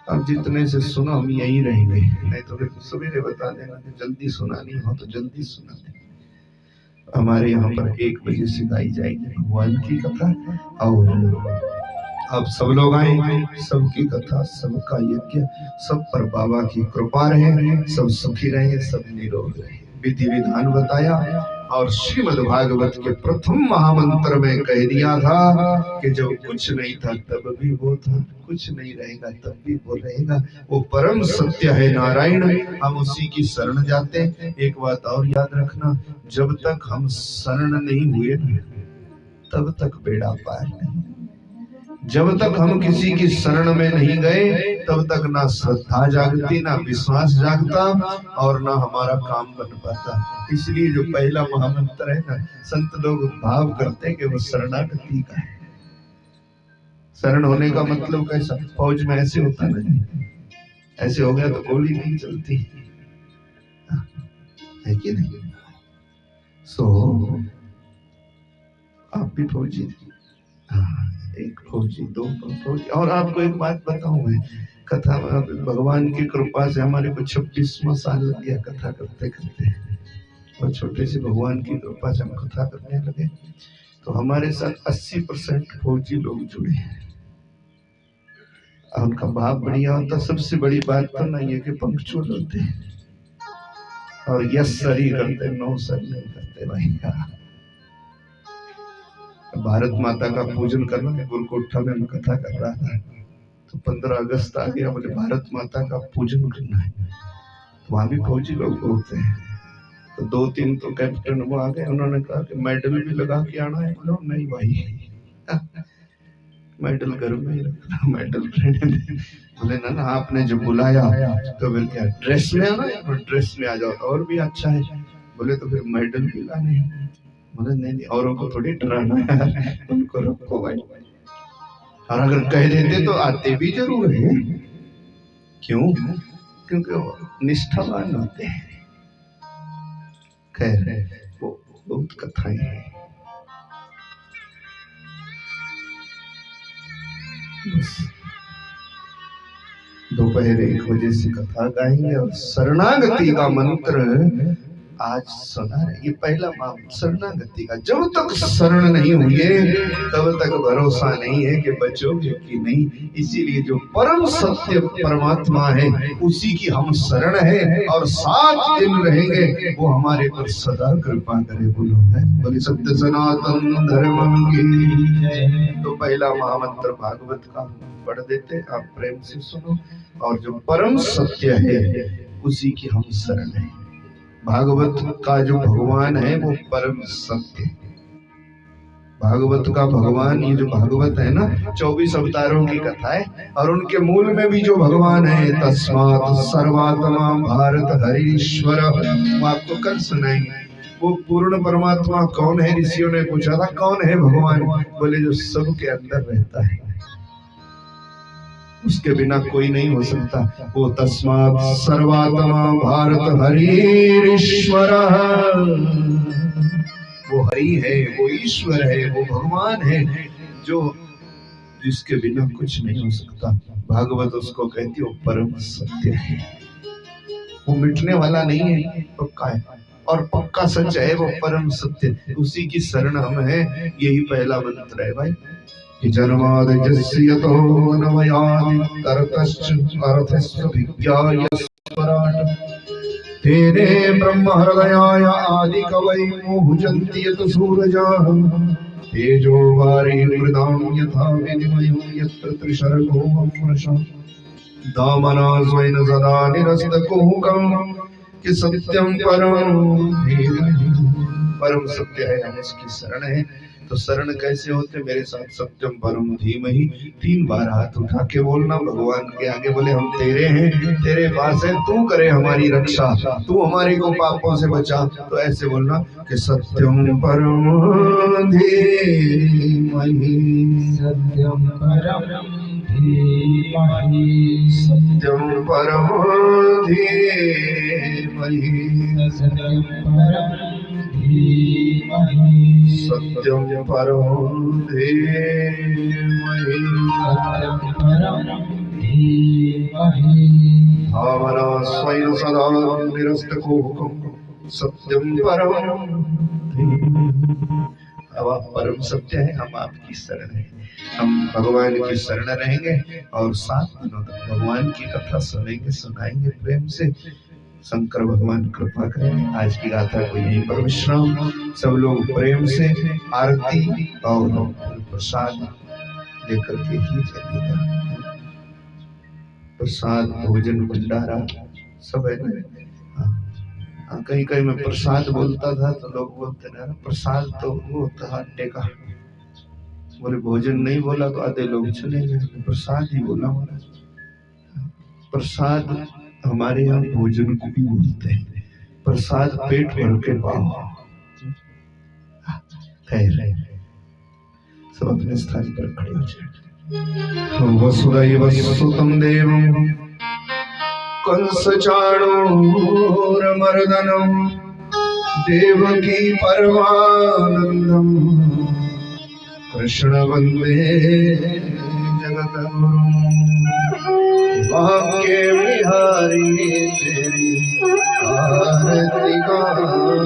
अब जितने से सुनो हम यही रहेंगे, नहीं तो फिर सवेरे बता देना कि जल्दी सुनानी हो तो जल्दी सुना देना। हमारे यहाँ पर 1 बजे से गाई जाएगी भगवान की कथा, और अब सब लोग आए, सबकी कथा, सबका यज्ञ, सब पर बाबा की कृपा रहे, सब सुखी रहे, सब निरोग रहे। विधि विधान बताया, और श्रीमद् भागवत के प्रथम महामंत्र में कह दिया था कि जब कुछ नहीं था तब भी वो था, कुछ नहीं रहेगा तब भी वो रहेगा। वो परम सत्य है नारायण, हम उसी की शरण जाते। एक बात और याद रखना, जब तक हम शरण नहीं हुए ना, तब तक बेड़ा पार नहीं। जब तक हम किसी की शरण में नहीं गए, तब तक ना श्रद्धा जागती, ना विश्वास जागता, और ना हमारा काम बन पाता। इसलिए जो पहला महामंत्र है ना, संत लोग भाव करते कि वो शरणागति का है। शरण होने का मतलब कैसा, फौज में ऐसे होता नहीं, ऐसे हो गया तो गोली नहीं चलती है कि नहीं। सो आप भी फौजी थे, हाँ, एक फौजी, दो फौजी। और आपको एक बात बताऊं मैं, कथा भगवान की कृपा से हमारे को 26वां साल लग गया कथा करते करते। और छोटे से भगवान की कृपा से हम कथा करने लगे तो हमारे साथ 80% फौजी लोग जुड़े हैं। और उनका भाव बढ़िया होता। सबसे बड़ी बात तो नहीं है कि पंक्चुअल होते हैं और यस सर ही करते, नो सर नहीं करते भैया। भारत माता का पूजन करना, गुरुकोठा में मैं कथा कर रहा था तो 15 अगस्त आ गया, बोले भारत माता का पूजन करना है। तो वहां भी फौजी लोग होते हैं। तो 2-3 तो कैप्टन वो आ गए, उन्होंने कहा कि मेडल भी लगा के आना है। बोलो नहीं भाई, मेडल घर में ही रखना, मेडल रहने दे। बोले ना ना, आपने जब बुलाया तो फिर क्या ड्रेस में आना है? ड्रेस में आ जाओ और भी अच्छा है। बोले तो फिर मेडल भी लाने हैं। बोले नहीं नहीं, औरों को थोड़ी डराना है, उनको रखो भाई। और अगर कह देते तो आते भी जरूर है। क्यों? क्योंकि वो निष्ठावान होते हैं। खैर, वो बहुत कथाएं हैं। बस दोपहर 1 बजे से कथा गाएंगे और शरणागति का मंत्र आज सुना रहे। ये पहला शरणागति का। जब तक शरण नहीं हुए तब तक भरोसा नहीं है कि बचोगे कि नहीं। इसीलिए जो परम सत्य परमात्मा है उसी की हम शरण है और 7 दिन रहेंगे, वो हमारे पर सदा कृपा करे। बोलो है, बोले सत्य सनातन धर्म की। तो पहला महामंत्र भागवत का पढ़ देते, आप प्रेम से सुनो। और जो परम सत्य है उसी की हम शरण है। भागवत का जो भगवान है वो परम सत्य है। भागवत का भगवान, ये जो भागवत है ना, 24 अवतारों की कथा है और उनके मूल में भी जो भगवान है, तस्मात् सर्वात्मा भारत हरीश्वर, वो आपको कल सुनाएंगे। वो पूर्ण परमात्मा कौन है? ऋषियों ने पूछा था कौन है भगवान? बोले जो सबके अंदर रहता है, उसके बिना कोई नहीं हो सकता। वो तस्मात् सर्वात्मा भारत हरीश्वर, वो हरि है, वो ईश्वर है, वो भगवान है जो जिसके बिना कुछ नहीं हो सकता। भागवत उसको कहती है वो परम सत्य है, वो मिटने वाला नहीं है, पक्का है और पक्का सच है, वो परम सत्य। उसी की शरण हम है। यही पहला मंत्र है भाई कि जन्माद्यस्य यतो अनवयात् तरतश्च अर्थस्य विज्ञाय स्वराट् तेने ब्रह्म हृदयाय आदि कवै मोहुजन्ति यत सूरजाः तेजो वारिमृदां यथा विनिमयो यत्र त्रिशर्गो अमृषा दामना स्वयं सदा निरस्तकुहकं कि सत्यं परम धीमहि। परम सत्य है, हम उसकी शरण है। तो शरण कैसे होते? मेरे साथ सत्यम परम धीमहि 3 बार हाथ उठा के बोलना भगवान के आगे। बोले हम तेरे हैं, तेरे पास है, तू करे हमारी रक्षा, तू हमारे को पापों से बचा। तो ऐसे बोलना कि सत्यम परम धीमहि, सत्यम परम धीमहि, सत्यम परम धीमहि, सत्यम परम धीमहि, सत्यम परम धीमहि, सत्यम परम धीमहि। भावना स्वयं सदा निरस्तकुहकं सत्यम परम धीमहि। अब आप परम सत्य है, हम आपकी शरण है। हम भगवान की शरण रहेंगे और 7 दिनों तक भगवान की कथा सुनेंगे, सुनाएंगे प्रेम से। शंकर भगवान कृपा करें। आज की गाथा को यहीं पर विश्राम। सब लोग प्रेम से आरती और प्रसाद लेकर के ही चलिएगा। प्रसाद भोजन भंडारा सब है ना। हाँ, कहीं कहीं मैं प्रसाद बोलता था तो लोग बोलते ना प्रसाद तो वो होता है आटे का। बोले भोजन नहीं बोला तो आधे लोग चले गए, प्रसाद ही बोला। प्रसाद हमारे यहाँ भोजन को भी बोलते हैं। प्रसाद पेट भर के पाओ। खैर, सब अपने स्थान पर खड़े हो जाए। वसुदैव सुतं देवं कंसचाणूरमर्दनं देवकी परमानंदं कृष्ण वंदे जगद्गुरु वाक्य बिहारी तेरी आरती गाऊं,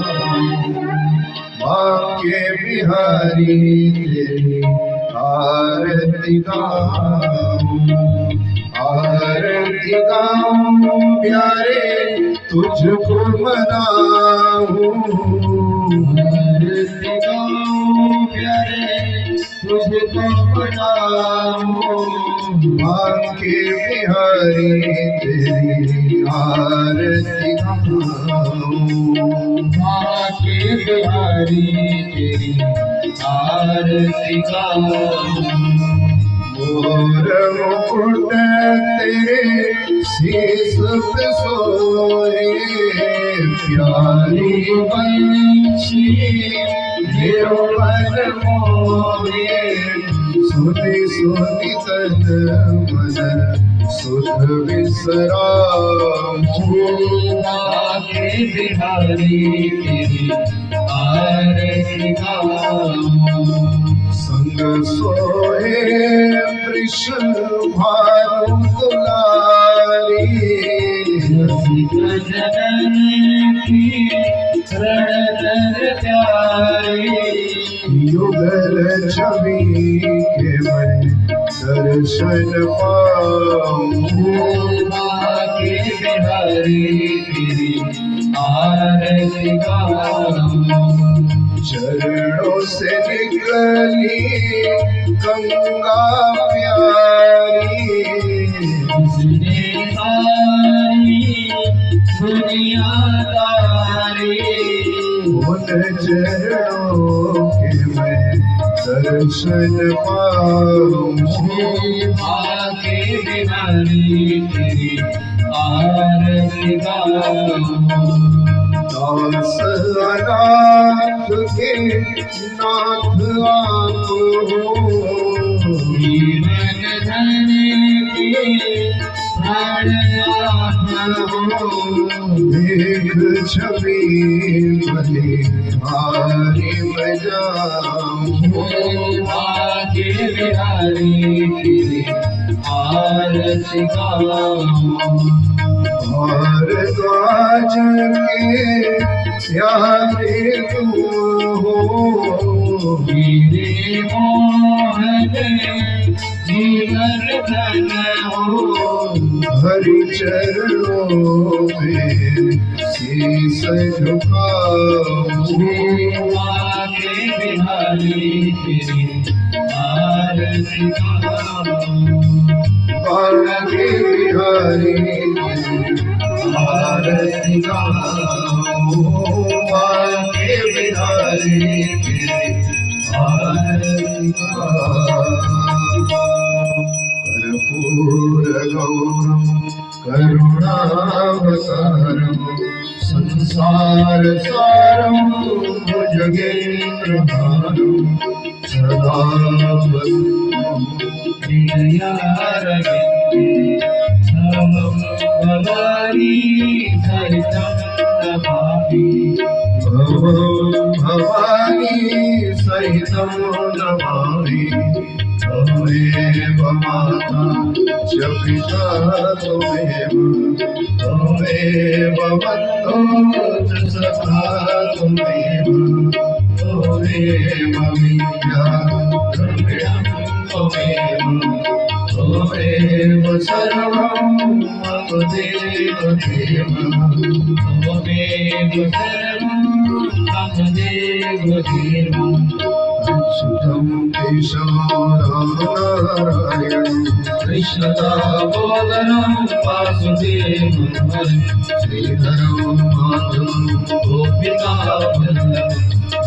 वाक्य बिहारी तेरी आरती गाऊं, आरती गाऊं प्यारे तुझको मनाऊं, आरती गाऊं प्यारे तुझको मनाऊं, वाक्य बिहारी तेरी आरती गाऊं, वाक्य बिहारी तेरी आरती गाऊं। मोर मुकुट तेरे शीस पे सोए, प्यारी बंशी गिरवन मोरे, सुनी सुनी तन मन सुध विश्राम, वाक्य बिहारी तेरी आरती गाऊं। संग सोए वृष भानु दुलारी, रसिक जनन की रणधर प्यारी, युगल छवि के मैं दर्शन पाऊं, वाक्य बिहारी तेरी आरती गाऊं। चरणों से निकली गंगा प्यारी, उसने सारी दुनिया तारी, उन चरणों के मैं दर्शन पाऊं, वाक्य बिहारी तेरी आरती गाऊं। दास अनाथ के नाथ आप हो, जीवन धन के प्राण आप हो, देख छवि भले भारी बजाऊं, वाक्य बिहारी तेरी आरती गाऊं। भारद्वाज के प्यारे तू हो, मेरे मोहन जीवन धन हो, हरि चरणों में शीस झुकाऊं, वाक्य बिहारी तेरी आरती गाऊं, वाक्य बिहारी आरती गाऊं, वाक्य बिहारी तेरी आरती गाऊं। कर्पूर गौरम करुणावतारम संसार सारम भुजगेन्द्रहारम सदा वसंतम हृदयारविन्दे समं भवानी सहितं नमामि, भवानी सहितं नमामि। त्वमेव माता च पिता त्वमेव, त्वमेव बन्धुः च सखा त्वमेव, त्वमेव विद्या द्रव्यं त्वमेव, त्वमेव सर्वं मम देव देव, त्वमेव सर्वं मम देव देव। अच्युतं केशवं रामनारायणं कृष्णदामोदरं वासुदेवं हरिं, श्रीधरं माधवं गोपिकावल्लभं,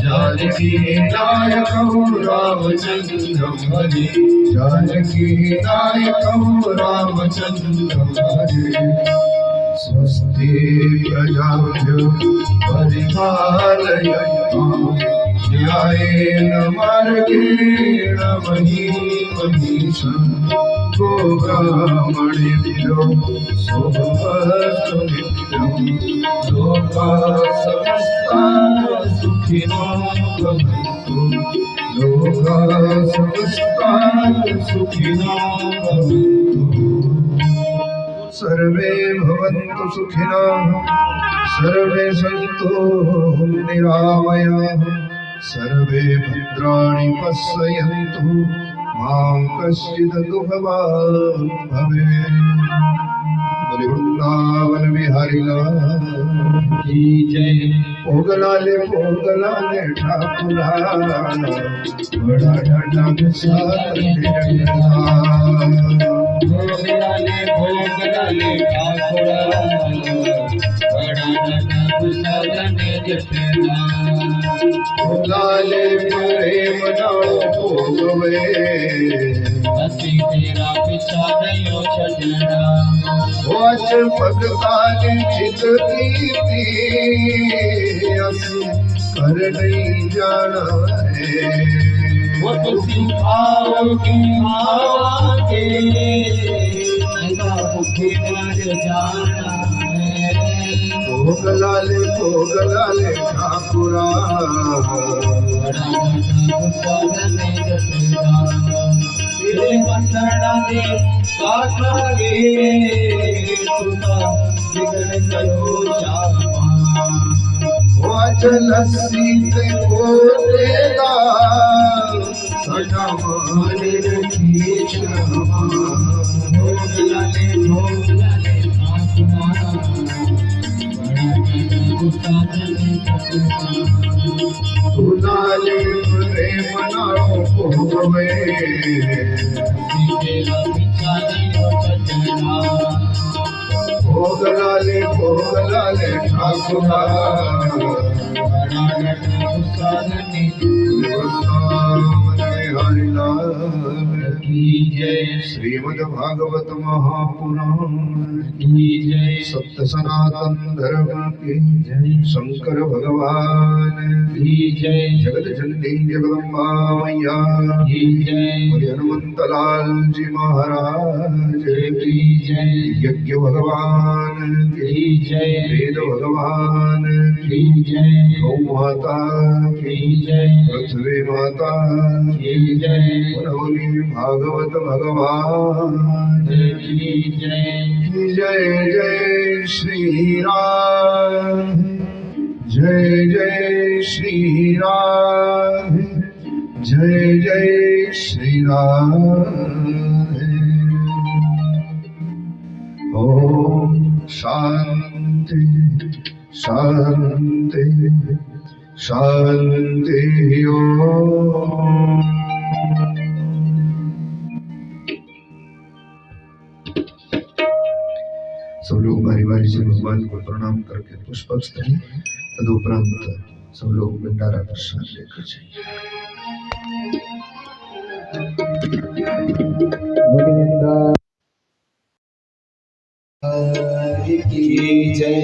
जानकी नायकं रामचन्द्रं हरे, जानकी नायकं रामचन्द्रं हरे। स्वस्ति प्रजाभ्यो परिपालयन्ताम्, न्यायेन मार्गेण महीमहीषम्, गोब्राह्मणेभ्यो शुभमस्तु नित्यम्, लोकाः समस्ताः सुखिनो भवन्तु, लोका समस्ताः सुखिनः भवन्तु सर्वे भवन्तु सुखिनः सर्वे सन्तु निरामयाः सर्वे भद्राणि पश्यन्तु मा कश्चित् दुःखभाग् भवेत्। बोले वृंदावन बिहारी लाल की जय। पोगलाले ठाकुरा बड़ा ठाठा प्रसाद भोगलाले ठाकुरा बड़ा ठाठा प्रसाद देना। भोगलाले प्रेम नालो भोगवे हसी तेरा पिछा नहीं छजना। वाच भगताने चित कीती असि कर नहीं जाना है वो तो सिखाओ की आवाज़े ऐसा भूखे मर जाना है। भोगलाले ठाकुरा बड़ा गुस्सा में जतेगा तेरे बंदना दे काटागे तुता बिगड़ गयो जामा। वाच लस्सी ते बोलेगा सदा माने रखी क्षमा। भोगलाले ठाकुरा बड़ा गुस्सा में जतेगा। भोगलाले प्रेम नालो भोगवे तेरा पिछा नहीं छजना। भोगलाले ठाकुरा बड़ा गुस्सा नहीं हरि लाल की जय। श्रीमद् भागवत महापुराण की जय। सत्य सनातन धर्म की जय। शंकर भगवान की जय। जगत जननी जगदम्बा मैया की जय। बोले हनुमंत लाल जी महाराज की जय। यज्ञ भगवान की जय। वेद भगवान की जय। गौ माता की जय। पृथ्वी माता की जय। बोली भागवत भगवान की जय। जय जय श्री राम जय जय श्री राम जय जय श्री राम। ओम शांति शांति शांति ओम। सब लोग बारी बारी से भगवान को प्रणाम करके पुष्पांजलि तदुपरांत सब लोग भंडारा प्रसाद लेकर जाइए। की जय।